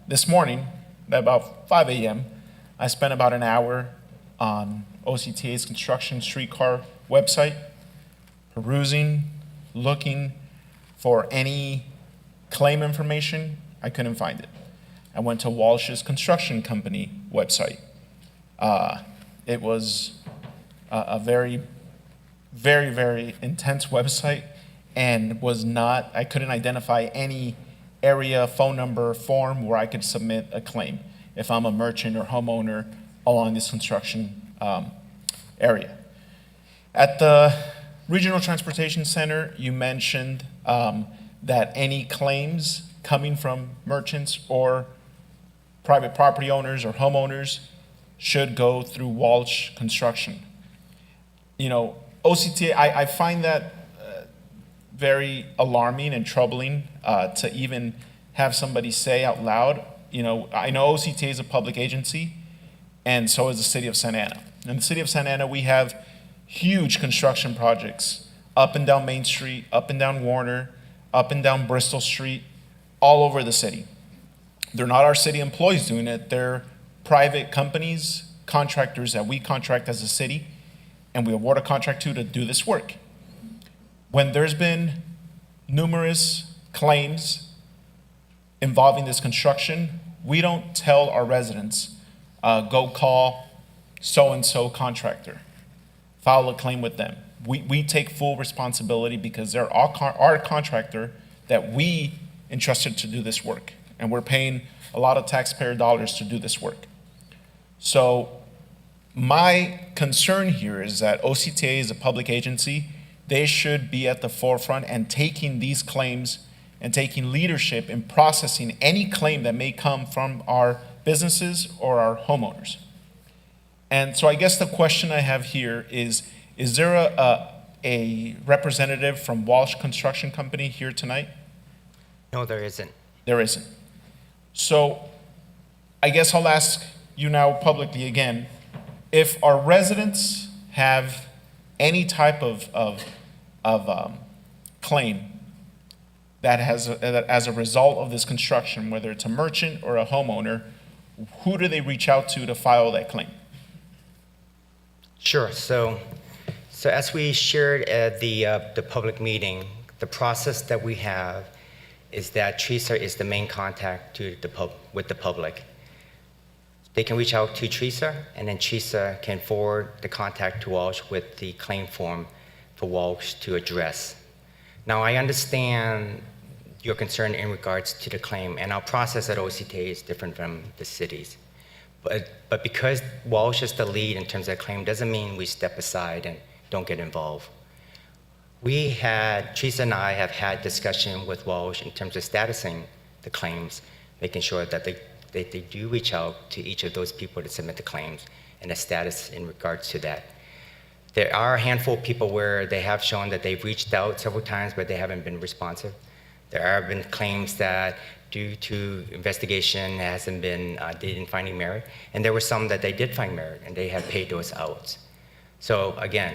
this morning, at about 5 a.m., I spent about an hour on OCTA's construction streetcar website, perusing, looking for any claim information. I couldn't find it. I went to Walsh's construction company website. It was a very, very, very intense website, and I couldn't identify any area, phone number, form where I could submit a claim if I'm a merchant or homeowner along this construction area. At the Regional Transportation Center, you mentioned that any claims coming from merchants or private property owners or homeowners should go through Walsh Construction. OCTA, I find that very alarming and troubling to even have somebody say out loud. I know OCTA is a public agency, and so is the city of Santa Ana. In the city of Santa Ana, we have huge construction projects up and down Main Street, up and down Warner, up and down Bristol Street, all over the city. They're not our city employees doing it. They're private companies, contractors that we contract as a city, and we award a contract to do this work. When there's been numerous claims involving this construction, we don't tell our residents, go call so-and-so contractor, file a claim with them. We take full responsibility because they're our contractor that we entrusted to do this work. And we're paying a lot of taxpayer dollars to do this work. So my concern here is that OCTA is a public agency. They should be at the forefront and taking these claims and taking leadership in processing any claim that may come from our businesses or our homeowners. And so I guess the question I have here is there a representative from Walsh Construction Company here tonight? No, there isn't. There isn't. So I guess I'll ask you now publicly again, if our residents have any type of claim that as a result of this construction, whether it's a merchant or a homeowner, who do they reach out to file that claim? Sure. So as we shared at the public meeting, the process that we have is that Teresa is the main contact with the public. They can reach out to Teresa, and then Teresa can forward the contact to Walsh with the claim form for Walsh to address. Now, I understand your concern in regards to the claim, and our process at OCTA is different from the cities. But because Walsh is the lead in terms of the claim doesn't mean we step aside and don't get involved. Teresa and I have had discussion with Walsh in terms of statusing the claims, making sure that they do reach out to each of those people to submit the claims and the status in regards to that. There are a handful of people where they have shown that they've reached out several times, but they haven't been responsive. There have been claims that due to investigation they didn't find merit, and there were some that they did find merit, and they have paid those out. So again,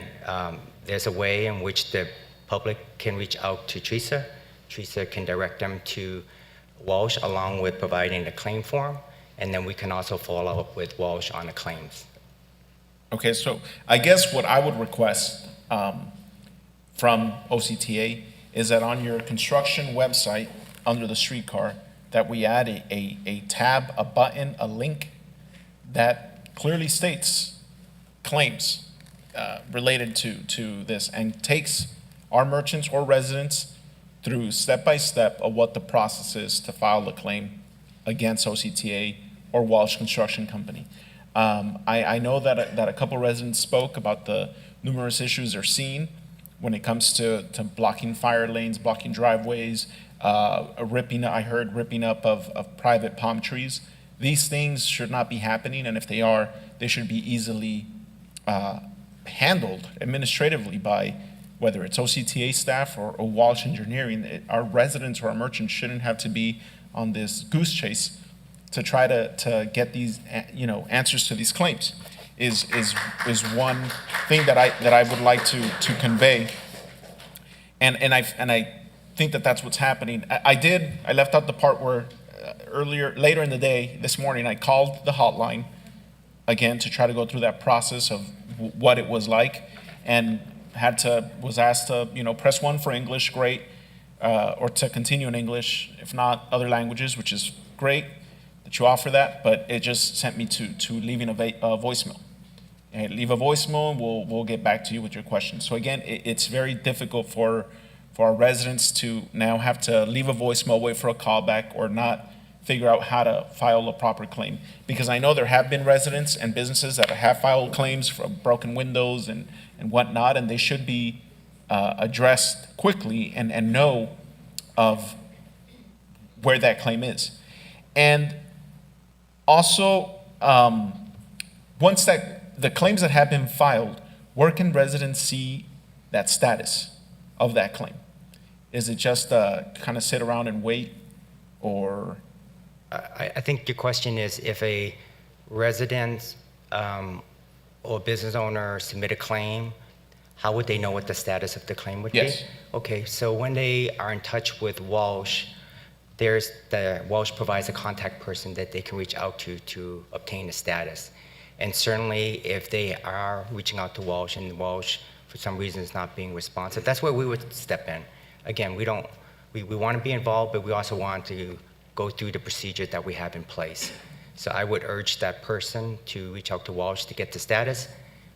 there's a way in which the public can reach out to Teresa. Teresa can direct them to Walsh along with providing the claim form, and then we can also follow up with Walsh on the claims. Okay, so I guess what I would request from OCTA is that on your construction website, under the streetcar, that we add a tab, a button, a link that clearly states claims related to this and takes our merchants or residents through step-by-step of what the process is to file a claim against OCTA or Walsh Construction Company. I know that a couple residents spoke about the numerous issues they're seeing when it comes to blocking fire lanes, blocking driveways, I heard ripping up of private palm trees. These things should not be happening, and if they are, they should be easily handled administratively by whether it's OCTA staff or Walsh Engineering. Our residents or our merchants shouldn't have to be on this goose chase to try to get these, answers to these claims. Is one thing that I would like to convey, and I think that that's what's happening. I left out the part where later in the day this morning I called the hotline again to try to go through that process of what it was like, and was asked to press 1 for English, great, or to continue in English, if not other languages, which is great that you offer that, but it just sent me to leaving a voicemail. And leave a voicemail, and we'll get back to you with your questions. So again, it's very difficult for our residents to now have to leave a voicemail, wait for a callback, or not figure out how to file a proper claim. Because I know there have been residents and businesses that have filed claims for broken windows and whatnot, and they should be addressed quickly and know of where that claim is. And also, once the claims that have been filed, where can residents see that status of that claim? Is it just kind of sit around and wait, or? I think your question is if a resident or business owner submit a claim, how would they know what the status of the claim would Yes. be? Okay, so when they are in touch with Walsh, Walsh provides a contact person that they can reach out to obtain the status. And certainly if they are reaching out to Walsh and Walsh for some reason is not being responsive, that's where we would step in. Again, we want to be involved, but we also want to go through the procedure that we have in place. So I would urge that person to reach out to Walsh to get the status.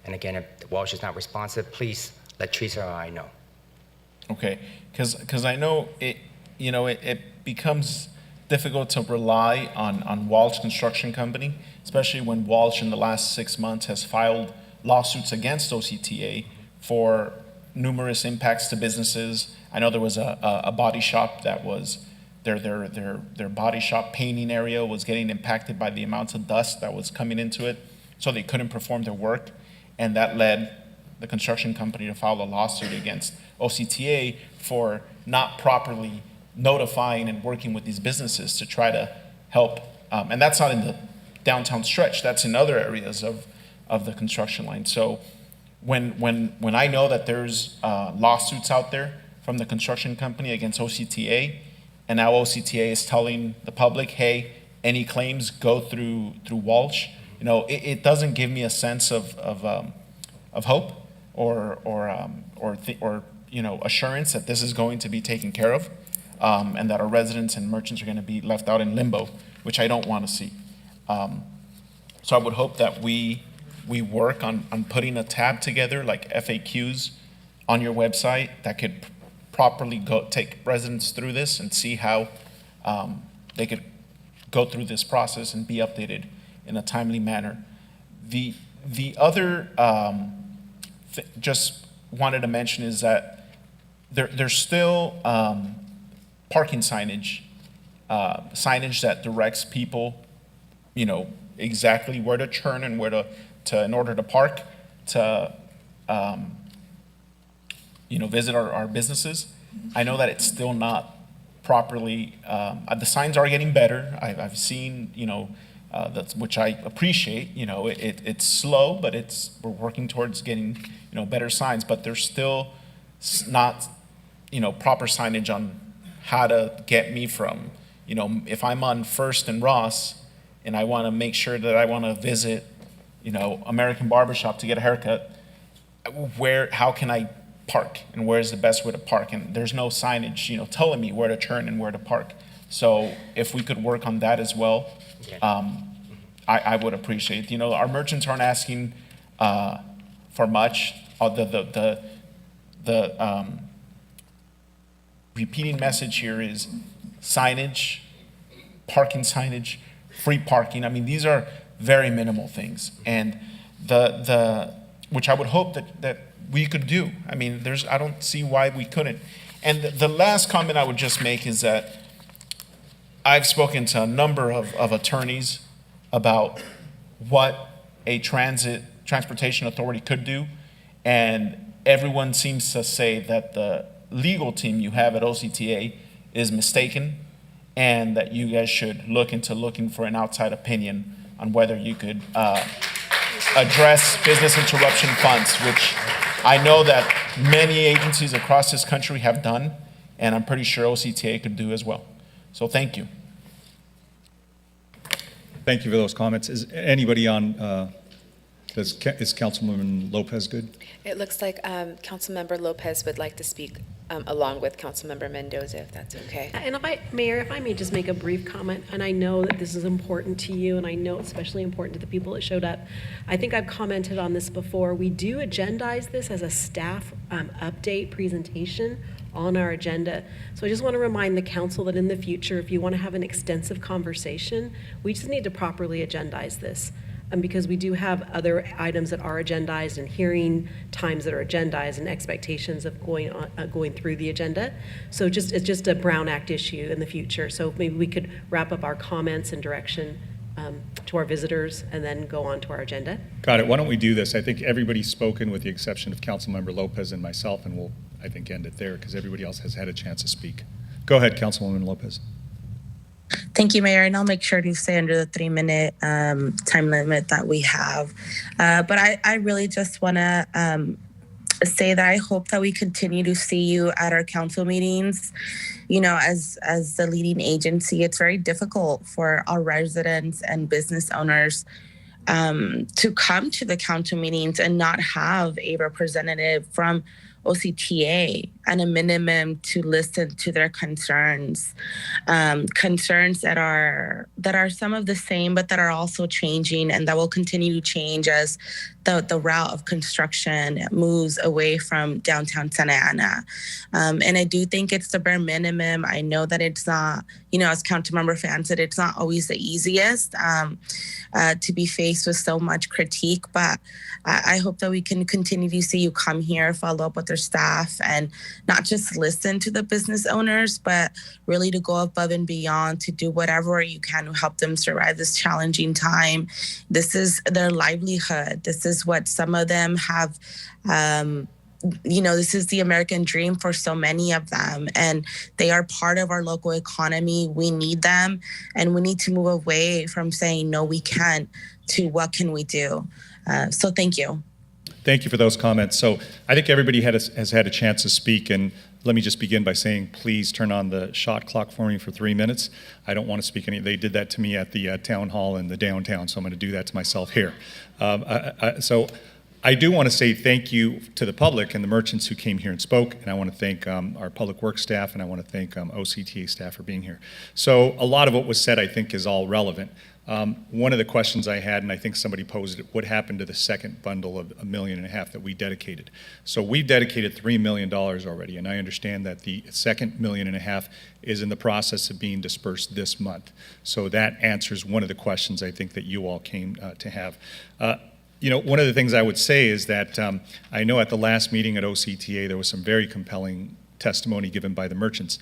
And again, if Walsh is not responsive, please let Teresa or I know. Okay, because I know it becomes difficult to rely on Walsh Construction Company, especially when Walsh in the last 6 months has filed lawsuits against OCTA for numerous impacts to businesses. I know there was a body shop that was their body shop painting area was getting impacted by the amounts of dust that was coming into it, so they couldn't perform their work, and that led the construction company to file a lawsuit against OCTA for not properly notifying and working with these businesses to try to help. And that's not in the downtown stretch, that's in other areas of the construction line. So when I know that there's lawsuits out there from the construction company against OCTA, and now OCTA is telling the public, hey, any claims go through Walsh, it doesn't give me a sense of hope or assurance that this is going to be taken care of, and that our residents and merchants are going to be left out in limbo, which I don't want to see. So I would hope that we work on putting a tab together like FAQs on your website that could properly take residents through this and see how they could go through this process and be updated in a timely manner. The other just wanted to mention is that there's still parking signage that directs people, exactly where to turn and where to in order to park, to visit our businesses. I know that it's still not properly, the signs are getting better. I've seen, which I appreciate, it's slow, but we're working towards getting, better signs, but there's still not, proper signage on how to get me from, if I'm on First and Ross and I want to make sure that I want to visit, American Barbershop to get a haircut, how can I park and where's the best way to park? And there's no signage, telling me where to turn and where to park. So if we could work on that as well, I would appreciate. Our merchants aren't asking for much. The repeating message here is signage, parking signage, free parking. I mean, these are very minimal things. And the which I would hope that we could do. I mean, I don't see why we couldn't. And the last comment I would just make is that I've spoken to a number of attorneys about what a transportation authority could do, and everyone seems to say that the legal team you have at OCTA is mistaken, and that you guys should look into looking for an outside opinion on whether you could address business interruption funds, which I know that many agencies across this country have done, and I'm pretty sure OCTA could do as well. So thank you. Thank you for those comments. Is anybody on, is Councilwoman Lopez good? It looks like Councilmember Lopez would like to speak along with Councilmember Mendoza, if that's okay. And Mayor, if I may just make a brief comment, and I know that this is important to you, and I know it's especially important to the people that showed up. I think I've commented on this before. We do agendize this as a staff update presentation on our agenda. So I just want to remind the council that in the future, if you want to have an extensive conversation, we just need to properly agendize this. Because we do have other items that are agendized and hearing times that are agendized and expectations of going through the agenda. So it's just a Brown Act issue in the future. So maybe we could wrap up our comments and direction to our visitors and then go on to our agenda. Got it. Why don't we do this? I think everybody's spoken with the exception of Councilmember Lopez and myself, and we'll, I think, end it there because everybody else has had a chance to speak. Go ahead, Councilwoman Lopez. Thank you, Mayor, and I'll make sure to stay under the 3-minute time limit that we have. But I really just want to say that I hope that we continue to see you at our council meetings. You know, as the leading agency, it's very difficult for our residents and business owners to come to the council meetings and not have a representative from OCTA and a minimum to listen to their concerns, concerns that are some of the same, but that are also changing and that will continue to change as the route of construction moves away from downtown Santa Ana. And I do think it's the bare minimum. I know that it's not, you know, as Councilmember Fan said, it's not always the easiest to be faced with so much critique, but I hope that we can continue to see you come here, follow up with their staff, and not just listen to the business owners, but really to go above and beyond to do whatever you can to help them survive this challenging time. This is their livelihood. This is what some of them have, you know, this is the American dream for so many of them, and they are part of our local economy. We need them, and we need to move away from saying, no, we can't, to what can we do? So thank you. Thank you for those comments. So I think everybody has had a chance to speak, and let me just begin by saying, please turn on the shot clock for me for 3 minutes. I don't want to speak any. They did that to me at the town hall in the downtown, so I'm going to do that to myself here. So I do want to say thank you to the public and the merchants who came here and spoke, and I want to thank our public works staff, and I want to thank OCTA staff for being here. So a lot of what was said, I think, is all relevant. One of the questions I had, and I think somebody posed it, what happened to the second bundle of $1.5 million that we dedicated? So we dedicated $3 million already, and I understand that the second $1.5 million is in the process of being dispersed this month. So that answers one of the questions I think that you all came to have. You know, one of the things I would say is that I know at the last meeting at OCTA, there was some very compelling testimony given by the merchants.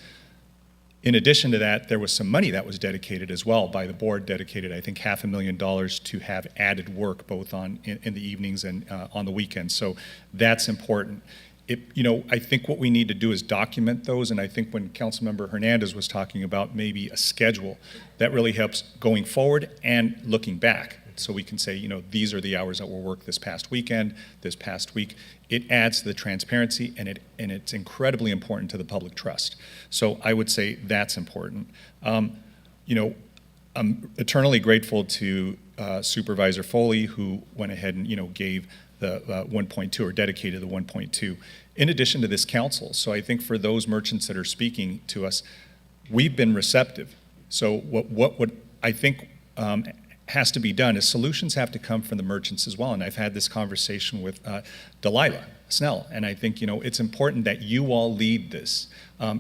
In addition to that, there was some money that was dedicated as well by the board, dedicated, I think, $500,000 to have added work both in the evenings and on the weekends. So that's important. You know, I think what we need to do is document those, and I think when Councilmember Hernandez was talking about maybe a schedule, that really helps going forward and looking back. So we can say, you know, these are the hours that were worked this past weekend, this past week. It adds to the transparency, and it's incredibly important to the public trust. So I would say that's important. You know, I'm eternally grateful to Supervisor Foley, who went ahead and, you know, gave the 1.2 or dedicated the 1.2 in addition to this council. So I think for those merchants that are speaking to us, we've been receptive. So what I think has to be done is solutions have to come from the merchants as well. And I've had this conversation with Delilah Snell, and I think, you know, it's important that you all lead this.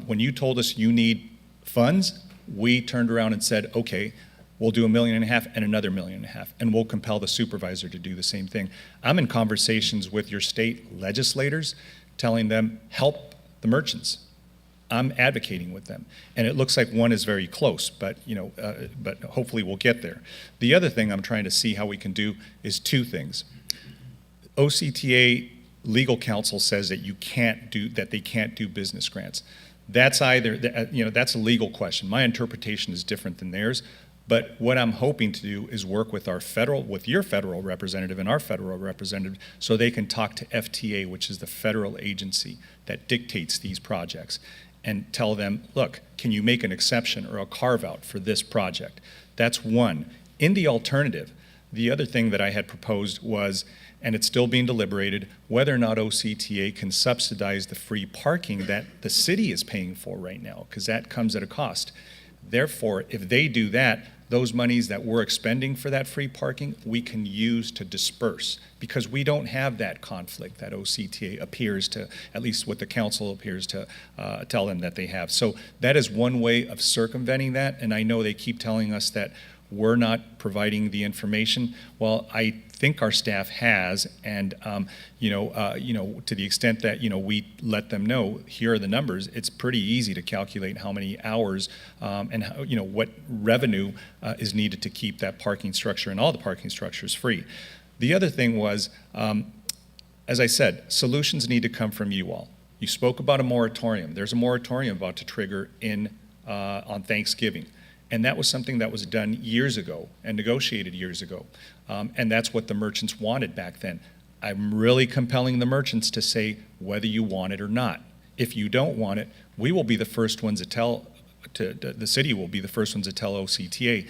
When you told us you need funds, we turned around and said, okay, we'll do $1.5 million and another $1.5 million, and we'll compel the supervisor to do the same thing. I'm in conversations with your state legislators, telling them, help the merchants. I'm advocating with them, and it looks like one is very close, but but hopefully we'll get there. The other thing I'm trying to see how we can do is two things. OCTA legal counsel says that they can't do business grants. That's either that's a legal question. My interpretation is different than theirs. But what I'm hoping to do is work with your federal representative and our federal representative, so they can talk to FTA, which is the federal agency that dictates these projects, and tell them, look, can you make an exception or a carve out for this project? That's one. In the alternative, the other thing that I had proposed was, and it's still being deliberated, whether or not OCTA can subsidize the free parking that the city is paying for right now, because that comes at a cost. Therefore, if they do that, those monies that we're expending for that free parking, we can use to disperse, because we don't have that conflict that OCTA appears to, at least what the council appears to tell them that they have. So that is one way of circumventing that, and I know they keep telling us that we're not providing the information. Well, I think our staff has, and to the extent that we let them know, here are the numbers. It's pretty easy to calculate how many hours and how, what revenue is needed to keep that parking structure and all the parking structures free. The other thing was, as I said, solutions need to come from you all. You spoke about a moratorium. There's a moratorium about to trigger on Thanksgiving. And that was something that was done years ago and negotiated years ago. And that's what the merchants wanted back then. I'm really compelling the merchants to say whether you want it or not. If you don't want it, we will be the first ones the city will be the first ones to tell OCTA,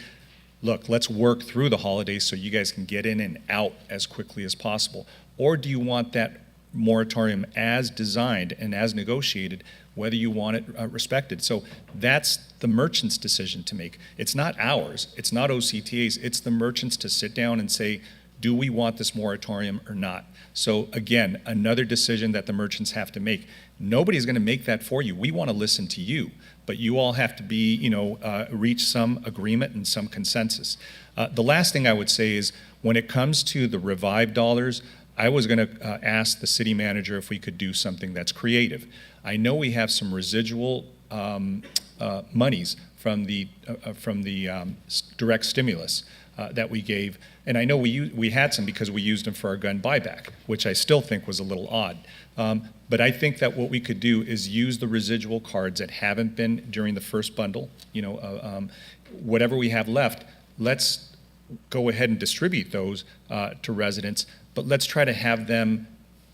look, let's work through the holidays so you guys can get in and out as quickly as possible. Or do you want that moratorium as designed and as negotiated, whether you want it respected? So that's the merchant's decision to make. It's not ours, it's not OCTA's, it's the merchants to sit down and say, do we want this moratorium or not? So again, another decision that the merchants have to make. Nobody's gonna make that for you. We wanna listen to you, but you all have to be, reach some agreement and some consensus. The last thing I would say is, when it comes to the Revive dollars, I was going to ask the city manager if we could do something that's creative. I know we have some residual monies from the direct stimulus that we gave, and I know we had some because we used them for our gun buyback, which I still think was a little odd. But I think that what we could do is use the residual cards that haven't been during the first bundle. Whatever we have left, let's go ahead and distribute those to residents. But let's try to have them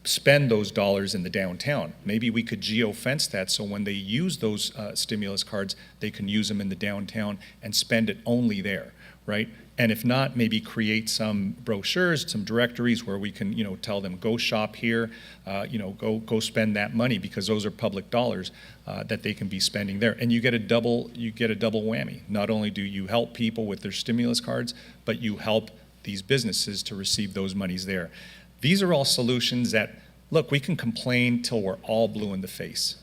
spend those dollars in the downtown. Maybe we could geo-fence that so when they use those stimulus cards, they can use them in the downtown and spend it only there, right? And if not, maybe create some brochures, some directories where we can, tell them, go shop here, go spend that money, because those are public dollars that they can be spending there. And you get a double whammy. Not only do you help people with their stimulus cards, but you help these businesses to receive those monies there. These are all solutions that, look, we can complain till we're all blue in the face.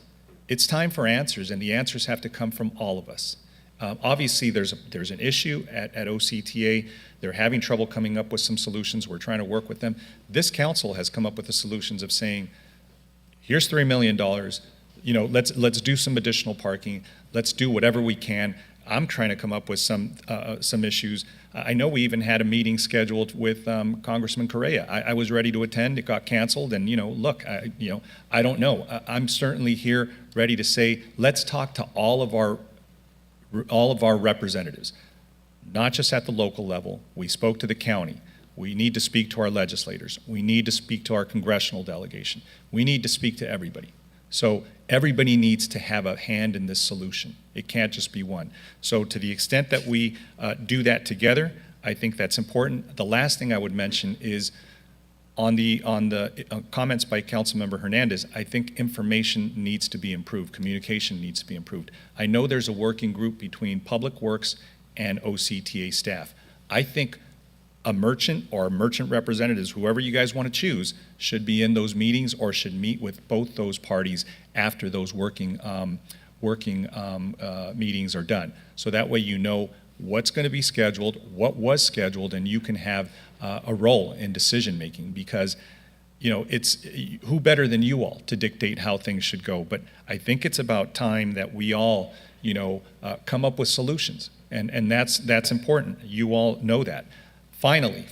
It's time for answers, and the answers have to come from all of us. Obviously, there's an issue at OCTA. They're having trouble coming up with some solutions. We're trying to work with them. This council has come up with the solutions of saying, here's $3 million. Let's do some additional parking. Let's do whatever we can. I'm trying to come up with some issues. I know we even had a meeting scheduled with Congressman Correa. I was ready to attend. It got canceled. And look, I don't know. I'm certainly here ready to say, let's talk to all of our representatives, not just at the local level. We spoke to the county. We need to speak to our legislators. We need to speak to our congressional delegation. We need to speak to everybody. So everybody needs to have a hand in this solution. It can't just be one. So to the extent that we do that together, I think that's important. The last thing I would mention is on the comments by Councilmember Hernandez, I think information needs to be improved. Communication needs to be improved. I know there's a working group between Public Works and OCTA staff. I think a merchant or merchant representatives, whoever you guys want to choose, should be in those meetings or should meet with both those parties after those working meetings are done. So that way what's going to be scheduled, what was scheduled, and you can have a role in decision making, because it's who better than you all to dictate how things should go. But I think it's about time that we all come up with solutions, and that's important. You all know that. Finally,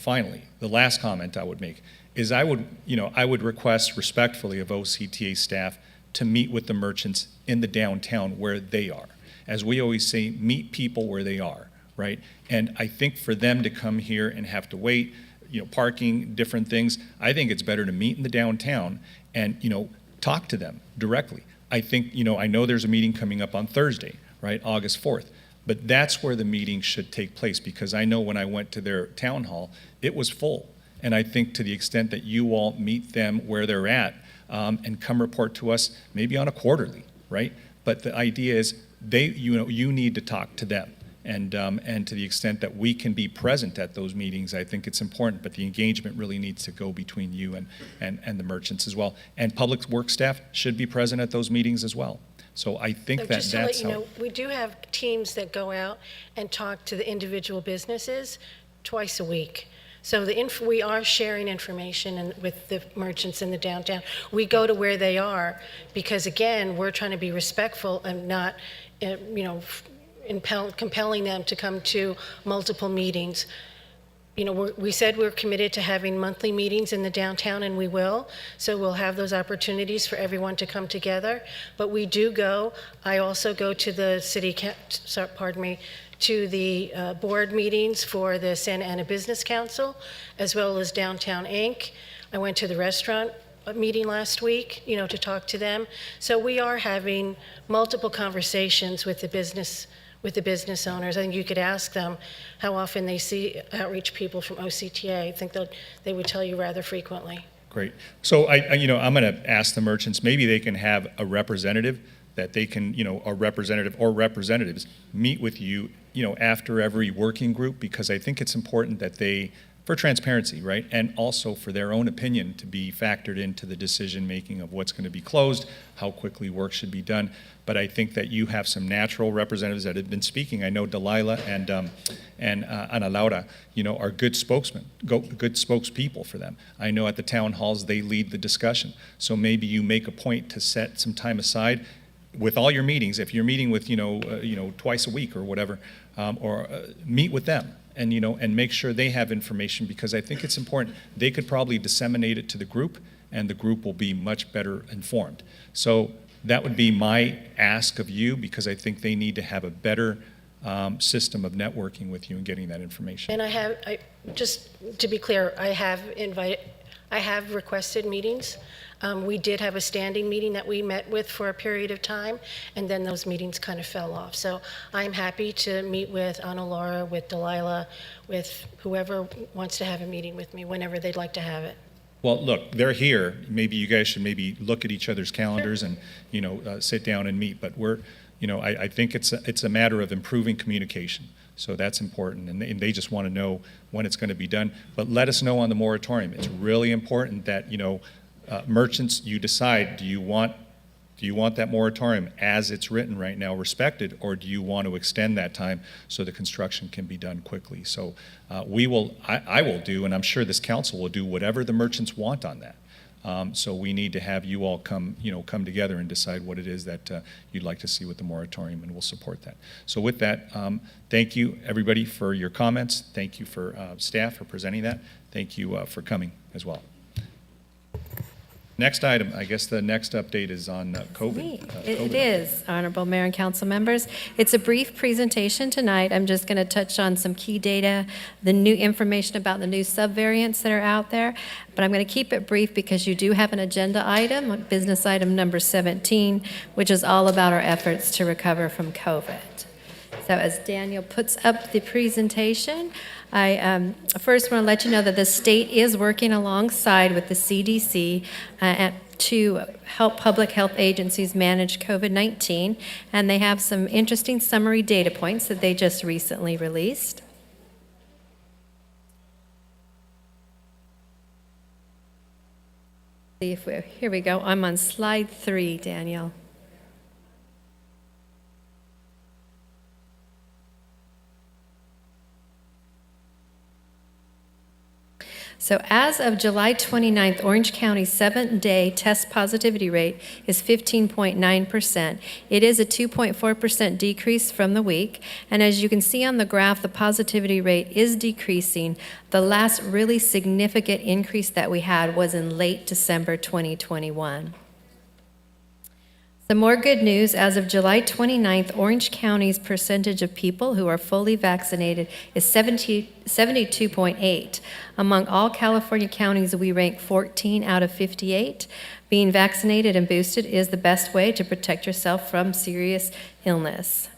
the last comment I would make is I would request respectfully of OCTA staff to meet with the merchants in the downtown where they are. As we always say, meet people where they are, right? And I think for them to come here and have to wait, parking, different things, I think it's better to meet in the downtown and, talk to them directly. I think, I know there's a meeting coming up on Thursday, right, August 4th, but that's where the meeting should take place, because I know when I went to their town hall, it was full. And I think to the extent that you all meet them where they're at and come report to us, maybe on a quarterly, right? But the idea is you need to talk to them. And to the extent that we can be present at those meetings, I think it's important, but the engagement really needs to go between you and the merchants as well. And public works staff should be present at those meetings as well. So I think that just that's to let you know, we do have teams that go out and talk to the individual businesses twice a week. So we are sharing information with the merchants in the downtown. We go to where they are because, again, we're trying to be respectful and not, compelling them to come to multiple meetings. We said we're committed to having monthly meetings in the downtown, and we will. So we'll have those opportunities for everyone to come together. But we do go. I also go to the to the board meetings for the Santa Ana Business Council, as well as Downtown Inc. I went to the restaurant meeting last week, to talk to them. So we are having multiple conversations with the business owners. I think you could ask them how often they see outreach people from OCTA. I think they would tell you rather frequently. Great. So I'm going to ask the merchants, maybe they can have a representative that they can, a representative or representatives meet with you, after every working group, because I think it's important that for transparency, right? And also for their own opinion to be factored into the decision making of what's going to be closed, how quickly work should be done. But I think that you have some natural representatives that have been speaking. I know Delilah and Ana Laura, are good spokesmen, good spokespeople for them. I know at the town halls they lead the discussion. So maybe you make a point to set some time aside with all your meetings. If you're meeting with twice a week or whatever, or meet with them. And make sure they have information, because I think it's important. They could probably disseminate it to the group, and the group will be much better informed. So that would be my ask of you, because I think they need to have a better system of networking with you and getting that information. And just to be clear, I have requested meetings. We did have a standing meeting that we met with for a period of time, and then those meetings kind of fell off. So I'm happy to meet with Ana Laura, with Delilah, with whoever wants to have a meeting with me whenever they'd like to have it. Well, look, they're here. Maybe you guys should look at each other's calendars and, sit down and meet. But I think it's a matter of improving communication. So that's important, and they just want to know when it's going to be done. But let us know on the moratorium. It's really important that, merchants, you decide, do you want that moratorium as it's written right now respected, or do you want to extend that time so the construction can be done quickly? So I will do, and I'm sure this council will do, whatever the merchants want on that. So we need to have you all come together and decide what it is that you'd like to see with the moratorium, and we'll support that. So with that, thank you everybody for your comments. Thank you for staff for presenting that. Thank you for coming as well. Next item, I guess the next update is on COVID. It is, Honorable Mayor and Council members. It's a brief presentation tonight. I'm just going to touch on some key data, the new information about the new subvariants that are out there, but I'm going to keep it brief because you do have an agenda item, business item number 17, which is all about our efforts to recover from COVID. So as Daniel puts up the presentation, I first want to let you know that the state is working alongside with the CDC to help public health agencies manage COVID-19, and they have some interesting summary data points that they just recently released. Here we go. I'm on slide 3, Daniel. So as of July 29th, Orange County's 7-day test positivity rate is 15.9%. It is a 2.4% decrease from the week. And as you can see on the graph, the positivity rate is decreasing. The last really significant increase that we had was in late December 2021. Some more good news, as of July 29th, Orange County's percentage of people who are fully vaccinated is 72.8. Among all California counties, we rank 14 out of 58. Being vaccinated and boosted is the best way to protect yourself from serious illness.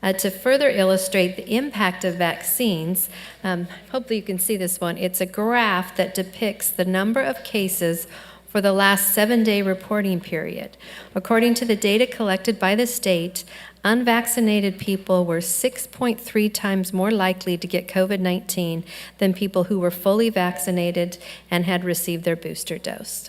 To further illustrate the impact of vaccines, hopefully you can see this one. It's a graph that depicts the number of cases for the last 7-day reporting period. According to the data collected by the state, unvaccinated people were 6.3 times more likely to get COVID-19 than people who were fully vaccinated and had received their booster dose.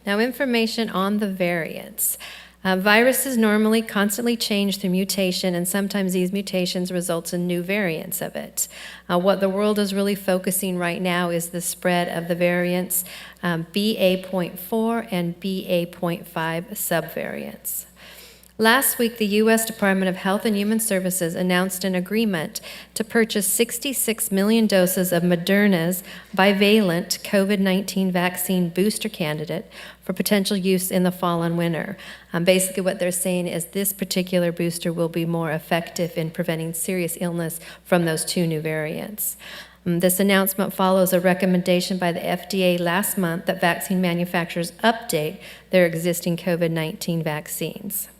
Now, information on the variants. Viruses normally constantly change through mutation, and sometimes these mutations result in new variants of it. What the world is really focusing right now is the spread of the variants BA.4 and BA.5 subvariants. Last week, the U.S. Department of Health and Human Services announced an agreement to purchase 66 million doses of Moderna's bivalent COVID-19 vaccine booster candidate for potential use in the fall and winter. Basically, what they're saying is this particular booster will be more effective in preventing serious illness from those two new variants. This announcement follows a recommendation by the FDA last month that vaccine manufacturers update their existing COVID-19 vaccines.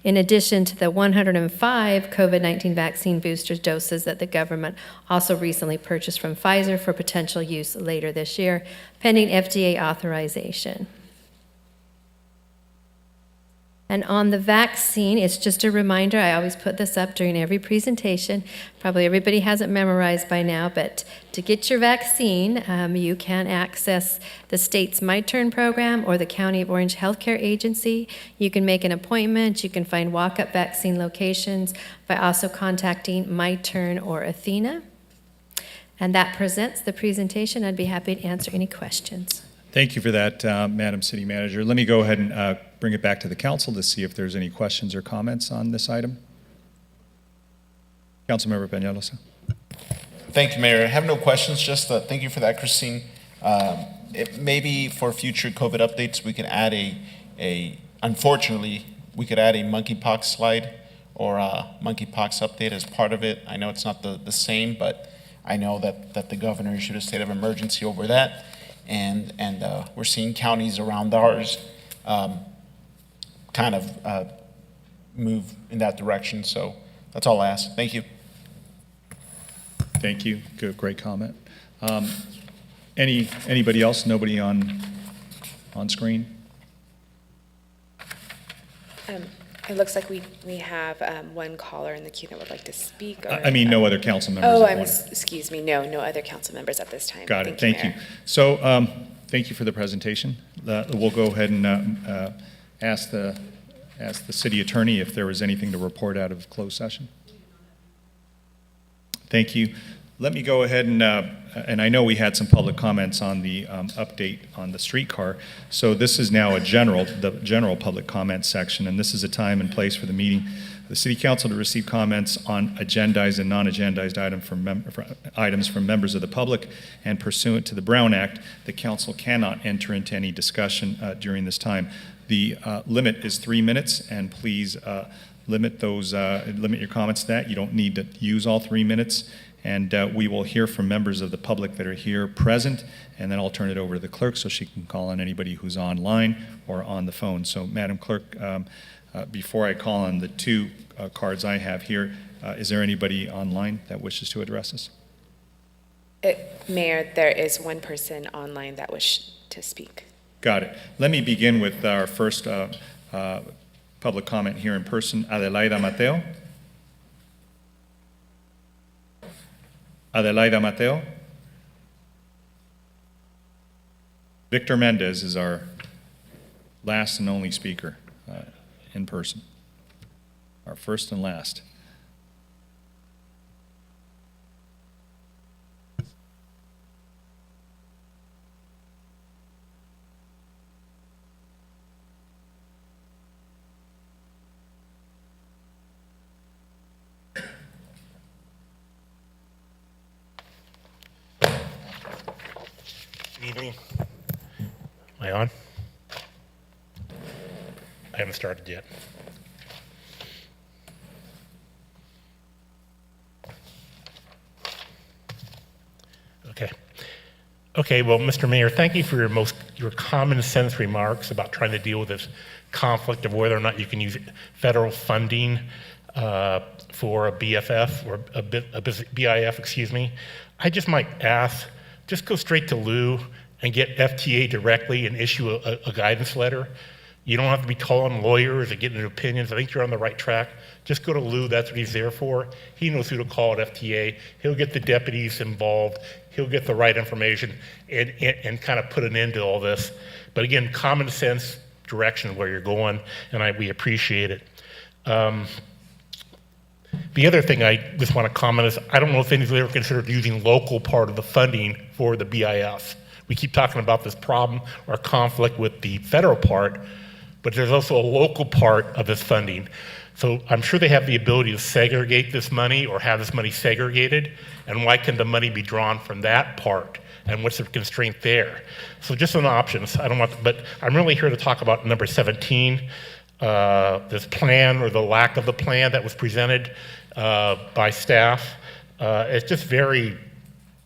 In addition to the 105 COVID-19 vaccine booster doses that the government also recently purchased from Pfizer for potential use later this year, pending FDA authorization. And on the vaccine, it's just a reminder, I always put this up during every presentation. Probably everybody has it memorized by now, but to get your vaccine, you can access the state's My Turn program or the County of Orange Healthcare Agency. You can make an appointment. You can find walk-up vaccine locations by also contacting My Turn or Athena. And that presents the presentation. I'd be happy to answer any questions. Thank you for that, Madam City Manager. Let me go ahead and bring it back to the council to see if there's any questions or comments on this item. Councilmember Peñalosa. Thank you, Mayor. I have no questions, just thank you for that, Christine. Maybe for future COVID updates, we can add unfortunately, we could add a monkeypox slide or a monkeypox update as part of it. I know it's not the same, but I know that the governor issued a state of emergency over that. And we're seeing counties around ours kind of move in that direction. So that's all I ask. Thank you. Thank you. Good, great comment. Anybody else? Nobody on screen? It looks like we have one caller in the queue that would like to speak. Or, I mean, no other council members. Oh, excuse me. No other council members at this time. Got it. Thank you. So, thank you for the presentation. We'll go ahead and ask the city attorney if there was anything to report out of closed session. Thank you. Let me go ahead and I know we had some public comments on the update on the streetcar. So this is now the general public comment section, and this is a time and place for the meeting, the City Council to receive comments on agendized and non-agendized items from members of the public, and pursuant to the Brown Act, the Council cannot enter into any discussion during this time. The limit is 3 minutes, and please limit your comments to that. You don't need to use all 3 minutes. And we will hear from members of the public that are here present, and then I'll turn it over to the clerk so she can call on anybody who's online or on the phone. So, Madam Clerk, before I call on the two cards I have here, is there anybody online that wishes to address us? Mayor, there is one person online that wished to speak. Got it. Let me begin with our first public comment here in person. Adelaida Mateo. Adelaida Mateo. Victor Mendez is our last and only speaker in person. Our first and last. evening. Am I on? I haven't started yet. Okay. Okay, well, Mr. Mayor, thank you for your common sense remarks about trying to deal with this conflict of whether or not you can use federal funding for a BFF or a BIF, excuse me. I just might ask, just go straight to Lou and get FTA directly and issue a guidance letter. You don't have to be calling lawyers or getting opinions. I think you're on the right track. Just go to Lou, that's what he's there for. He knows who to call at FTA. He'll get the deputies involved. He'll get the right information and kind of put an end to all this. But again, common sense direction where you're going, and we appreciate it. The other thing I just want to comment is, I don't know if anybody's ever considered using local part of the funding for the BIF. We keep talking about this problem or conflict with the federal part, but there's also a local part of this funding. So I'm sure they have the ability to segregate this money or have this money segregated, and why can the money be drawn from that part? And what's the constraint there? So just some options. I don't want to, but I'm really here to talk about number 17, this plan or the lack of the plan that was presented by staff. It's just very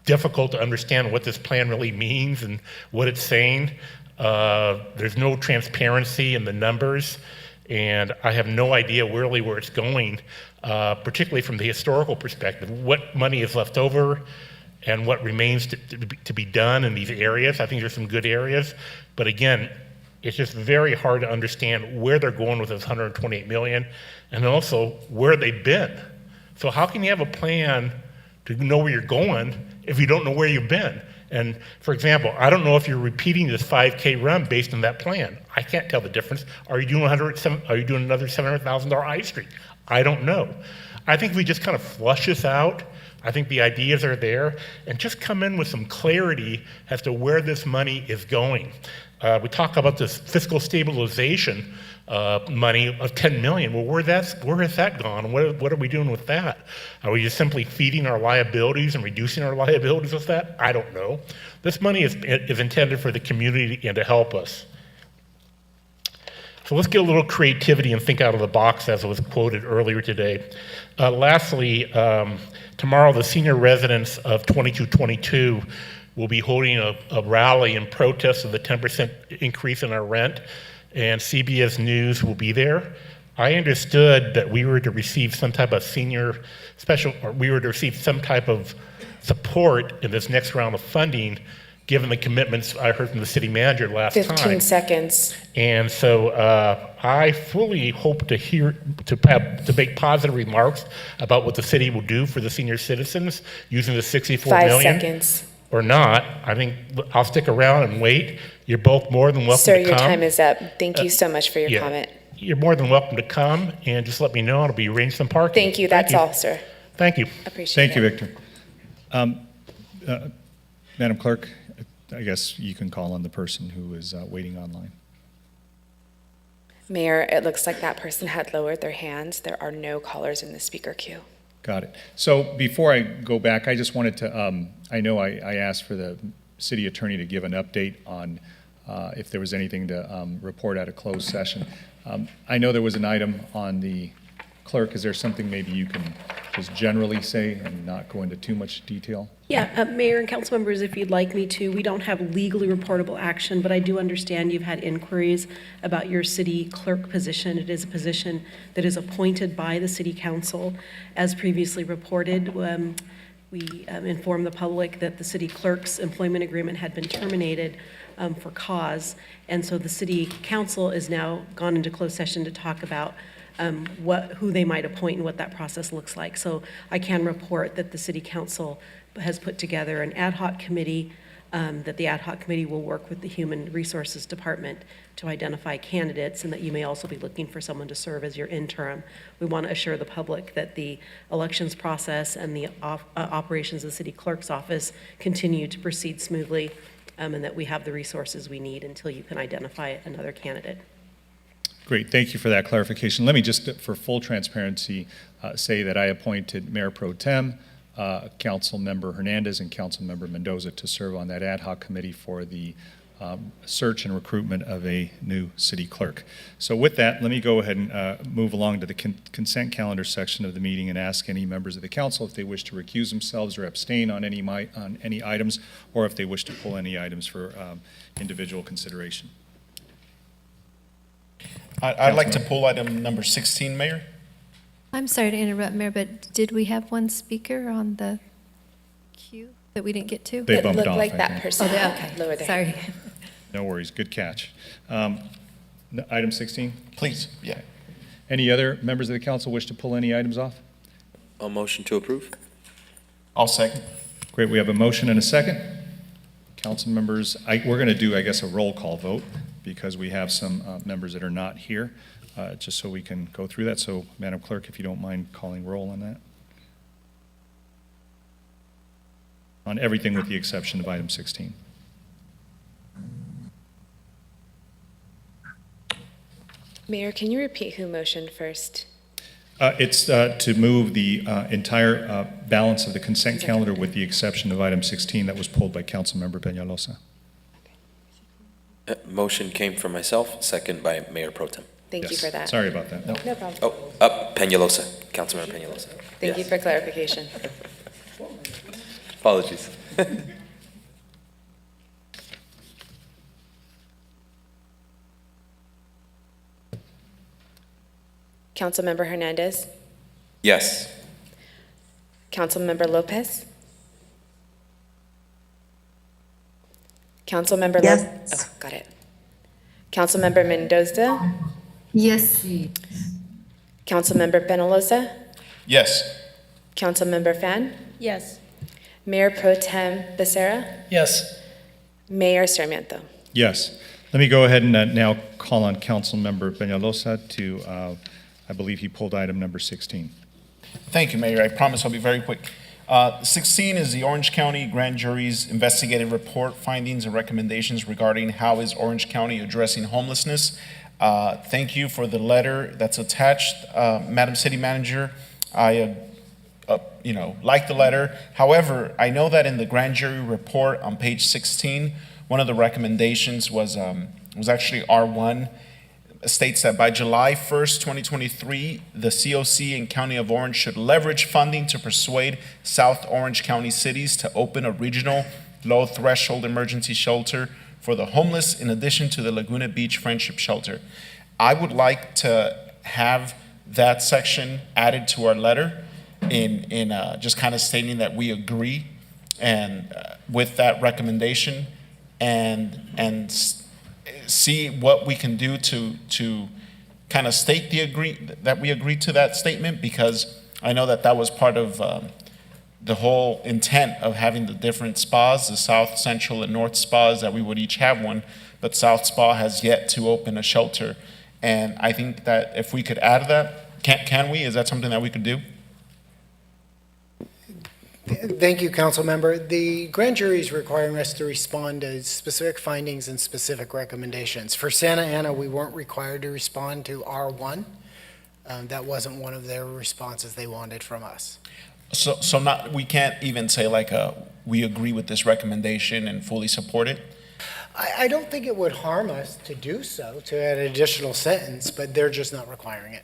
difficult to understand what this plan really means and what it's saying. There's no transparency in the numbers, and I have no idea really where it's going, particularly from the historical perspective. What money is left over and what remains to be done in these areas. I think there's some good areas, but again, it's just very hard to understand where they're going with this 128 million, and also where they've been. So how can you have a plan to know where you're going if you don't know where you've been? And for example, I don't know if you're repeating this 5K run based on that plan. I can't tell the difference. Are you doing another $700,000 I Street? I don't know. I think we just kind of flush this out. I think the ideas are there, and just come in with some clarity as to where this money is going. We talk about this fiscal stabilization money of 10 million. Well, where has that gone? What are we doing with that? Are we just simply feeding our liabilities and reducing our liabilities with that? I don't know. This money is intended for the community and to help us. So let's get a little creativity and think out of the box, as was quoted earlier today. Lastly, tomorrow the senior residents of 2222 will be holding a rally in protest of the 10% increase in our rent, and CBS News will be there. I understood that we were to receive some type of we were to receive some type of support in this next round of funding, given the commitments I heard from the city manager last time. 15 seconds. And so I fully hope to make positive remarks about what the city will do for the senior citizens using the $64 million. 5 seconds. Or not. I think I'll stick around and wait. You're both more than welcome Sir, to come. your time is up. Thank you so much for your comment. You're more than welcome to come, and just let me know. It'll be arranged some parking. Thank you. That's all, sir. Thank you. Appreciate it. Thank you, Victor. Madam Clerk, I guess you can call on the person who is waiting online. Mayor, it looks like that person had lowered their hands. There are no callers in the speaker queue. Got it. So before I go back, I just wanted to, I know I asked for the city attorney to give an update on if there was anything to report at a closed session. I know there was an item on the clerk. Is there something maybe you can just generally say and not go into too much detail? Yeah, Mayor and council members, if you'd like me to, we don't have legally reportable action, but I do understand you've had inquiries about your city clerk position. It is a position that is appointed by the city council. As previously reported, we informed the public that the city clerk's employment agreement had been terminated for cause, and so the city council is now gone into closed session to talk about who they might appoint and what that process looks like. So I can report that the city council has put together an ad hoc committee, that the ad hoc committee will work with the Human Resources Department to identify candidates, and that you may also be looking for someone to serve as your interim. We want to assure the public that the elections process and the operations of the city clerk's office continue to proceed smoothly, and that we have the resources we need until you can identify another candidate. Great, thank you for that clarification. Let me just, for full transparency, say that I appointed Mayor Pro Tem Councilmember Hernandez and Councilmember Mendoza to serve on that ad hoc committee for the search and recruitment of a new city clerk. So with that, let me go ahead and move along to the consent calendar section of the meeting and ask any members of the council if they wish to recuse themselves or abstain on any items, or if they wish to pull any items for individual consideration. I'd like to pull item number 16, Mayor. I'm sorry to interrupt, Mayor, but did we have one speaker on the queue that we didn't get to? They bumped Looked off, like I that think. person. Okay, Lower their sorry. hand. No worries, good catch. Item 16? Please, yeah. Any other members of the council wish to pull any items off? A motion to approve? I'll second. Great, we have a motion and a second. Council members, we're going to do, I guess, a roll call vote because we have some members that are not here, just so we can go through that. So, Madam Clerk, if you don't mind calling roll on that. On everything with the exception of item 16. Mayor, can you repeat who motioned first? It's to move the entire balance of the consent calendar with the exception of item 16 that was pulled by Councilmember Peñalosa. Motion came from myself, second by Mayor Pro Tem. Thank you for that. Sorry about that. No problem. Oh, Peñalosa, Councilmember Peñalosa. Thank you for clarification. Apologies. Councilmember Hernandez, Yes. Councilmember Lopez, Councilmember Yes. got it. Councilmember Mendoza, Yes. Councilmember Penalosa, Yes. Councilmember Fan, Yes. Mayor Pro Tem Becerra, Yes. Mayor Sarmiento. Yes. Let me go ahead and now call on Councilmember Peñalosa to, I believe he pulled item number 16. Thank you, Mayor. I promise I'll be very quick. 16 is the Orange County Grand Jury's investigative report, findings and recommendations regarding how is Orange County addressing homelessness. Thank you for the letter that's attached, Madam City Manager. I, like the letter. However, I know that in the grand jury report on page 16, one of the recommendations was actually R1. States that by July 1st, 2023, the COC and County of Orange should leverage funding to persuade South Orange County cities to open a regional low-threshold emergency shelter for the homeless in addition to the Laguna Beach Friendship Shelter. I would like to have that section added to our letter in just kind of stating that we agree and with that recommendation and see what we can do to kind of state that we agree to that statement, because I know that was part of the whole intent of having the different spas, the South, Central, and North spas, that we would each have one, but South Spa has yet to open a shelter. And I think that if we could add that, can we? Is that something that we could do? Thank you, Council Member. The grand jury is requiring us to respond to specific findings and specific recommendations. For Santa Ana, we weren't required to respond to R1. That wasn't one of their responses they wanted from us. So we can't even say we agree with this recommendation and fully support it? I don't think it would harm us to do so, to add an additional sentence, but they're just not requiring it.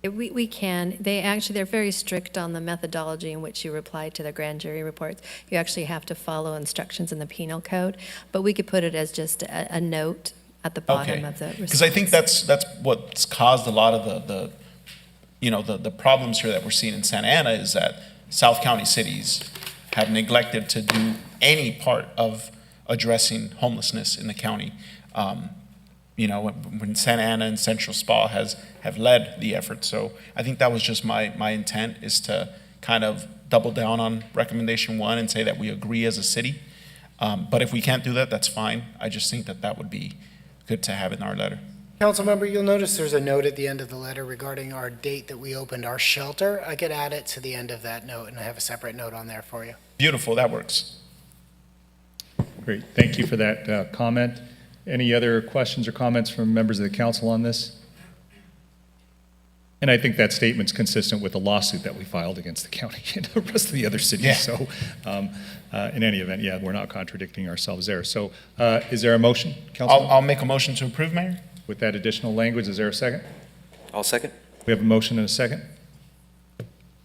We can. They're very strict on the methodology in which you reply to the grand jury reports. You actually have to follow instructions in the penal code, but we could put it as just a note at the bottom of the response. Because I think that's what's caused a lot of the problems here that we're seeing in Santa Ana, is that South County cities have neglected to do any part of addressing homelessness in the county. When Santa Ana and Central Spa have led the effort. So I think that was just my intent, is to kind of double down on recommendation 1 and say that we agree as a city. But if we can't do that, that's fine. I just think that would be good to have in our letter. Council Member, you'll notice there's a note at the end of the letter regarding our date that we opened our shelter. I could add it to the end of that note, and I have a separate note on there for you. Beautiful, that works. Great, thank you for that comment. Any other questions or comments from members of the council on this? And I think that statement's consistent with the lawsuit that we filed against the county and the rest of the other cities. Yeah. So in any event, yeah, we're not contradicting ourselves there. So is there a motion, Councilman? I'll make a motion to approve, Mayor. With that additional language, is there a second? I'll second. We have a motion and a second.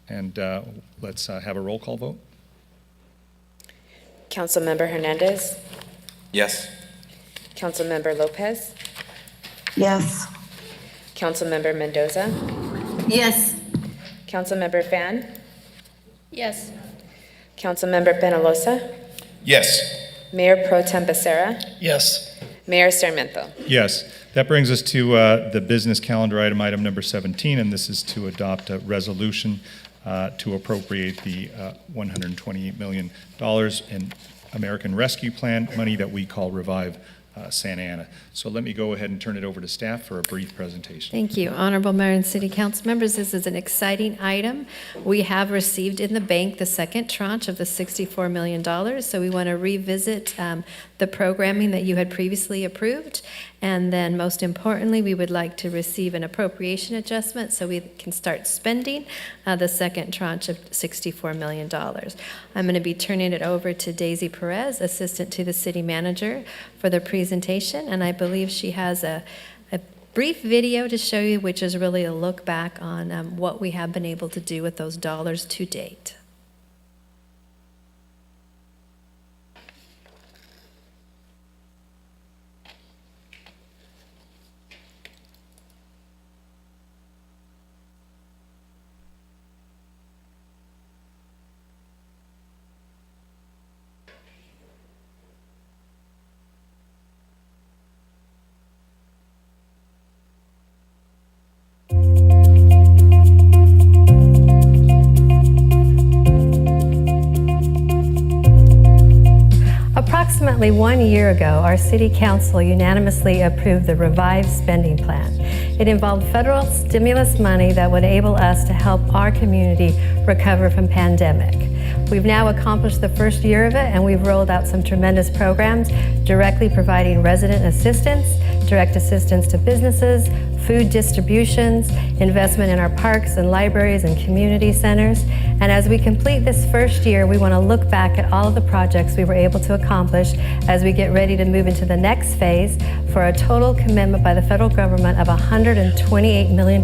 And let's have a roll call vote. Councilmember Hernandez, Yes. Councilmember Lopez, Yes. Councilmember Mendoza, Yes. Councilmember Fan, Yes. Councilmember Penalosa, Yes. Mayor Pro Tem Becerra, Yes. Mayor Sarmiento. Yes, that brings us to the business calendar item number 17, and this is to adopt a resolution to appropriate the $128 million in American Rescue Plan money that we call Revive Santa Ana. So let me go ahead and turn it over to staff for a brief presentation. Thank you. Honorable Mayor and City Council members, this is an exciting item. We have received in the bank the second tranche of the $64 million, so we want to revisit the programming that you had previously approved. And then most importantly, we would like to receive an appropriation adjustment so we can start spending the second tranche of $64 million. I'm going to be turning it over to Daisy Perez, Assistant to the City Manager, for the presentation, and I believe she has a brief video to show you, which is really a look back on what we have been able to do with those dollars to date. Approximately 1 year ago, our City Council unanimously approved the Revive Spending Plan. It involved federal stimulus money that would enable us to help our community recover from pandemic. We've now accomplished the first year of it, and we've rolled out some tremendous programs directly providing resident assistance, direct assistance to businesses, food distributions, investment in our parks and libraries and community centers. And as we complete this first year, we want to look back at all of the projects we were able to accomplish as we get ready to move into the next phase for a total commitment by the federal government of $128 million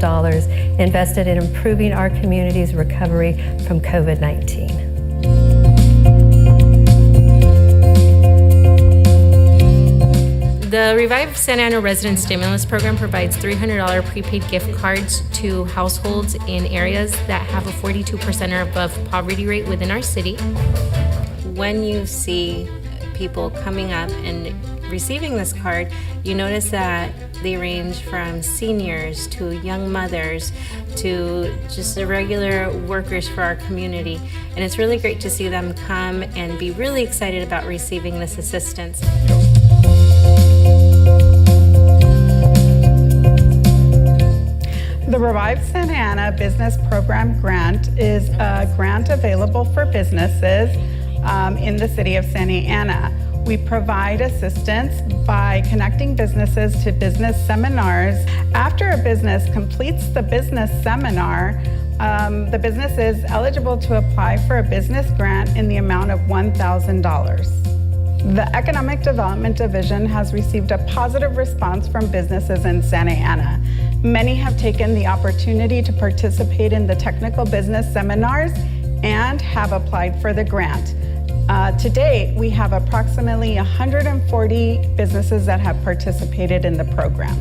invested in improving our community's recovery from COVID-19. The Revive Santa Ana Resident Stimulus Program provides $300 prepaid gift cards to households in areas that have a 42% or above poverty rate within our city. When you see people coming up and receiving this card, you notice that they range from seniors to young mothers to just the regular workers for our community. And it's really great to see them come and be really excited about receiving this assistance. The Revive Santa Ana Business Program Grant is a grant available for businesses in the city of Santa Ana. We provide assistance by connecting businesses to business seminars. After a business completes the business seminar, the business is eligible to apply for a business grant in the amount of $1,000. The Economic Development Division has received a positive response from businesses in Santa Ana. Many have taken the opportunity to participate in the technical business seminars and have applied for the grant. To date, we have approximately 140 businesses that have participated in the program.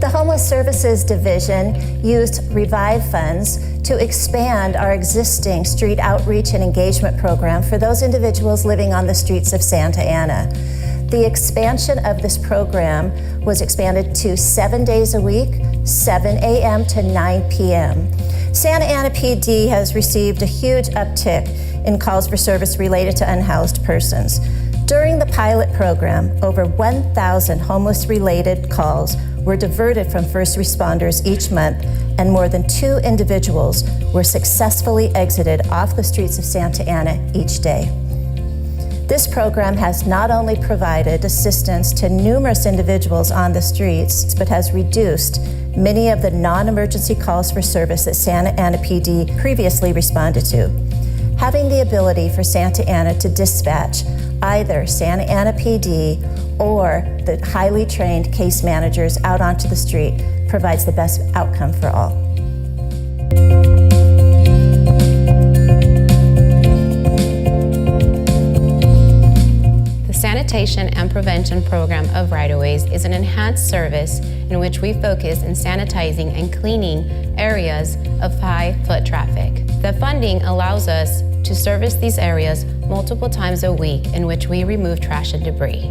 The Homeless Services Division used Revive funds to expand our existing street outreach and engagement program for those individuals living on the streets of Santa Ana. The expansion of this program was expanded to 7 days a week, 7 a.m. to 9 p.m. Santa Ana PD has received a huge uptick in calls for service related to unhoused persons. During the pilot program, over 1,000 homeless-related calls were diverted from first responders each month, and more than 2 individuals were successfully exited off the streets of Santa Ana each day. This program has not only provided assistance to numerous individuals on the streets, but has reduced many of the non-emergency calls for service that Santa Ana PD previously responded to. Having the ability for Santa Ana to dispatch either Santa Ana PD or the highly trained case managers out onto the street provides the best outcome for all. The Sanitation and Prevention Program of Right-of-Ways is an enhanced service in which we focus in sanitizing and cleaning areas of high foot traffic. The funding allows us to service these areas multiple times a week in which we remove trash and debris.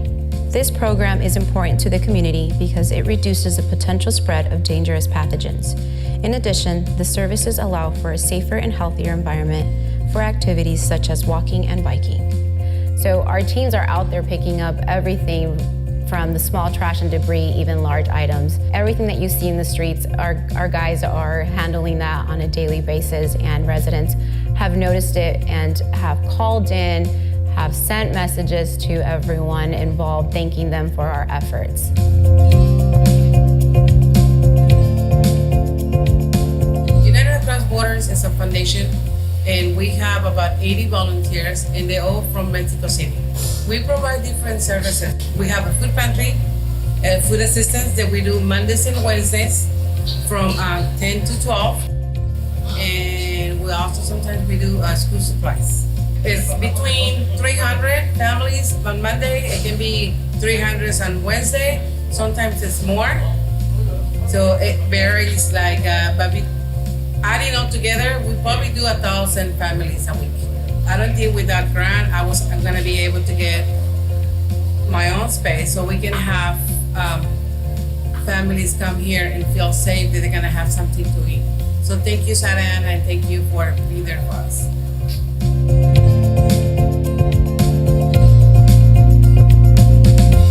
This program is important to the community because it reduces the potential spread of dangerous pathogens. In addition, the services allow for a safer and healthier environment for activities such as walking and biking. So our teams are out there picking up everything from the small trash and debris, even large items. Everything that you see in the streets, our guys are handling that on a daily basis, and residents have noticed it and have called in, have sent messages to everyone involved, thanking them for our efforts. United Across Borders is a foundation, and we have about 80 volunteers, and they're all from Mexico City. We provide different services. We have a food pantry, food assistance that we do Mondays and Wednesdays from 10 to 12. And we also sometimes we do school supplies. It's between 300 families on Monday. It can be 300 on Wednesday. Sometimes it's more. So it varies, like, but adding all together, we probably do 1,000 families a week. I don't think with that grant, I'm gonna be able to get my own space so we can have families come here and feel safe that they're gonna have something to eat. So thank you, Santa Ana, and thank you for being there for us.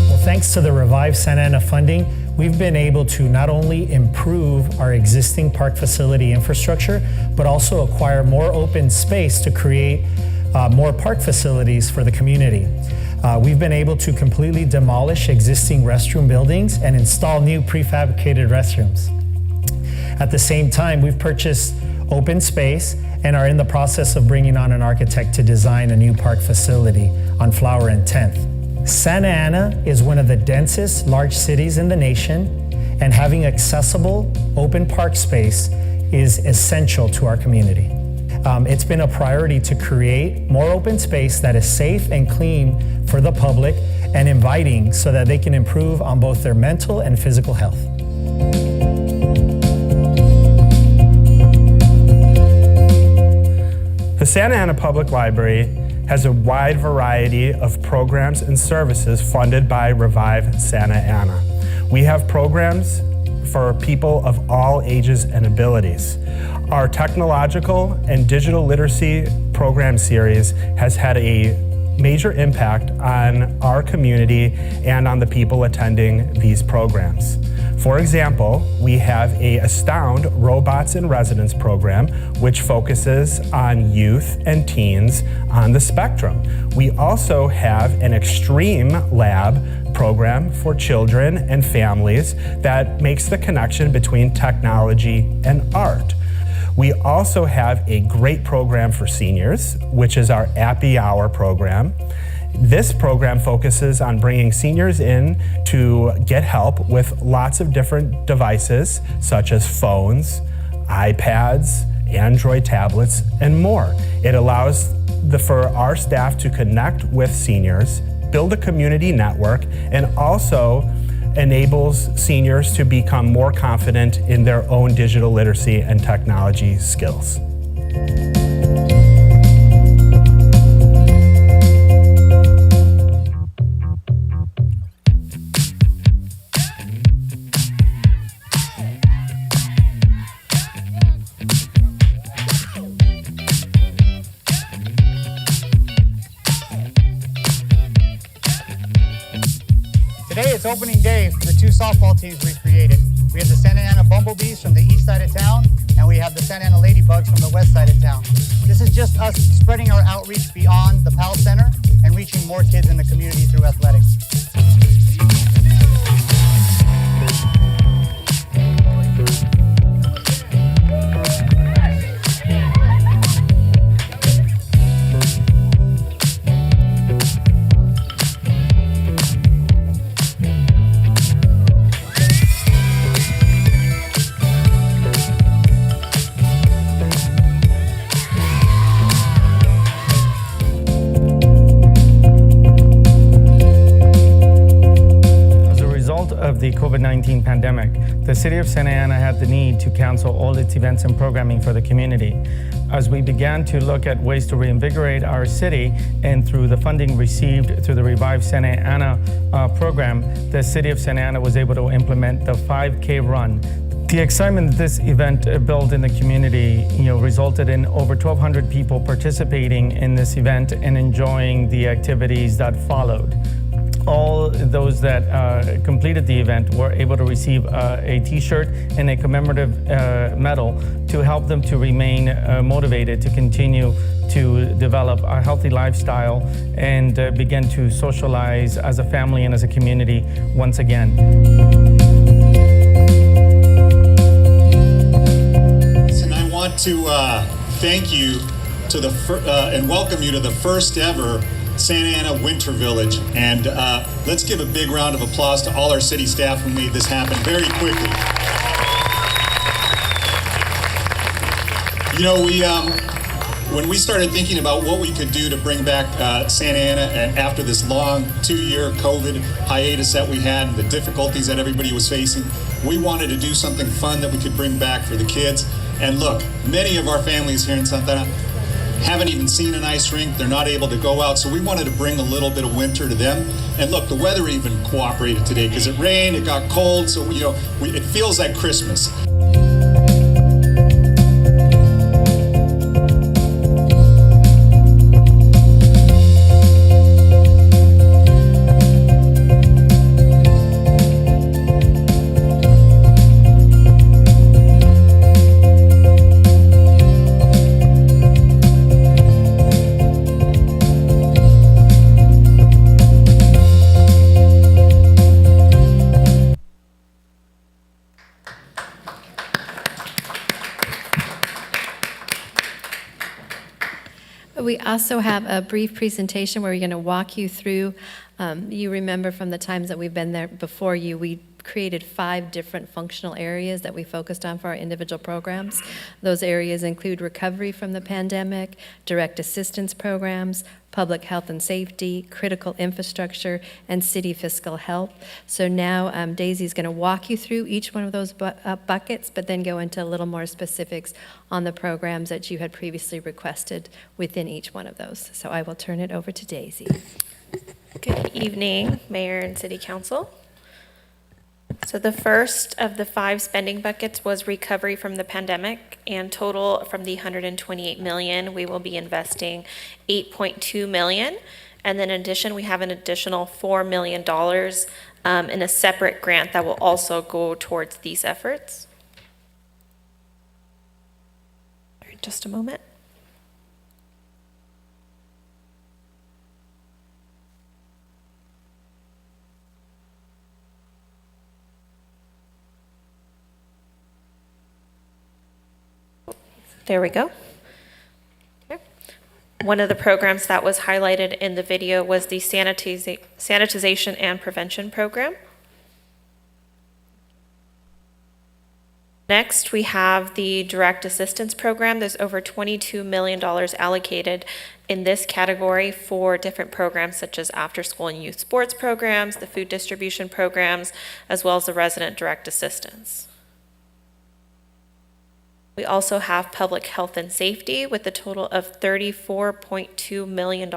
Well, thanks to the Revive Santa Ana funding, we've been able to not only improve our existing park facility infrastructure, but also acquire more open space to create more park facilities for the community. We've been able to completely demolish existing restroom buildings and install new prefabricated restrooms. At the same time, we've purchased open space and are in the process of bringing on an architect to design a new park facility on Flower and 10th. Santa Ana is one of the densest large cities in the nation, and having accessible open park space is essential to our community. It's been a priority to create more open space that is safe and clean for the public and inviting so that they can improve on both their mental and physical health. The Santa Ana Public Library has a wide variety of programs and services funded by Revive Santa Ana. We have programs for people of all ages and abilities. Our technological and digital literacy program series has had a major impact on our community and on the people attending these programs. For example, we have a Astound Robots in Residence program, which focuses on youth and teens on the spectrum. We also have an Extreme Lab program for children and families that makes the connection between technology and art. We also have a great program for seniors, which is our Appy Hour program. This program focuses on bringing seniors in to get help with lots of different devices, such as phones, iPads, Android tablets, and more. It allows for our staff to connect with seniors, build a community network, and also enables seniors to become more confident in their own digital literacy and technology skills. Today is opening day for the two softball teams we created. We have the Santa Ana Bumblebees from the east side of town, and we have the Santa Ana Ladybugs from the west side of town. This is just us spreading our outreach beyond the PAL Center and reaching more kids in the community through athletics. Of the COVID-19 pandemic, the City of Santa Ana had the need to cancel all its events and programming for the community. As we began to look at ways to reinvigorate our city, and through the funding received through the Revive Santa Ana program, the City of Santa Ana was able to implement the 5K run. The excitement that this event built in the community, resulted in over 1,200 people participating in this event and enjoying the activities that followed. All those that completed the event were able to receive a t-shirt and a commemorative medal to help them to remain motivated to continue to develop a healthy lifestyle and begin to socialize as a family and as a community once again. And I want to thank you and welcome you to the first ever Santa Ana Winter Village, and let's give a big round of applause to all our city staff who made this happen very quickly. When we started thinking about what we could do to bring back Santa Ana, and after this long 2-year COVID hiatus that we had and the difficulties that everybody was facing, we wanted to do something fun that we could bring back for the kids. And look, many of our families here in Santa Ana haven't even seen an ice rink. They're not able to go out. So we wanted to bring a little bit of winter to them. And look, the weather even cooperated today because it rained, it got cold. So, it feels like Christmas. We also have a brief presentation where we're going to walk you through, you remember from the times that we've been there before you, we created 5 different functional areas that we focused on for our individual programs. Those areas include recovery from the pandemic, direct assistance programs, public health and safety, critical infrastructure, and city fiscal health. So now Daisy's going to walk you through each one of those buckets, but then go into a little more specifics on the programs that you had previously requested within each one of those. So I will turn it over to Daisy. Good evening, Mayor and City Council. So the first of the 5 spending buckets was recovery from the pandemic, and total from the $128 million, we will be investing $8.2 million. And then in addition, we have an additional $4 million in a separate grant that will also go towards these efforts. Just a moment. There we go. Okay. One of the programs that was highlighted in the video was the sanitization and prevention program. Next, we have the direct assistance program. There's over $22 million allocated in this category for different programs such as after-school and youth sports programs, the food distribution programs, as well as the resident direct assistance. We also have public health and safety with a total of $34.2 million.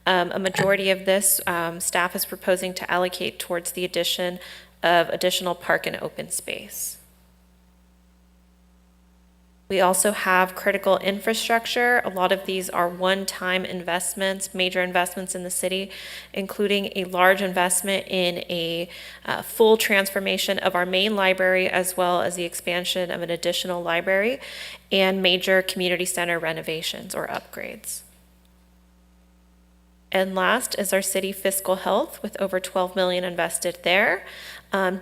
A majority of this staff is proposing to allocate towards the addition of additional park and open space. We also have critical infrastructure. A lot of these are one-time investments, major investments in the city, including a large investment in a full transformation of our main library, as well as the expansion of an additional library and major community center renovations or upgrades. And last is our city fiscal health with over 12 million invested there.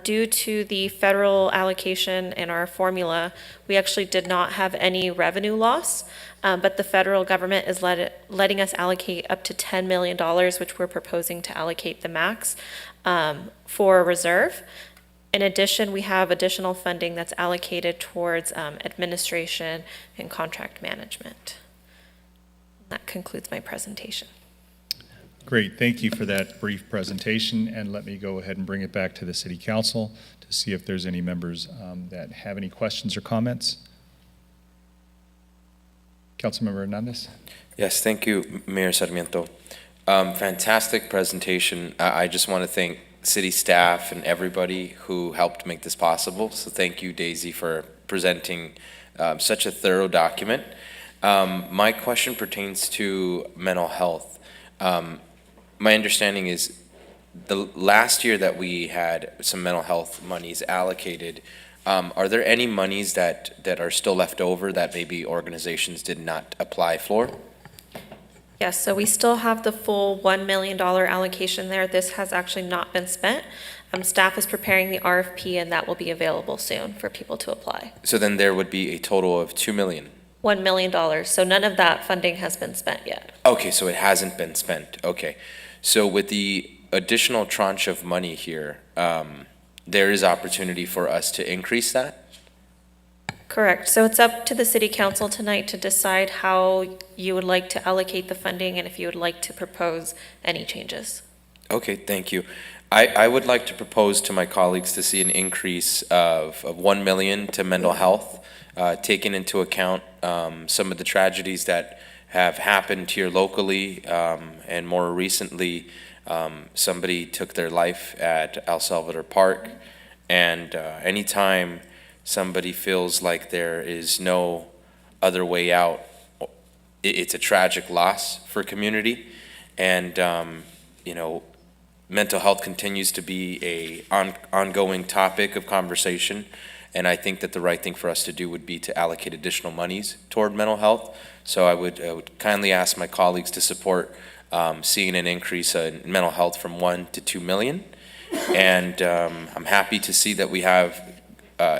Due to the federal allocation in our formula, we actually did not have any revenue loss, but the federal government is letting us allocate up to $10 million, which we're proposing to allocate the max for a reserve. In addition, we have additional funding that's allocated towards administration and contract management. That concludes my presentation. Great, thank you for that brief presentation, and let me go ahead and bring it back to the City Council to see if there's any members that have any questions or comments. Councilmember Hernandez? Yes, thank you, Mayor Sarmiento. Fantastic presentation. I just want to thank city staff and everybody who helped make this possible. So thank you, Daisy, for presenting such a thorough document. My question pertains to mental health. My understanding is the last year that we had some mental health monies allocated, are there any monies that are still left over that maybe organizations did not apply for? Yes, so we still have the full $1 million allocation there. This has actually not been spent. Staff is preparing the RFP, and that will be available soon for people to apply. So then there would be a total of $2 million. $1 million, so none of that funding has been spent yet. Okay, so it hasn't been spent. Okay. So with the additional tranche of money here, there is opportunity for us to increase that? Correct. So it's up to the City Council tonight to decide how you would like to allocate the funding and if you would like to propose any changes. Okay, thank you. I would like to propose to my colleagues to see an increase of 1 million to mental health, taking into account some of the tragedies that have happened here locally, and more recently, somebody took their life at El Salvador Park. And anytime somebody feels like there is no other way out, it's a tragic loss for community. And, mental health continues to be a ongoing topic of conversation. And I think that the right thing for us to do would be to allocate additional monies toward mental health. So I would kindly ask my colleagues to support seeing an increase in mental health from 1 to 2 million. And I'm happy to see that we have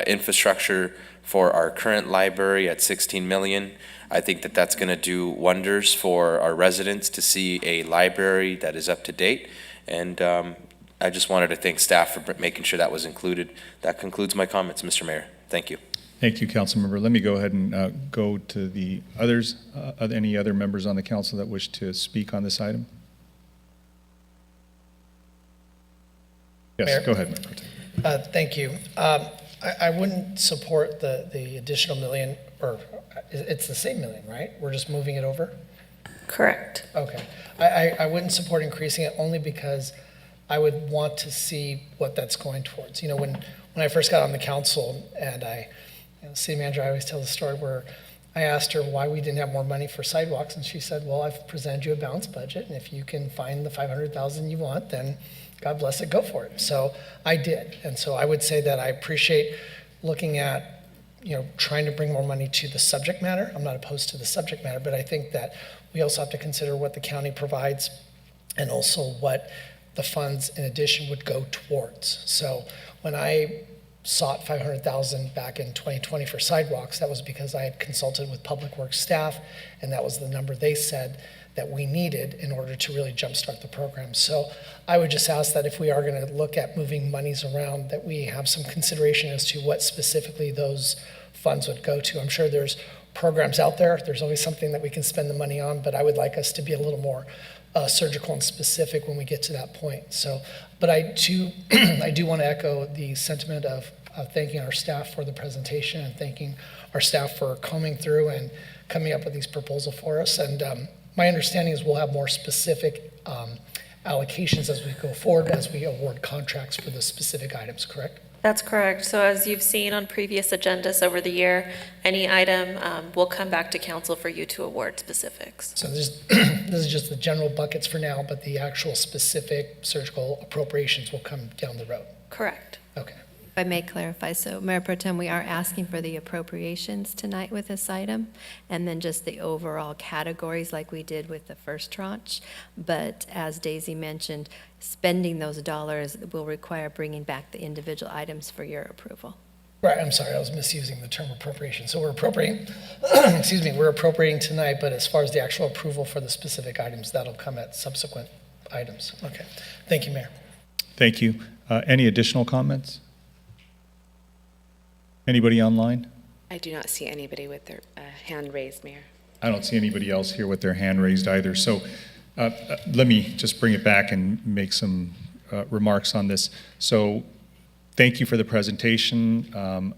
infrastructure for our current library at 16 million. I think that that's going to do wonders for our residents to see a library that is up to date. And I just wanted to thank staff for making sure that was included. That concludes my comments, Mr. Mayor. Thank you. Thank you, Councilmember. Let me go ahead and go to the others. Are there any other members on the council that wish to speak on this item? Yes, Mayor? go ahead, Mayor Pro Tem. Thank you. I wouldn't support the additional million, or it's the same million, right? We're just moving it over? Correct. Okay. I wouldn't support increasing it only because I would want to see what that's going towards. You know, when I first got on the council and city manager, I always tell the story where I asked her why we didn't have more money for sidewalks, and she said, well, I've presented you a balanced budget, and if you can find the 500,000 you want, then God bless it, go for it. So I did. And so I would say that I appreciate looking at, trying to bring more money to the subject matter. I'm not opposed to the subject matter, but I think that we also have to consider what the county provides and also what the funds in addition would go towards. So when I sought 500,000 back in 2020 for sidewalks, that was because I had consulted with Public Works staff, and that was the number they said that we needed in order to really jumpstart the program. So I would just ask that if we are going to look at moving monies around, that we have some consideration as to what specifically those funds would go to. I'm sure there's programs out there. There's always something that we can spend the money on, but I would like us to be a little more surgical and specific when we get to that point. So, but I do want to echo the sentiment of thanking our staff for the presentation and thanking our staff for combing through and coming up with these proposals for us. And my understanding is we'll have more specific allocations as we go forward, as we award contracts for the specific items, correct? That's correct. So as you've seen on previous agendas over the year, any item will come back to council for you to award specifics. So this is just the general buckets for now, but the actual specific surgical appropriations will come down the road. Correct. Okay. If I may clarify, so Mayor Pro Tem, we are asking for the appropriations tonight with this item, and then just the overall categories like we did with the first tranche. But as Daisy mentioned, spending those dollars will require bringing back the individual items for your approval. Right, I'm sorry, I was misusing the term appropriation. So we're appropriating, excuse me, we're appropriating tonight, but as far as the actual approval for the specific items, that'll come at subsequent items. Okay, thank you, Mayor. Thank you. Any additional comments? Anybody online? I do not see anybody with their hand raised, Mayor. I don't see anybody else here with their hand raised either. So let me just bring it back and make some remarks on this. So thank you for the presentation.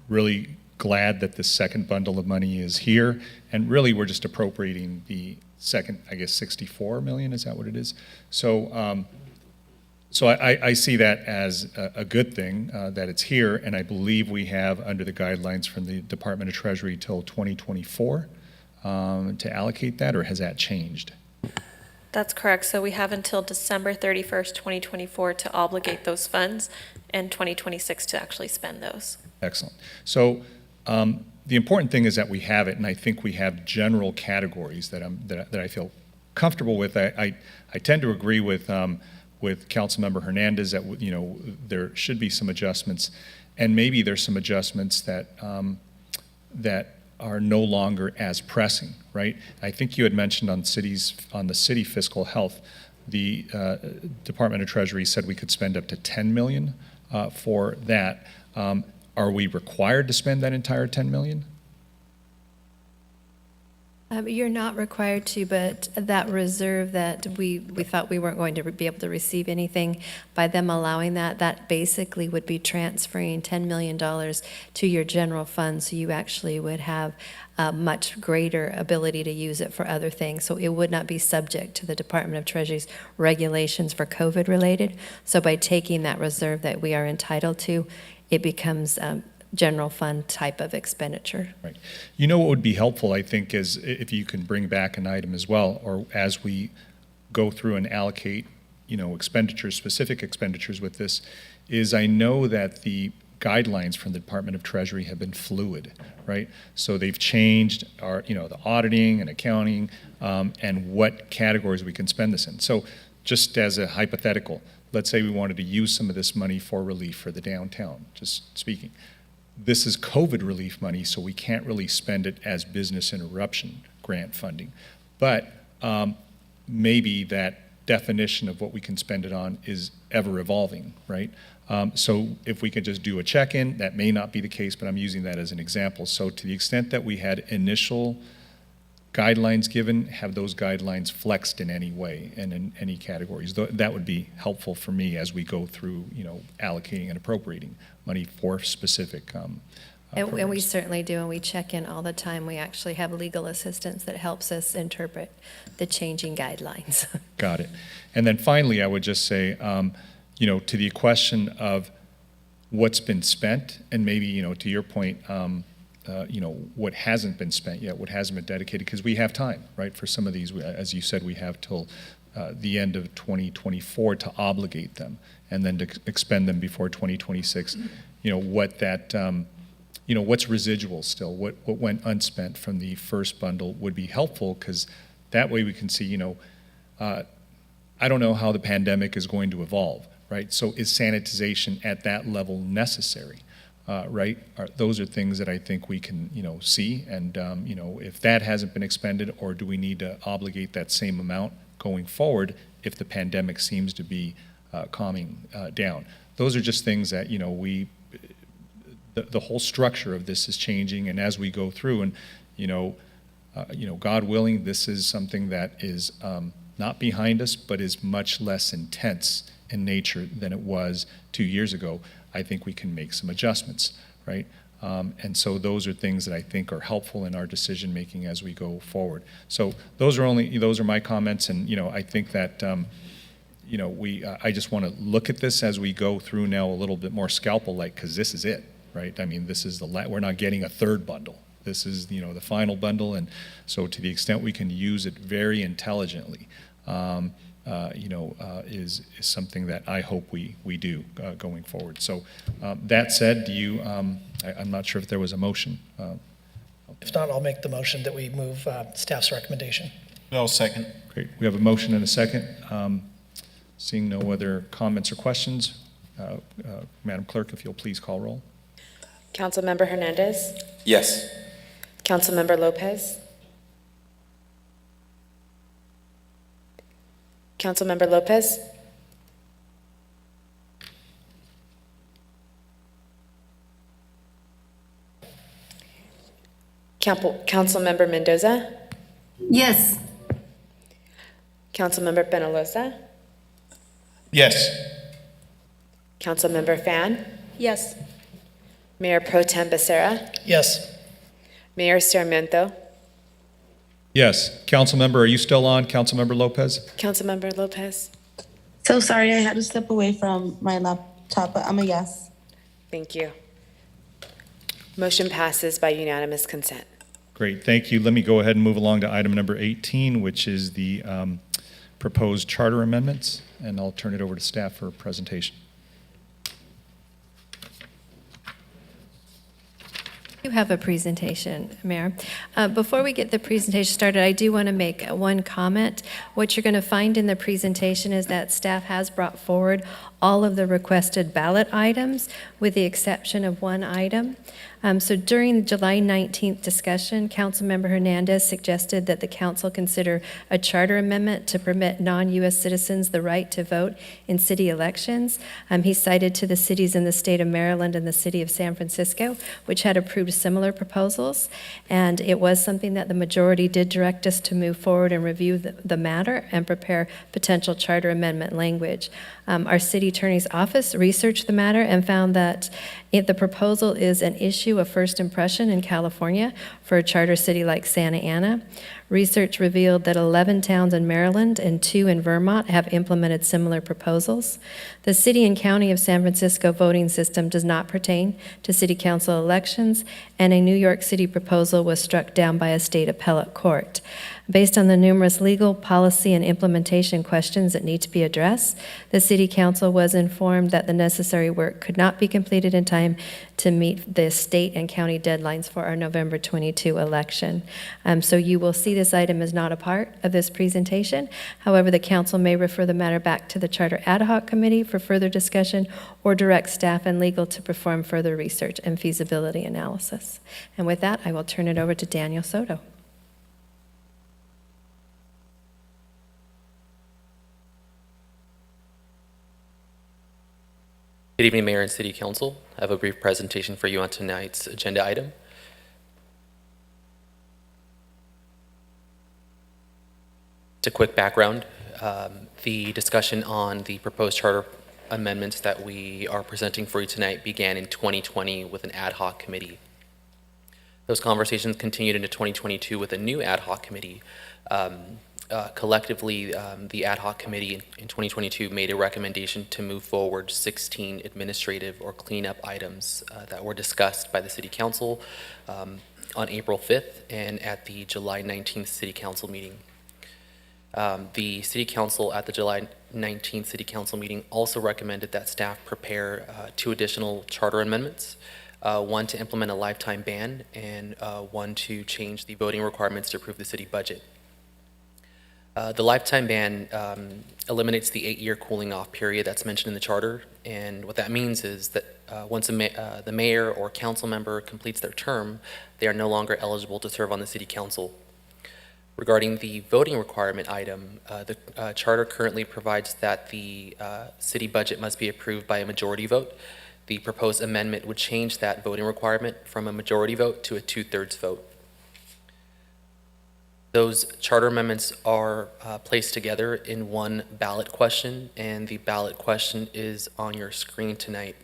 Really glad that this second bundle of money is here. And really, we're just appropriating the second, I guess, 64 million, is that what it is? So I see that as a good thing, that it's here, and I believe we have, under the guidelines from the Department of Treasury, till 2024 to allocate that, or has that changed? That's correct. So we have until December 31st, 2024 to obligate those funds, and 2026 to actually spend those. Excellent. So the important thing is that we have it, and I think we have general categories that I feel comfortable with. I tend to agree with Councilmember Hernandez that there should be some adjustments, and maybe there's some adjustments that that are no longer as pressing, right? I think you had mentioned on the city fiscal health, the Department of Treasury said we could spend up to 10 million for that. Are we required to spend that entire 10 million? You're not required to, but that reserve that we thought we weren't going to be able to receive anything, by them allowing that basically would be transferring $10 million to your general fund, so you actually would have a much greater ability to use it for other things. So it would not be subject to the Department of Treasury's regulations for COVID related. So by taking that reserve that we are entitled to, it becomes general fund type of expenditure. Right. You know what would be helpful, I think, is if you can bring back an item as well, or as we go through and allocate, expenditures, specific expenditures with this, is I know that the guidelines from the Department of Treasury have been fluid, right? So they've changed our, the auditing and accounting, and what categories we can spend this in. So just as a hypothetical, let's say we wanted to use some of this money for relief for the downtown, just speaking. This is COVID relief money, so we can't really spend it as business interruption grant funding. But maybe that definition of what we can spend it on is ever evolving, right? So if we could just do a check-in, that may not be the case, but I'm using that as an example. So to the extent that we had initial guidelines given, have those guidelines flexed in any way and in any categories? That would be helpful for me as we go through, allocating and appropriating money for specific And we programs. certainly do, and we check in all the time. We actually have legal assistance that helps us interpret the changing guidelines. Got it. And then finally, I would just say, to the question of what's been spent, and maybe, to your point, what hasn't been spent yet, what hasn't been dedicated, because we have time, right? For some of these, as you said, we have till the end of 2024 to obligate them, and then to expend them before 2026. What that, what's residual still, what went unspent from the first bundle would be helpful, because that way we can see, I don't know how the pandemic is going to evolve, right? So is sanitization at that level necessary? Right? Those are things that I think we can, see, and if that hasn't been expended, or do we need to obligate that same amount going forward if the pandemic seems to be calming down? Those are just things that the whole structure of this is changing, and as we go through, and God willing, this is something that is not behind us, but is much less intense in nature than it was 2 years ago. I think we can make some adjustments, right? And so those are things that I think are helpful in our decision making as we go forward. So those are my comments, and I think that I just want to look at this as we go through now a little bit more scalpel-like, because this is it, right? I mean, this is we're not getting a third bundle. This is the final bundle, and so to the extent we can use it very intelligently, is something that I hope we do going forward. So that said, I'm not sure if there was a motion. If not, I'll make the motion that we move staff's recommendation. No, second. Great. We have a motion and a second. Seeing no other comments or questions, Madam Clerk, if you'll please call roll. Councilmember Hernandez. Yes. Councilmember Lopez. Councilmember Lopez. Councilmember Mendoza. Yes. Councilmember Penalosa. Yes. Councilmember Fan. Yes. Mayor Pro Tem Becerra. Yes. Mayor Sarmiento. Yes. Councilmember, are you still on? Councilmember Lopez? Councilmember Lopez. So sorry, I had to step away from my laptop, but I'm a yes. Thank you. Motion passes by unanimous consent. Great, thank you. Let me go ahead and move along to item number 18, which is the proposed charter amendments, and I'll turn it over to staff for a presentation. You have a presentation, Mayor. Before we get the presentation started, I do want to make one comment. What you're going to find in the presentation is that staff has brought forward all of the requested ballot items with the exception of one item. So during the July 19th discussion, Councilmember Hernandez suggested that the council consider a charter amendment to permit non-U.S. citizens the right to vote in city elections. He cited to the cities in the state of Maryland and the city of San Francisco, which had approved similar proposals. And it was something that the majority did direct us to move forward and review the matter and prepare potential charter amendment language. Our city attorney's office researched the matter and found that the proposal is an issue of first impression in California for a charter city like Santa Ana. Research revealed that 11 towns in Maryland and 2 in Vermont have implemented similar proposals. The city and county of San Francisco voting system does not pertain to city council elections, and a New York City proposal was struck down by a state appellate court. Based on the numerous legal, policy, and implementation questions that need to be addressed, the City Council was informed that the necessary work could not be completed in time to meet the state and county deadlines for our November 22 election. So you will see this item is not a part of this presentation. However, the Council may refer the matter back to the Charter Ad Hoc Committee for further discussion or direct staff and legal to perform further research and feasibility analysis. And with that, I will turn it over to Daniel Soto. Good evening, Mayor and City Council. I have a brief presentation for you on tonight's agenda item. Just a quick background. The discussion on the proposed charter amendments that we are presenting for you tonight began in 2020 with an ad hoc committee. Those conversations continued into 2022 with a new ad hoc committee. Collectively, the ad hoc committee in 2022 made a recommendation to move forward 16 administrative or cleanup items that were discussed by the City Council on April 5th and at the July 19th City Council meeting. The City Council at the July 19th City Council meeting also recommended that staff prepare 2 additional charter amendments, one to implement a lifetime ban and one to change the voting requirements to approve the city budget. The lifetime ban eliminates the 8-year cooling off period that's mentioned in the charter, and what that means is that once the mayor or council member completes their term, they are no longer eligible to serve on the city council. Regarding the voting requirement item, the charter currently provides that the city budget must be approved by a majority vote. The proposed amendment would change that voting requirement from a majority vote to a 2/3 vote. Those charter amendments are placed together in one ballot question, and the ballot question is on your screen tonight.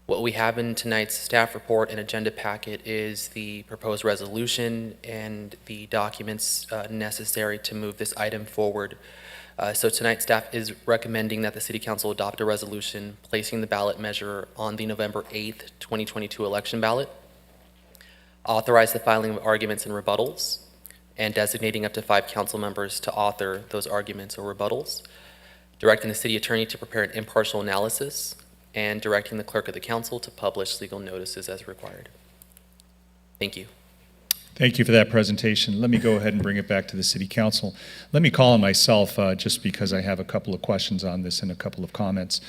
What we have in tonight's staff report and agenda packet is the proposed resolution and the documents necessary to move this item forward. So tonight, staff is recommending that the City Council adopt a resolution placing the ballot measure on the November 8th, 2022 election ballot, authorize the filing of arguments and rebuttals, and designating up to 5 council members to author those arguments or rebuttals, directing the city attorney to prepare an impartial analysis, and directing the clerk of the council to publish legal notices as required. Thank you. Thank you for that presentation. Let me go ahead and bring it back to the City Council. Let me call on myself just because I have a couple of questions on this and a couple of comments.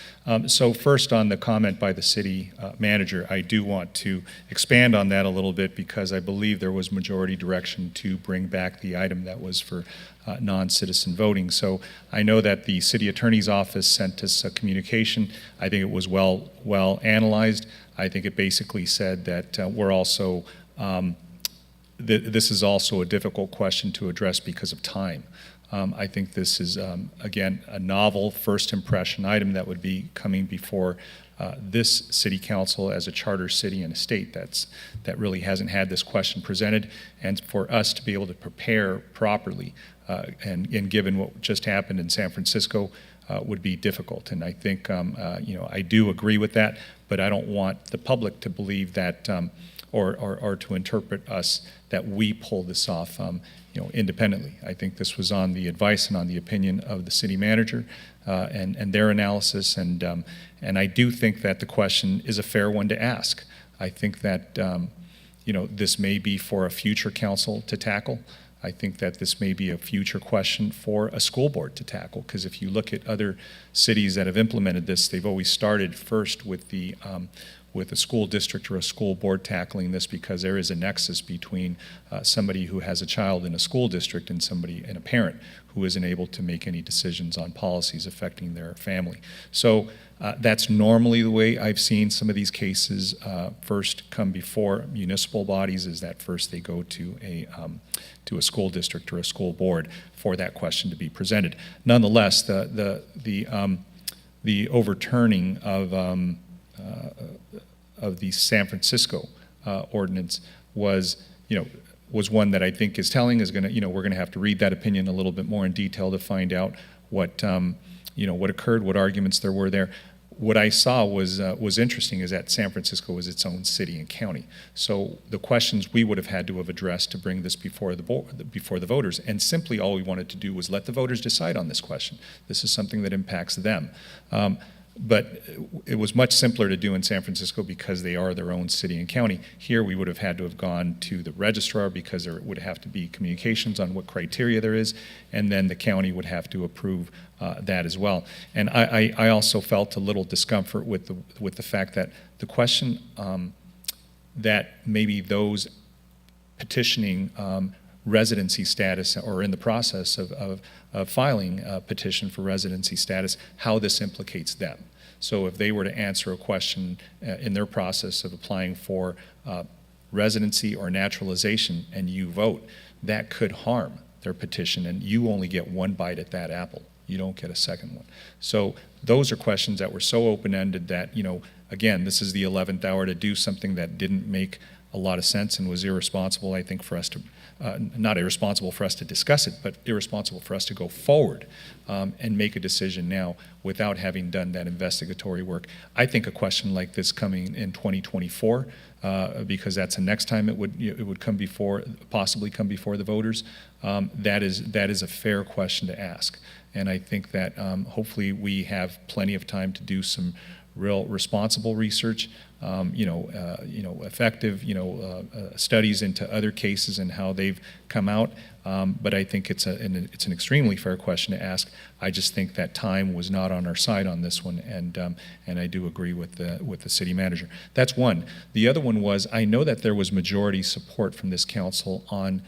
So first on the comment by the City Manager, I do want to expand on that a little bit because I believe there was majority direction to bring back the item that was for non-citizen voting. So I know that the City Attorney's Office sent us a communication. I think it was well analyzed. I think it basically said that we're also this is also a difficult question to address because of time. I think this is, again, a novel first impression item that would be coming before this city council as a charter city and a state that really hasn't had this question presented, and for us to be able to prepare properly and given what just happened in San Francisco would be difficult. And I think, I do agree with that, but I don't want the public to believe that or to interpret us that we pull this off independently. I think this was on the advice and on the opinion of the city manager and their analysis, and I do think that the question is a fair one to ask. I think that this may be for a future council to tackle. I think that this may be a future question for a school board to tackle, because if you look at other cities that have implemented this, they've always started first with a school district or a school board tackling this, because there is a nexus between somebody who has a child in a school district and a parent who isn't able to make any decisions on policies affecting their family. So that's normally the way I've seen some of these cases first come before municipal bodies, is that first they go to a school district or a school board for that question to be presented. Nonetheless, the overturning of the San Francisco ordinance was one that I think is telling. Is going to we're going to have to read that opinion a little bit more in detail to find out what what occurred, what arguments there were there. What I saw was interesting is that San Francisco was its own city and county. So the questions we would have had to have addressed to bring this before the board, before the voters, and simply all we wanted to do was let the voters decide on this question. This is something that impacts them. But it was much simpler to do in San Francisco because they are their own city and county. Here we would have had to have gone to the registrar because there would have to be communications on what criteria there is, and then the county would have to approve that as well. And I also felt a little discomfort with the fact that the question that maybe those petitioning residency status or in the process of filing a petition for residency status, how this implicates them. So if they were to answer a question in their process of applying for residency or naturalization and you vote, that could harm their petition, and you only get one bite at that apple. You don't get a second one. So those are questions that were so open-ended that, again, this is the 11th hour to do something that didn't make a lot of sense and was irresponsible, I think, for us to not irresponsible for us to discuss it, but irresponsible for us to go forward and make a decision now without having done that investigatory work. I think a question like this coming in 2024, because that's the next time it would come before, possibly come before the voters, that is a fair question to ask. And I think that hopefully we have plenty of time to do some real responsible research, effective, studies into other cases and how they've come out. But I think it's an extremely fair question to ask. I just think that time was not on our side on this one, and I do agree with the city manager. That's one. The other one was, I know that there was majority support from this council on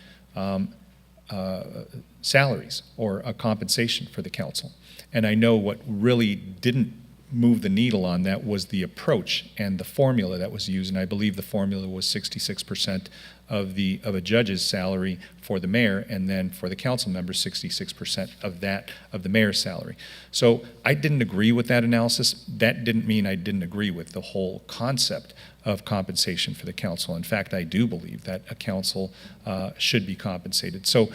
salaries or a compensation for the council, and I know what really didn't move the needle on that was the approach and the formula that was used, and I believe the formula was 66% of a judge's salary for the mayor, and then for the council members 66% of the mayor's salary. So I didn't agree with that analysis. That didn't mean I didn't agree with the whole concept of compensation for the council. In fact, I do believe that a council should be compensated. So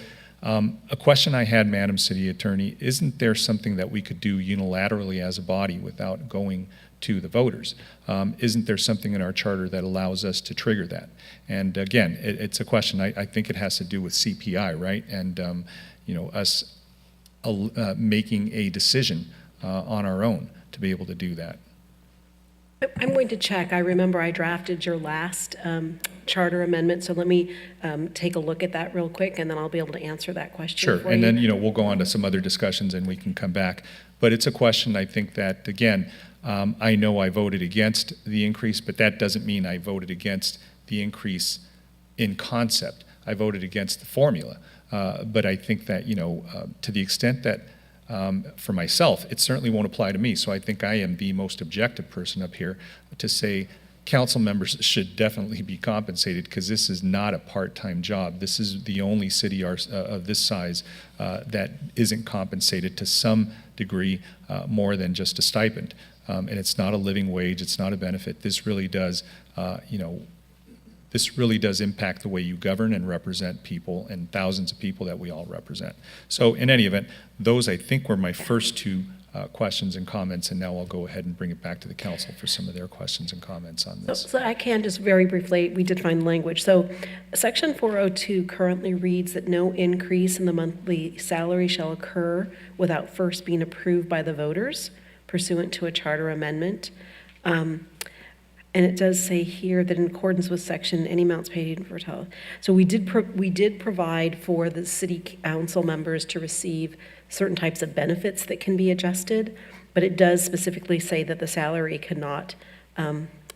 a question I had, Madam City Attorney, isn't there something that we could do unilaterally as a body without going to the voters. Isn't there something in our charter that allows us to trigger that? And again, it's a question, I think it has to do with CPI, right? And, us making a decision on our own to be able to do that. I'm going to check. I remember I drafted your last charter amendment, so let me take a look at that real quick, and then I'll be able to answer that question Sure, for and you. then, we'll go on to some other discussions and we can come back. But it's a question, I think that, again, I know I voted against the increase, but that doesn't mean I voted against the increase in concept. I voted against the formula. But I think that, to the extent that, for myself, it certainly won't apply to me. So I think I am the most objective person up here to say council members should definitely be compensated, because this is not a part-time job. This is the only city of this size that isn't compensated to some degree more than just a stipend. And it's not a living wage. It's not a benefit. This really does, this really does impact the way you govern and represent people, and thousands of people that we all represent. So in any event, those I think were my first two questions and comments, and now I'll go ahead and bring it back to the council for some of their questions and comments on this. So I can just very briefly, we did find language. So Section 402 currently reads that no increase in the monthly salary shall occur without first being approved by the voters pursuant to a charter amendment. And it does say here that in accordance with section, any amounts paid for tele. So we did provide for the city council members to receive certain types of benefits that can be adjusted, but it does specifically say that the salary cannot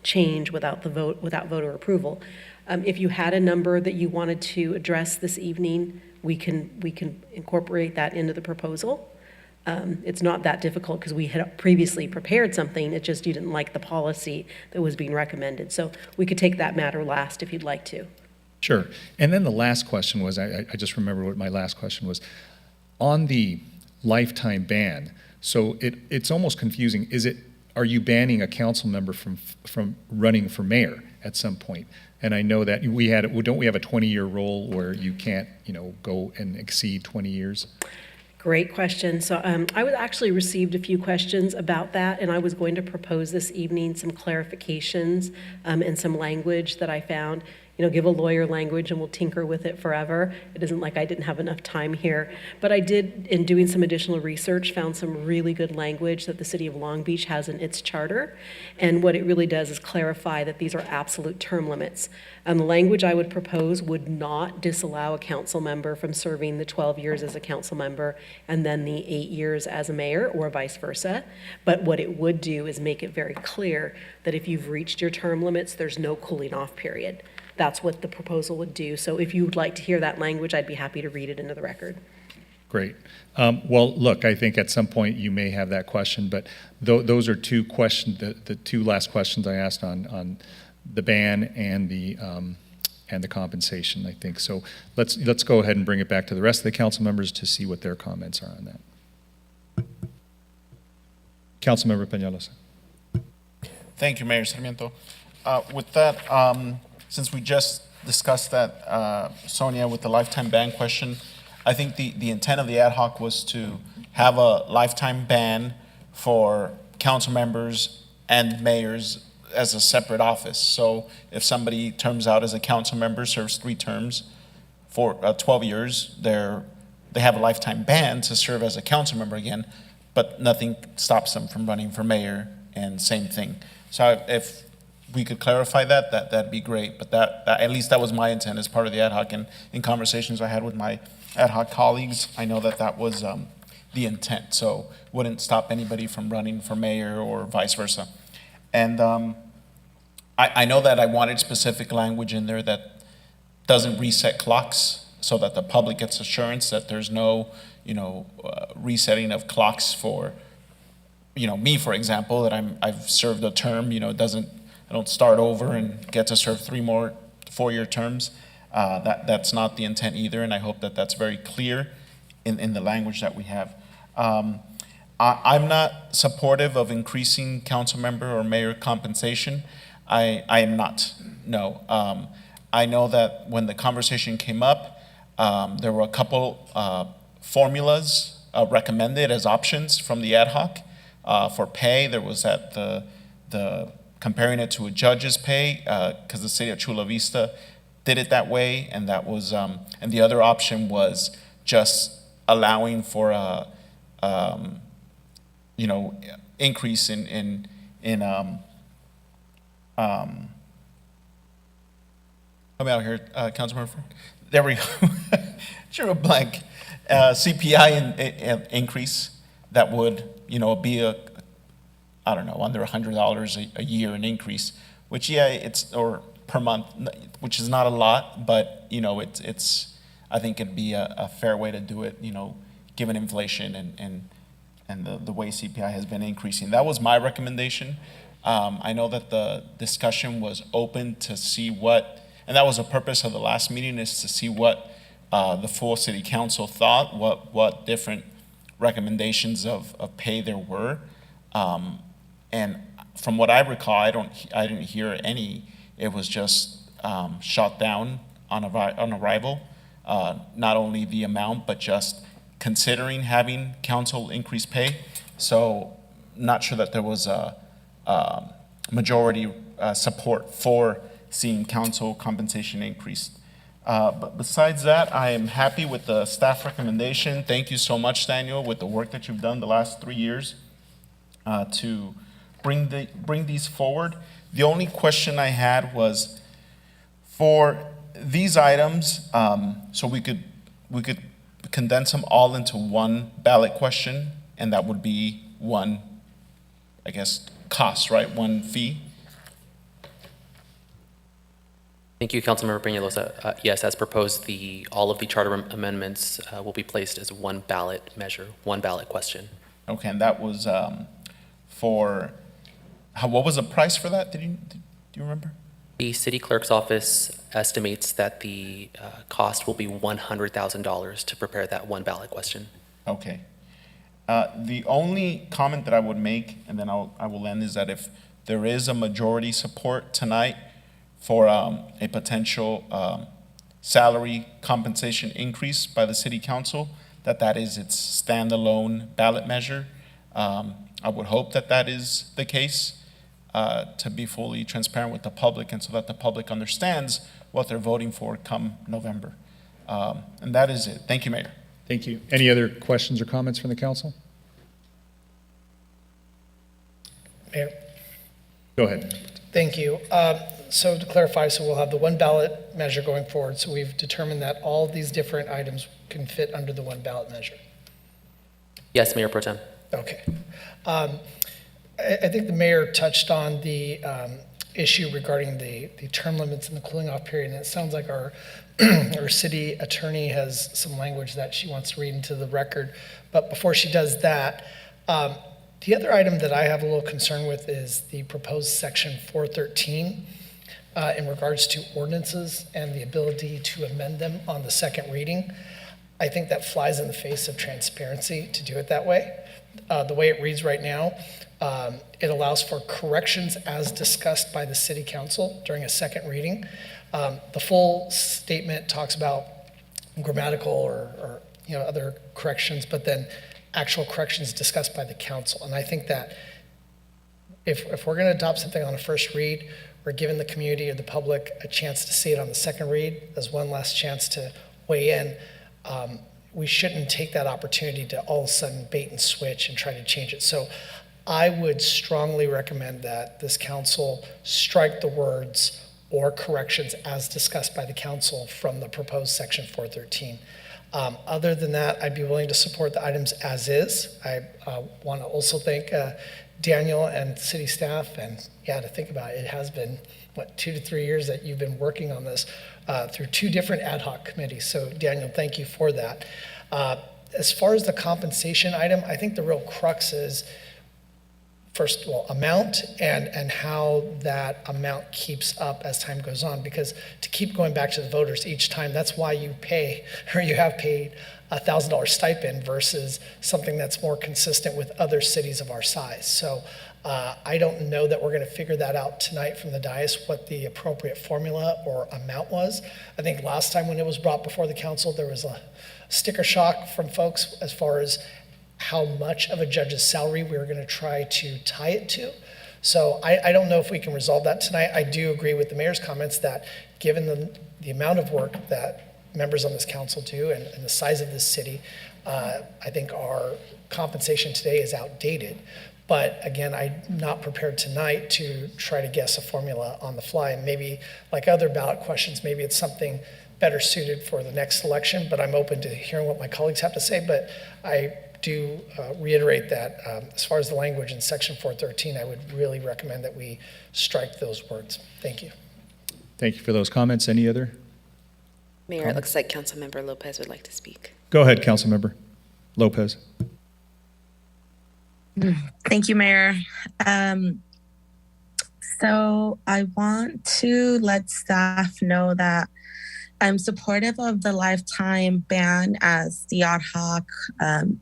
change without voter approval. If you had a number that you wanted to address this evening, we can incorporate that into the proposal. It's not that difficult because we had previously prepared something. It just you didn't like the policy that was being recommended. So we could take that matter last if you'd like to. Sure. And then the last question was, I just remember what my last question was. On the lifetime ban, so it's almost confusing. Are you banning a council member from running for mayor at some point? And I know that don't we have a 20-year rule where you can't, go and exceed 20 years? Great question. So I was actually received a few questions about that, and I was going to propose this evening some clarifications and some language that I found. Give a lawyer language and we'll tinker with it forever. It isn't like I didn't have enough time here. But I did, in doing some additional research, found some really good language that the city of Long Beach has in its charter. And what it really does is clarify that these are absolute term limits. The language I would propose would not disallow a council member from serving the 12 years as a council member and then the 8 years as a mayor, or vice versa. But what it would do is make it very clear that if you've reached your term limits, there's no cooling off period. That's what the proposal would do. So if you would like to hear that language, I'd be happy to read it into the record. Great. Well, look, I think at some point you may have that question, but those are two questions, the two last questions I asked on the ban and the compensation, I think. So let's go ahead and bring it back to the rest of the council members to see what their comments are on that. Councilmember Peñalosa. Thank you, Mayor Sarmiento. With that, since we just discussed that, Sonia, with the lifetime ban question, I think the intent of the ad hoc was to have a lifetime ban for council members and mayors as a separate office. So if somebody terms out as a council member, serves 3 terms for 12 years, they have a lifetime ban to serve as a council member again, but nothing stops them from running for mayor, and same thing. So if we could clarify that'd be great. But that at least that was my intent as part of the ad hoc, and in conversations I had with my ad hoc colleagues, I know that was the intent. So wouldn't stop anybody from running for mayor or vice versa. And I know that I wanted specific language in there that doesn't reset clocks, so that the public gets assurance that there's no resetting of clocks for me, for example, that I've served a term. I don't start over and get to serve 3 more 4-year terms. That's not the intent either, and I hope that that's very clear in the language that we have. I'm not supportive of increasing council member or mayor compensation. I am not, no. I know that when the conversation came up, there were a couple formulas recommended as options from the ad hoc. For pay, there was at the comparing it to a judge's pay, because the city of Chula Vista did it that way, and that was, and the other option was just allowing for a, increase in help me out here, Councilmember Frank. There we go. Sure, a blank. CPI increase that would, be under $100 a year an increase, which, or per month, which is not a lot, but, it's I think it'd be a fair way to do it, given inflation and the way CPI has been increasing. That was my recommendation. I know that the discussion was open to see what, and that was the purpose of the last meeting, is to see what the full city council thought, what different recommendations of pay there were. And from what I recall, I didn't hear any. It was just shot down on arrival. Not only the amount, but just considering having council increase pay. So not sure that there was a majority support for seeing council compensation increased. But besides that, I am happy with the staff recommendation. Thank you so much, Daniel, with the work that you've done the last 3 years to bring these forward. The only question I had was for these items, so we could condense them all into one ballot question, and that would be one, I guess, cost, right? One fee. Thank you, Councilmember Peñalosa. Yes, as proposed, all of the charter amendments will be placed as one ballot measure, one ballot question. Okay, and that was what was the price for that? Do you remember? The city clerk's office estimates that the cost will be $100,000 to prepare that one ballot question. Okay. The only comment that I would make, and then I will end, is that if there is a majority support tonight for a potential salary compensation increase by the city council, that is its standalone ballot measure. I would hope that is the case, to be fully transparent with the public, and so that the public understands what they're voting for come November. And that is it. Thank you, Mayor. Thank you. Any other questions or comments from the council? Mayor. Go ahead. Thank you. So to clarify, so we'll have the one ballot measure going forward. So we've determined that all these different items can fit under the one ballot measure. Yes, Mayor Pro Tem. Okay. I think the mayor touched on the issue regarding the term limits and the cooling off period. And it sounds like our city attorney has some language that she wants to read into the record. But before she does that, the other item that I have a little concern with is the proposed section 413 in regards to ordinances and the ability to amend them on the second reading. I think that flies in the face of transparency to do it that way. The way it reads right now, it allows for corrections as discussed by the city council during a second reading. The full statement talks about grammatical or other corrections, but then actual corrections discussed by the council. And I think that if we're going to adopt something on a first read, we're giving the community or the public a chance to see it on the second read as one last chance to weigh in. We shouldn't take that opportunity to all of a sudden bait and switch and try to change it. So I would strongly recommend that this council strike the words "or corrections as discussed by the council" from the proposed section 413. Other than that, I'd be willing to support the items as is. I want to also thank Daniel and city staff, and to think about it, it has been, 2 to 3 years that you've been working on this through 2 different ad hoc committees. So Daniel, thank you for that. As far as the compensation item, I think the real crux is, first of all, amount and how that amount keeps up as time goes on. Because to keep going back to the voters each time, that's why you pay, or you have paid, $1,000 stipend versus something that's more consistent with other cities of our size. So I don't know that we're going to figure that out tonight from the dais, what the appropriate formula or amount was. I think last time when it was brought before the council, there was a sticker shock from folks as far as how much of a judge's salary we were going to try to tie it to. So I don't know if we can resolve that tonight. I do agree with the mayor's comments that given the amount of work that members on this council do and the size of this city, I think our compensation today is outdated. But again, I'm not prepared tonight to try to guess a formula on the fly. And maybe like other ballot questions, maybe it's something better suited for the next election, but I'm open to hearing what my colleagues have to say. But I do reiterate that as far as the language in section 413, I would really recommend that we strike those words. Thank you. Thank you for those comments. Any other? Mayor, it looks like Councilmember Lopez would like to speak. Go ahead, Councilmember Lopez. Thank you, Mayor. So I want to let staff know that I'm supportive of the lifetime ban as the ad hoc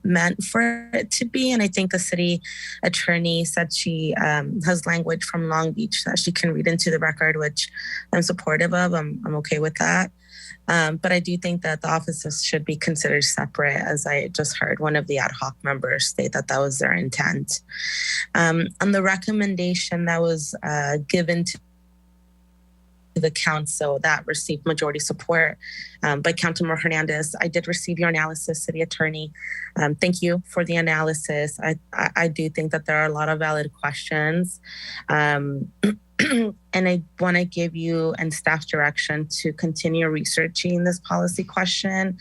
meant for it to be. And I think the city attorney said she has language from Long Beach that she can read into the record, which I'm supportive of. I'm okay with that. But I do think that the offices should be considered separate, as I just heard one of the ad hoc members state that that was their intent. On the recommendation that was given to the council that received majority support by Councilmember Hernandez, I did receive your analysis, City Attorney. Thank you for the analysis. I do think that there are a lot of valid questions. And I want to give you and staff direction to continue researching this policy question.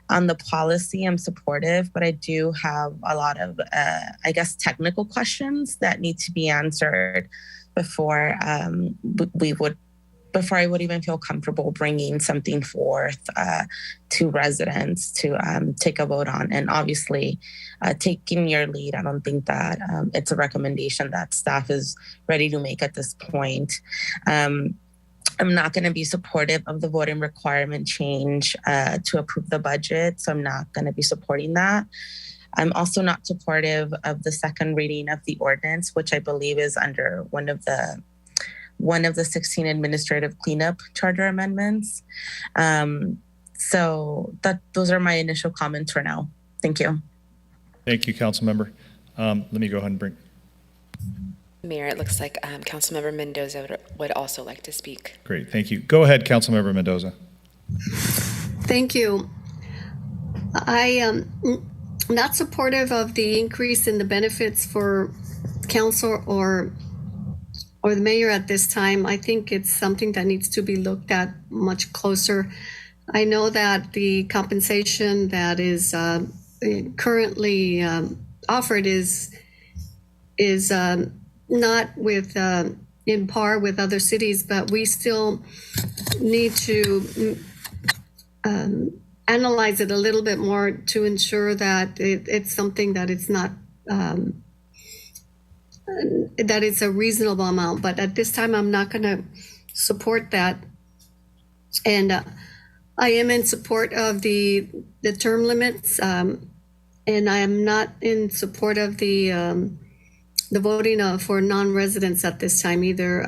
On the policy, I'm supportive, but I do have a lot of, technical questions that need to be answered before before I would even feel comfortable bringing something forth to residents to take a vote on. And obviously, taking your lead, I don't think that it's a recommendation that staff is ready to make at this point. I'm not going to be supportive of the voting requirement change to approve the budget, so I'm not going to be supporting that. I'm also not supportive of the second reading of the ordinance, which I believe is under one of the 16 administrative cleanup charter amendments. So those are my initial comments for now. Thank you. Thank you, Councilmember. Let me go ahead and bring. Mayor, it looks like Councilmember Mendoza would also like to speak. Great, thank you. Go ahead, Councilmember Mendoza. Thank you. I am not supportive of the increase in the benefits for council or the mayor at this time. I think it's something that needs to be looked at much closer. I know that the compensation that is currently offered is not with in par with other cities, but we still need to analyze it a little bit more to ensure that it's something that it's not that it's a reasonable amount. But at this time, I'm not going to support that. And I am in support of the term limits, and I am not in support of the voting for non-residents at this time either.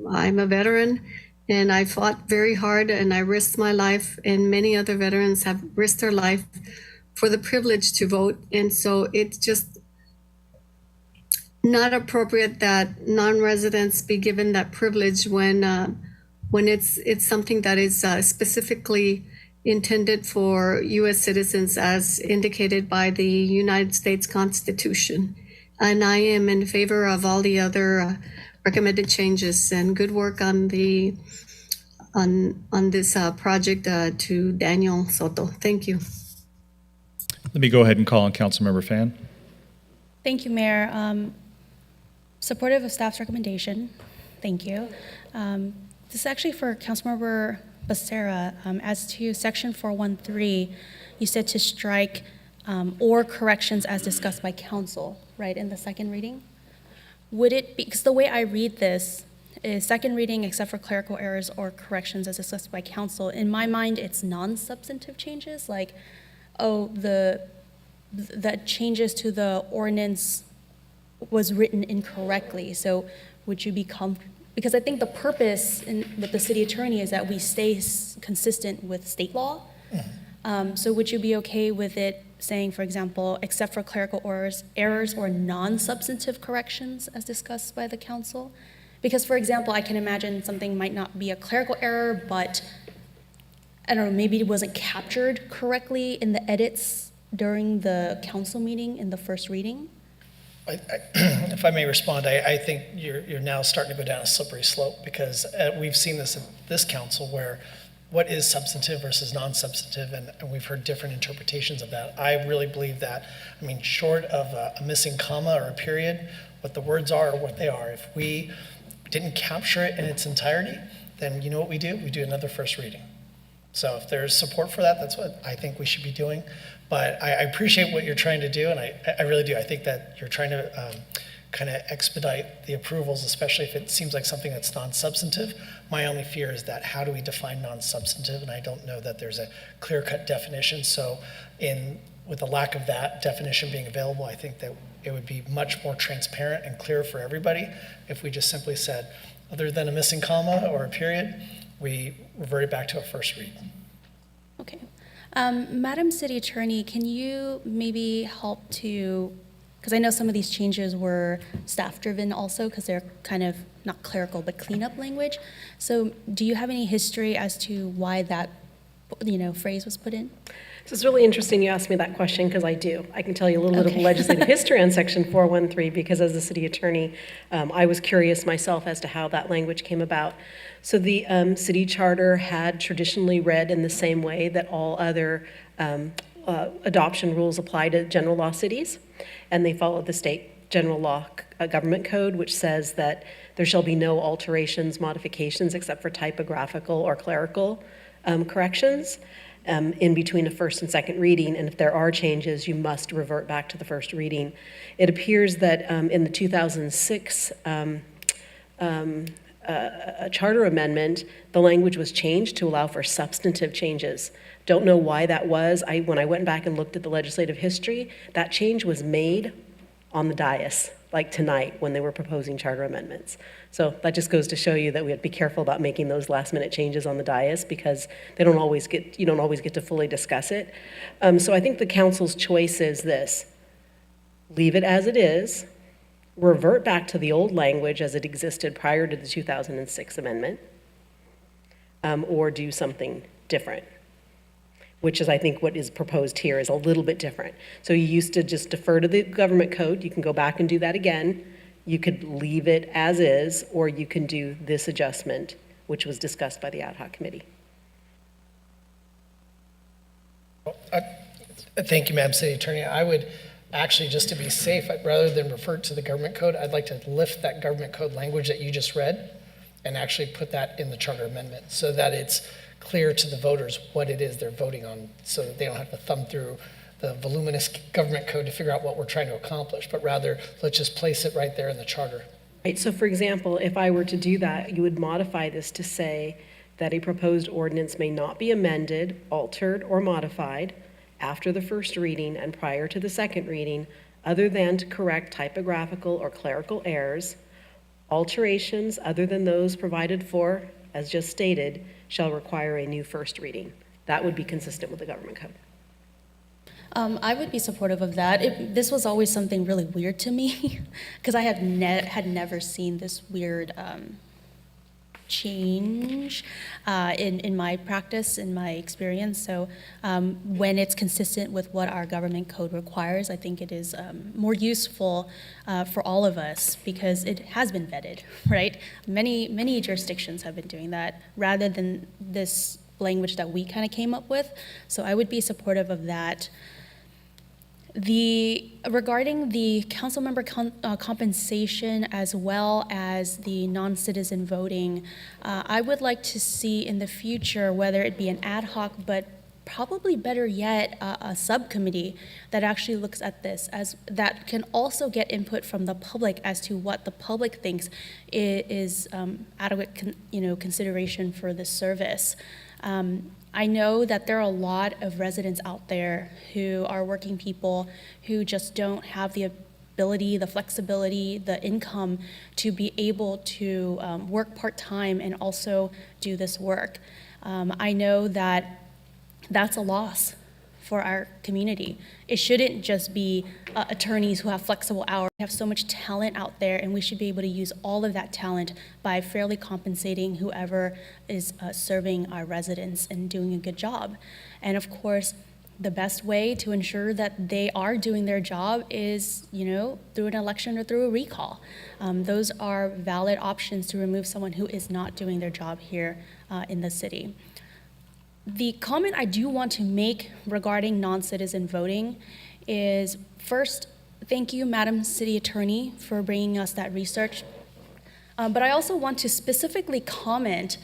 I'm a veteran, and I fought very hard, and I risked my life, and many other veterans have risked their life for the privilege to vote. And so it's just not appropriate that non-residents be given that privilege when it's something that is specifically intended for U.S. citizens as indicated by the United States Constitution. And I am in favor of all the other recommended changes, and good work on the on this project to Daniel Soto. Thank you. Let me go ahead and call on Councilmember Fan. Thank you, Mayor. Supportive of staff's recommendation. Thank you. This is actually for Councilmember Becerra. As to section 413, you said to strike or corrections as discussed by council, right, in the second reading? Would it be, because the way I read this is second reading except for clerical errors or corrections as discussed by council. In my mind, it's non-substantive changes, like, oh, the changes to the ordinance was written incorrectly. So would you be because I think the purpose with the city attorney is that we stay consistent with state law. So would you be okay with it saying, for example, except for clerical errors or non-substantive corrections as discussed by the council? Because, for example, I can imagine something might not be a clerical error, but I don't know, maybe it wasn't captured correctly in the edits during the council meeting in the first reading. If I may respond, I think you're now starting to go down a slippery slope, because we've seen this at this council where what is substantive versus non-substantive, and we've heard different interpretations of that. I really believe that, I mean, short of a missing comma or a period, what the words are what they are. If we didn't capture it in its entirety, then you know what we do? We do another first reading. So if there's support for that, that's what I think we should be doing. But I appreciate what you're trying to do, and I really do. I think that you're trying to kind of expedite the approvals, especially if it seems like something that's non-substantive. My only fear is that how do we define non-substantive? And I don't know that there's a clear-cut definition. So with the lack of that definition being available, I think that it would be much more transparent and clear for everybody if we just simply said, other than a missing comma or a period, we reverted back to a first read. Okay. Madam City Attorney, can you maybe help to, because I know some of these changes were staff-driven also, because they're kind of not clerical, but cleanup language. So do you have any history as to why that, phrase was put in? So it's really interesting you asked me that question, because I do. I can tell you a little bit of legislative history on Section 413, because as the city attorney, I was curious myself as to how that language came about. So the city charter had traditionally read in the same way that all other adoption rules apply to general law cities, and they followed the state general law government code, which says that there shall be no alterations, modifications, except for typographical or clerical corrections in between a first and second reading, and if there are changes, you must revert back to the first reading. It appears that in the 2006 charter amendment, the language was changed to allow for substantive changes. Don't know why that was. When I went back and looked at the legislative history, that change was made on the dais, like tonight when they were proposing charter amendments. So that just goes to show you that we have to be careful about making those last minute changes on the dais, because you don't always get to fully discuss it. So I think the council's choice is this: leave it as it is, revert back to the old language as it existed prior to the 2006 amendment, or do something different, which is, I think, what is proposed here is a little bit different. So you used to just defer to the government code. You can go back and do that again. You could leave it as is, or you can do this adjustment, which was discussed by the ad hoc committee. Thank you, Madam City Attorney. I would actually, just to be safe, rather than refer to the government code, I'd like to lift that government code language that you just read and actually put that in the charter amendment so that it's clear to the voters what it is they're voting on, so that they don't have to thumb through the voluminous government code to figure out what we're trying to accomplish, but rather let's just place it right there in the charter. Right, so for example, if I were to do that, you would modify this to say that a proposed ordinance may not be amended, altered, or modified after the first reading and prior to the second reading, other than to correct typographical or clerical errors. Alterations other than those provided for, as just stated, shall require a new first reading. That would be consistent with the government code. I would be supportive of that. This was always something really weird to me, because I had never seen this weird change in my practice, in my experience. So when it's consistent with what our government code requires, I think it is more useful for all of us, because it has been vetted, right? Many jurisdictions have been doing that rather than this language that we kind of came up with. So I would be supportive of that. Regarding the council member compensation as well as the non-citizen voting, I would like to see in the future, whether it be an ad hoc, but probably better yet, a subcommittee that actually looks at this, as that can also get input from the public as to what the public thinks is adequate consideration for this service. I know that there are a lot of residents out there who are working people who just don't have the ability, the flexibility, the income to be able to work part-time and also do this work. I know that that's a loss for our community. It shouldn't just be attorneys who have flexible hours. We have so much talent out there, and we should be able to use all of that talent by fairly compensating whoever is serving our residents and doing a good job. And of course, the best way to ensure that they are doing their job is, through an election or through a recall. Those are valid options to remove someone who is not doing their job here in the city. The comment I do want to make regarding non-citizen voting is, first, thank you, Madam City Attorney, for bringing us that research. But I also want to specifically comment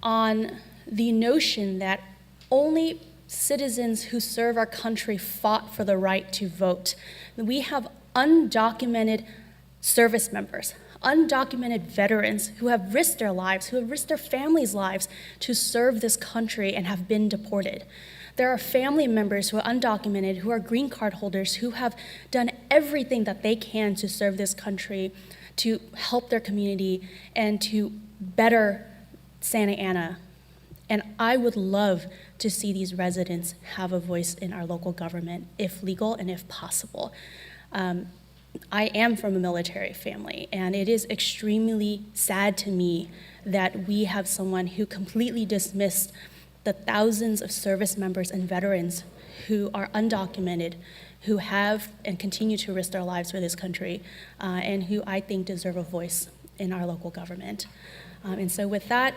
on the notion that only citizens who serve our country fought for the right to vote. We have undocumented service members, undocumented veterans who have risked their lives, who have risked their families' lives to serve this country and have been deported. There are family members who are undocumented, who are green card holders, who have done everything that they can to serve this country, to help their community, and to better Santa Ana. And I would love to see these residents have a voice in our local government, if legal and if possible. I am from a military family, and it is extremely sad to me that we have someone who completely dismissed the thousands of service members and veterans who are undocumented, who have and continue to risk their lives for this country, and who I think deserve a voice in our local government. And so with that,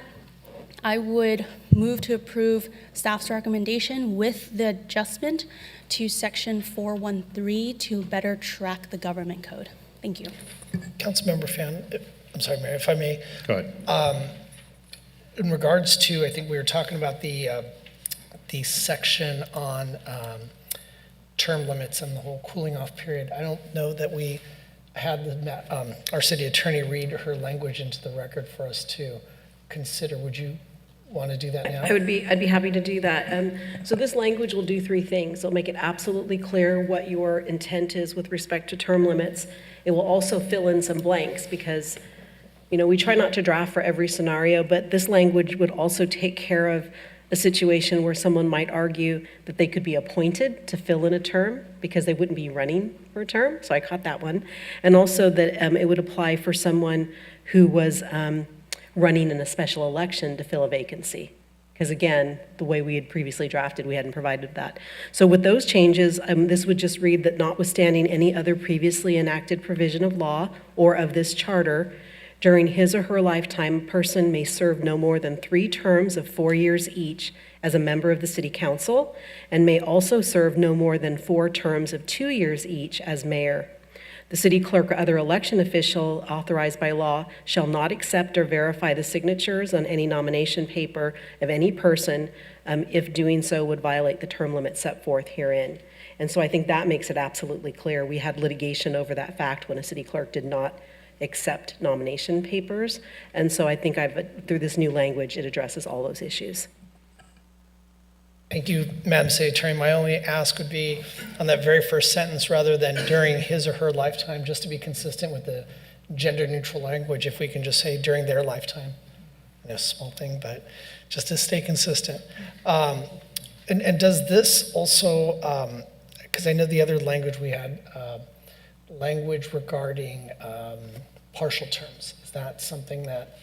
I would move to approve staff's recommendation with the adjustment to section 413 to better track the government code. Thank you. Councilmember Fan, I'm sorry, Mayor, if I may. Go ahead. In regards to, I think we were talking about the section on term limits and the whole cooling off period. I don't know that we had our city attorney read her language into the record for us to consider. Would you want to do that now? I'd be happy to do that. So this language will do three things. It'll make it absolutely clear what your intent is with respect to term limits. It will also fill in some blanks because, we try not to draft for every scenario, but this language would also take care of a situation where someone might argue that they could be appointed to fill in a term because they wouldn't be running for a term. So I caught that one. And also that it would apply for someone who was running in a special election to fill a vacancy. Because again, the way we had previously drafted, we hadn't provided that. So with those changes, this would just read that notwithstanding any other previously enacted provision of law or of this charter, during his or her lifetime, a person may serve no more than 3 terms of 4 years each as a member of the city council, and may also serve no more than 4 terms of 2 years each as mayor. The city clerk or other election official authorized by law shall not accept or verify the signatures on any nomination paper of any person if doing so would violate the term limit set forth herein. And so I think that makes it absolutely clear. We had litigation over that fact when a city clerk did not accept nomination papers. And so I think through this new language, it addresses all those issues. Thank you, Madam City Attorney. My only ask would be on that very first sentence, rather than during his or her lifetime, just to be consistent with the gender neutral language, if we can just say during their lifetime. A small thing, but just to stay consistent. And does this also, because I know the other language we had, language regarding partial terms. Is that something that?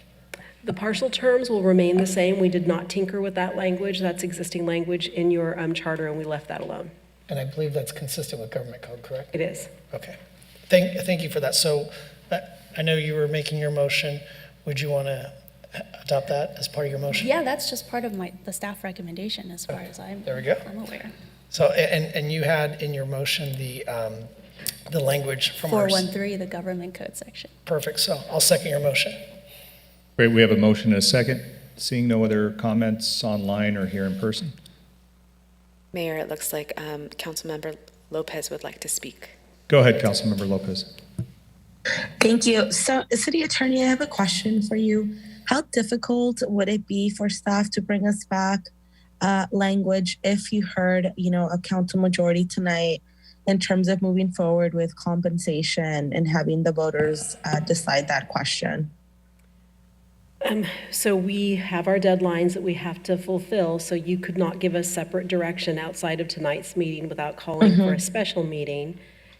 The partial terms will remain the same. We did not tinker with that language. That's existing language in your charter, and we left that alone. And I believe that's consistent with government code, correct? It is. Okay. Thank you for that. So I know you were making your motion. Would you want to adopt that as part of your motion? Yeah, that's just part of the staff recommendation as far as I'm aware. So, and you had in your motion the language from 413, the government code section. Perfect. So I'll second your motion. Great, we have a motion and a second. Seeing no other comments online or here in person. Mayor, it looks like Councilmember Lopez would like to speak. Go ahead, Councilmember Lopez. Thank you. So, City Attorney, I have a question for you. How difficult would it be for staff to bring us back language if you heard, a council majority tonight in terms of moving forward with compensation and having the voters decide that question? So we have our deadlines that we have to fulfill, so you could not give us separate direction outside of tonight's meeting without calling for a special meeting.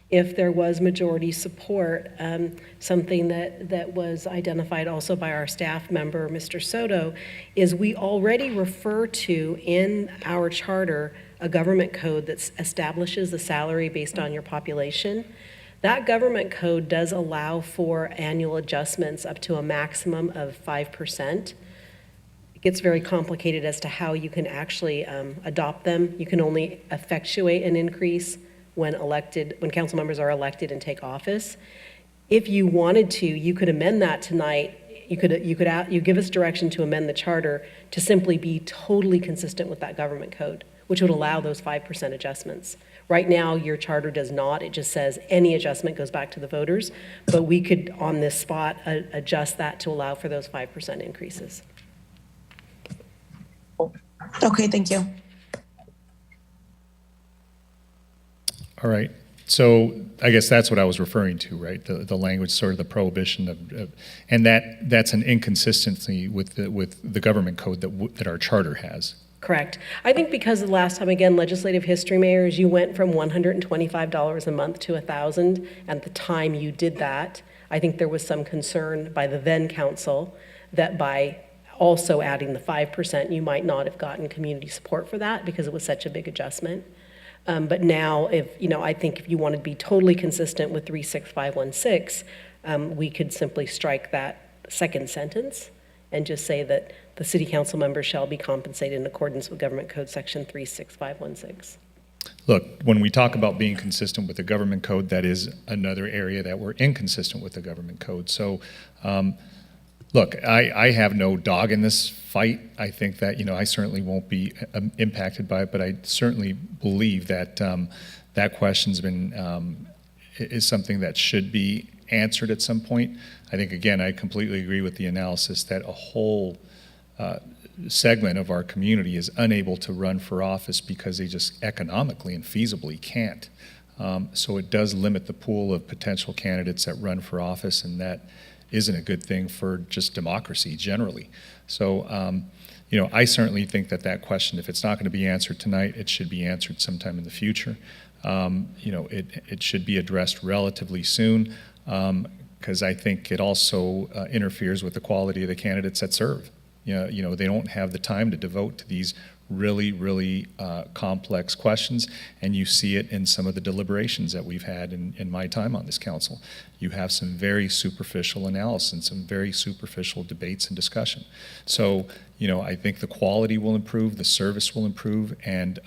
If there was majority support, something that was identified also by our staff member, Mr. Soto, is we already refer to in our charter a government code that establishes the salary based on your population. That government code does allow for annual adjustments up to a maximum of 5%. It gets very complicated as to how you can actually adopt them. You can only effectuate an increase when council members are elected and take office. If you wanted to, you could amend that tonight. You give us direction to amend the charter to simply be totally consistent with that government code, which would allow those 5% adjustments. Right now, your charter does not. It just says any adjustment goes back to the voters, but we could, on this spot, adjust that to allow for those 5% increases. Okay, thank you. All right. So I guess that's what I was referring to, right? The language, sort of the prohibition of and that's an inconsistency with the government code that our charter has. Correct. I think because the last time, again, legislative history, Mayor, is you went from $125 a month to $1,000. At the time you did that, I think there was some concern by the then council that by also adding the 5%, you might not have gotten community support for that because it was such a big adjustment. But now, I think if you want to be totally consistent with 36516, we could simply strike that second sentence and just say that the city council member shall be compensated in accordance with Government Code Section 36516. Look, when we talk about being consistent with the government code, that is another area that we're inconsistent with the government code. So, look, I have no dog in this fight. I think that, I certainly won't be impacted by it, but I certainly believe that that question's been, is something that should be answered at some point. I think, again, I completely agree with the analysis that a whole segment of our community is unable to run for office because they just economically and feasibly can't. So it does limit the pool of potential candidates that run for office, and that isn't a good thing for just democracy generally. So, I certainly think that question, if it's not going to be answered tonight, it should be answered sometime in the future. It should be addressed relatively soon, because I think it also interferes with the quality of the candidates that serve. They don't have the time to devote to these really, really complex questions, and you see it in some of the deliberations that we've had in my time on this council. You have some very superficial analysis, some very superficial debates and discussion. So, I think the quality will improve, the service will improve, and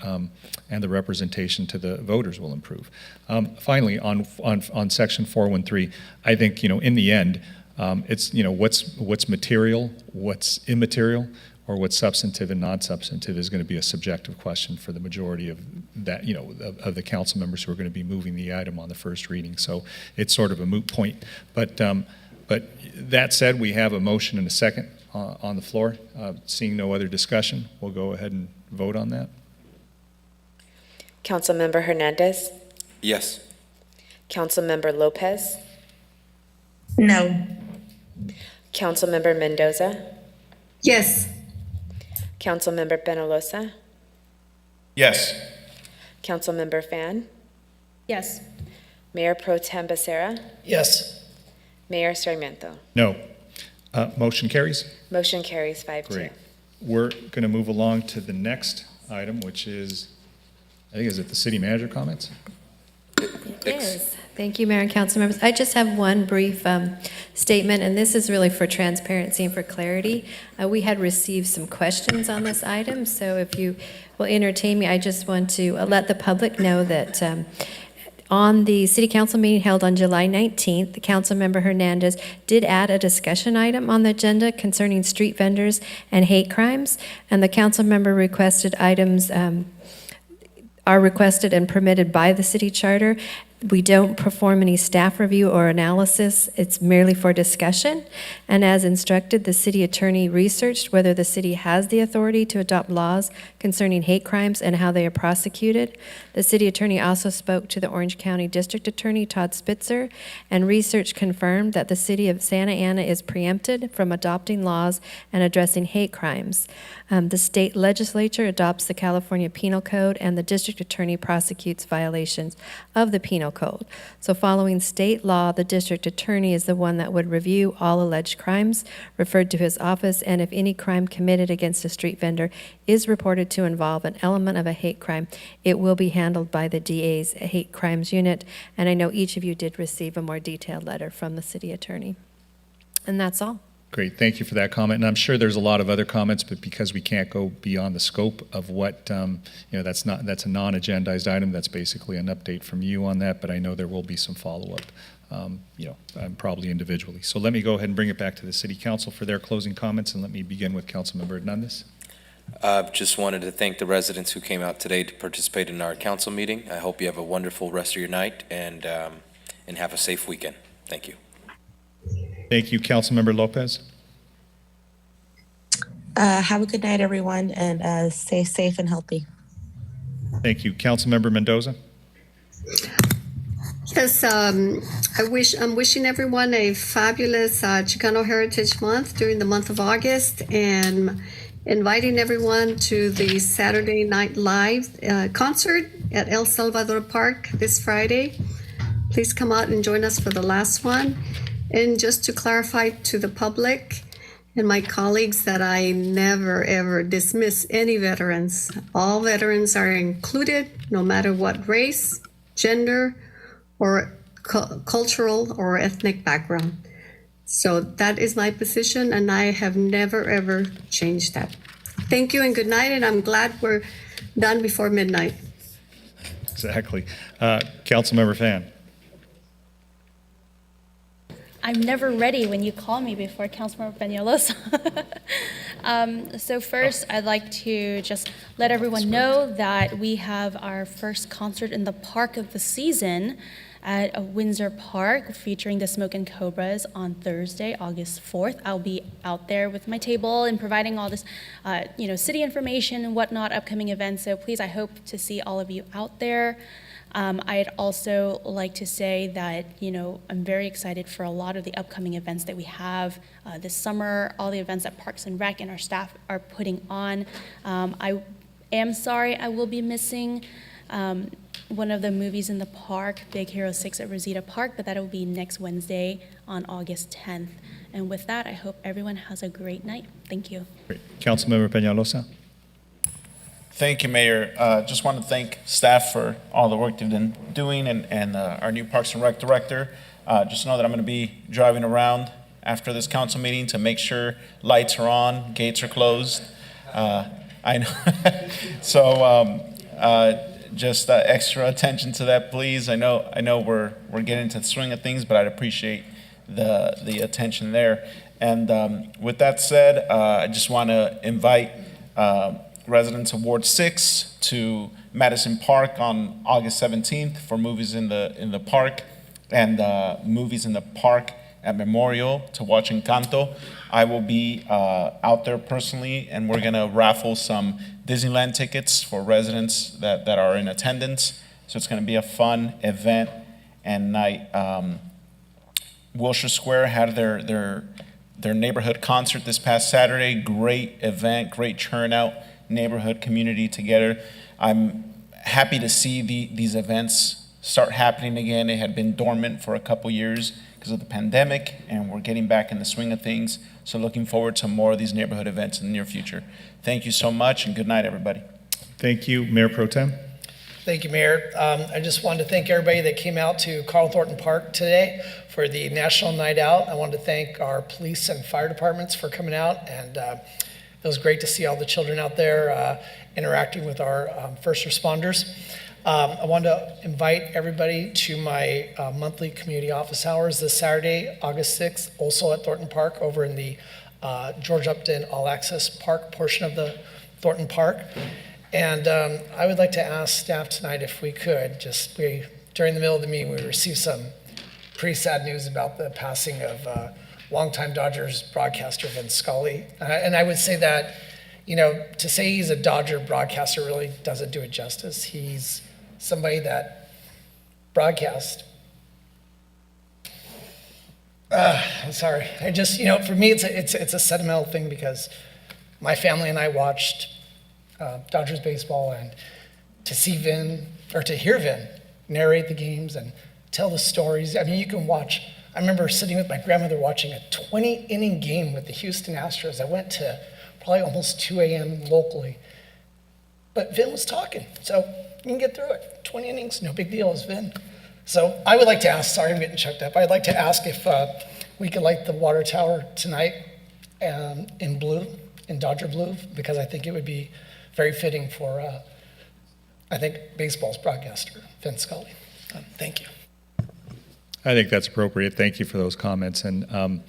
the representation to the voters will improve. Finally, on Section 413, I think, in the end, it's, what's material, what's immaterial, or what's substantive and non-substantive is going to be a subjective question for the majority of that, of the council members who are going to be moving the item on the first reading. So it's sort of a moot point. But that said, we have a motion and a second on the floor. Seeing no other discussion, we'll go ahead and vote on that. Councilmember Hernandez, Yes. Councilmember Lopez, No. Councilmember Mendoza, Yes. Councilmember Penalosa, Yes. Councilmember Fan, Yes. Mayor Pro Tem Becerra, Yes. Mayor Sarmiento. No. Motion carries. Motion carries 5-2. Great. We're going to move along to the next item, which is, I think, is it the city manager comments? It is. Thank you, Mayor and council members. I just have one brief statement, and this is really for transparency and for clarity. We had received some questions on this item, so if you will entertain me, I just want to let the public know that on the city council meeting held on July 19th, the Councilmember Hernandez did add a discussion item on the agenda concerning street vendors and hate crimes, and the council member requested items are requested and permitted by the city charter. We don't perform any staff review or analysis. It's merely for discussion. And as instructed, the city attorney researched whether the city has the authority to adopt laws concerning hate crimes and how they are prosecuted. The city attorney also spoke to the Orange County District Attorney, Todd Spitzer, and research confirmed that the city of Santa Ana is preempted from adopting laws and addressing hate crimes. The state legislature adopts the California Penal Code, and the district attorney prosecutes violations of the Penal Code. So following state law, the district attorney is the one that would review all alleged crimes referred to his office, and if any crime committed against a street vendor is reported to involve an element of a hate crime, it will be handled by the DA's Hate Crimes Unit. And I know each of you did receive a more detailed letter from the city attorney. And that's all. Great, thank you for that comment. And I'm sure there's a lot of other comments, but because we can't go beyond the scope of what, that's a non-agendized item. That's basically an update from you on that, but I know there will be some follow-up, probably individually. So let me go ahead and bring it back to the City Council for their closing comments, and let me begin with Councilmember Hernandez. Just wanted to thank the residents who came out today to participate in our council meeting. I hope you have a wonderful rest of your night and have a safe weekend. Thank you. Thank you, Councilmember Lopez. Have a good night, everyone, and stay safe and healthy. Thank you, Councilmember Mendoza. Yes, I'm wishing everyone a fabulous Chicano Heritage Month during the month of August, and inviting everyone to the Saturday Night Live concert at El Salvador Park this Friday. Please come out and join us for the last one. And just to clarify to the public and my colleagues that I never, ever dismiss any veterans. All veterans are included, no matter what race, gender, or cultural or ethnic background. So that is my position, and I have never, ever changed that. Thank you and good night, and I'm glad we're done before midnight. Exactly. Councilmember Fan. I'm never ready when you call me before Councilmember Peñalosa. So first, I'd like to just let everyone know that we have our first concert in the park of the season at Windsor Park featuring the Smoke and Cobras on Thursday, August 4th. I'll be out there with my table and providing all this, city information and whatnot, upcoming events. So please, I hope to see all of you out there. I'd also like to say that, I'm very excited for a lot of the upcoming events that we have this summer, all the events that Parks and Rec and our staff are putting on. I am sorry I will be missing one of the movies in the park, Big Hero 6 at Rosita Park, but that will be next Wednesday on August 10th. And with that, I hope everyone has a great night. Thank you. Great. Councilmember Peñalosa. Thank you, Mayor. Just want to thank staff for all the work they've been doing, and our new Parks and Rec director. Just know that I'm going to be driving around after this council meeting to make sure lights are on, gates are closed. I know. So just extra attention to that, please. I know we're getting into the swing of things, but I'd appreciate the attention there. And with that said, I just want to invite residents of Ward 6 to Madison Park on August 17th for movies in the park, and movies in the park at Memorial to watch Encanto. I will be out there personally, and we're gonna raffle some Disneyland tickets for residents that are in attendance. So it's gonna be a fun event and night. Wilshire Square had their neighborhood concert this past Saturday. Great event, great turnout, neighborhood community together. I'm happy to see these events start happening again. It had been dormant for a couple years because of the pandemic, and we're getting back in the swing of things. So looking forward to more of these neighborhood events in the near future. Thank you so much, and good night, everybody. Thank you, Mayor Pro Tem. Thank you, Mayor. I just wanted to thank everybody that came out to Carl Thornton Park today for the National Night Out. I wanted to thank our police and fire departments for coming out, and it was great to see all the children out there interacting with our first responders. I wanted to invite everybody to my monthly community office hours this Saturday, August 6th, also at Thornton Park over in the George Upton All Access Park portion of the Thornton Park. And I would like to ask staff tonight if we could, we during the middle of the meeting, we received some pretty sad news about the passing of longtime Dodgers broadcaster Vin Scully. And I would say that, you know, to say he's a Dodger broadcaster really doesn't do it justice. He's somebody that broadcast. I'm sorry. I just, you know, for me, it's a sentimental thing because my family and I watched Dodgers baseball, and to see Vin, or to hear Vin narrate the games and tell the stories. I mean, you can watch. I remember sitting with my grandmother watching a 20-inning game with the Houston Astros. I went to probably almost 2 a.m. locally. But Vin was talking, so you can get through it. 20 innings, no big deal, is Vin. So I would like to ask, sorry I'm getting choked up, I'd like to ask if we could light the water tower tonight in blue, in Dodger blue, because I think it would be very fitting for, I think, baseball's broadcaster, Vin Scully. Thank you. I think that's appropriate. Thank you for those comments. And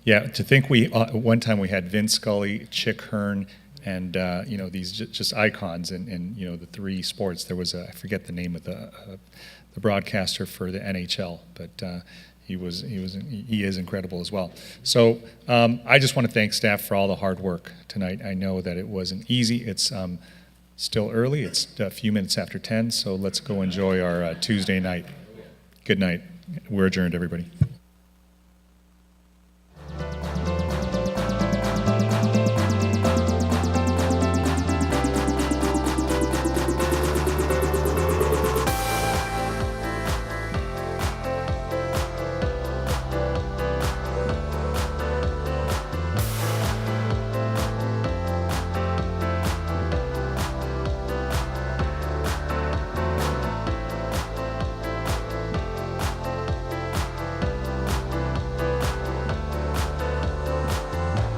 yeah, to think one time we had Vin Scully, Chick Hearn, and you know, these just icons in you know, the three sports. There was I forget the name of the broadcaster for the NHL, but he is incredible as well. So I just want to thank staff for all the hard work tonight. I know that it wasn't easy. It's still early. It's a few minutes after 10, so let's go enjoy our Tuesday night. Good night. We're adjourned, everybody.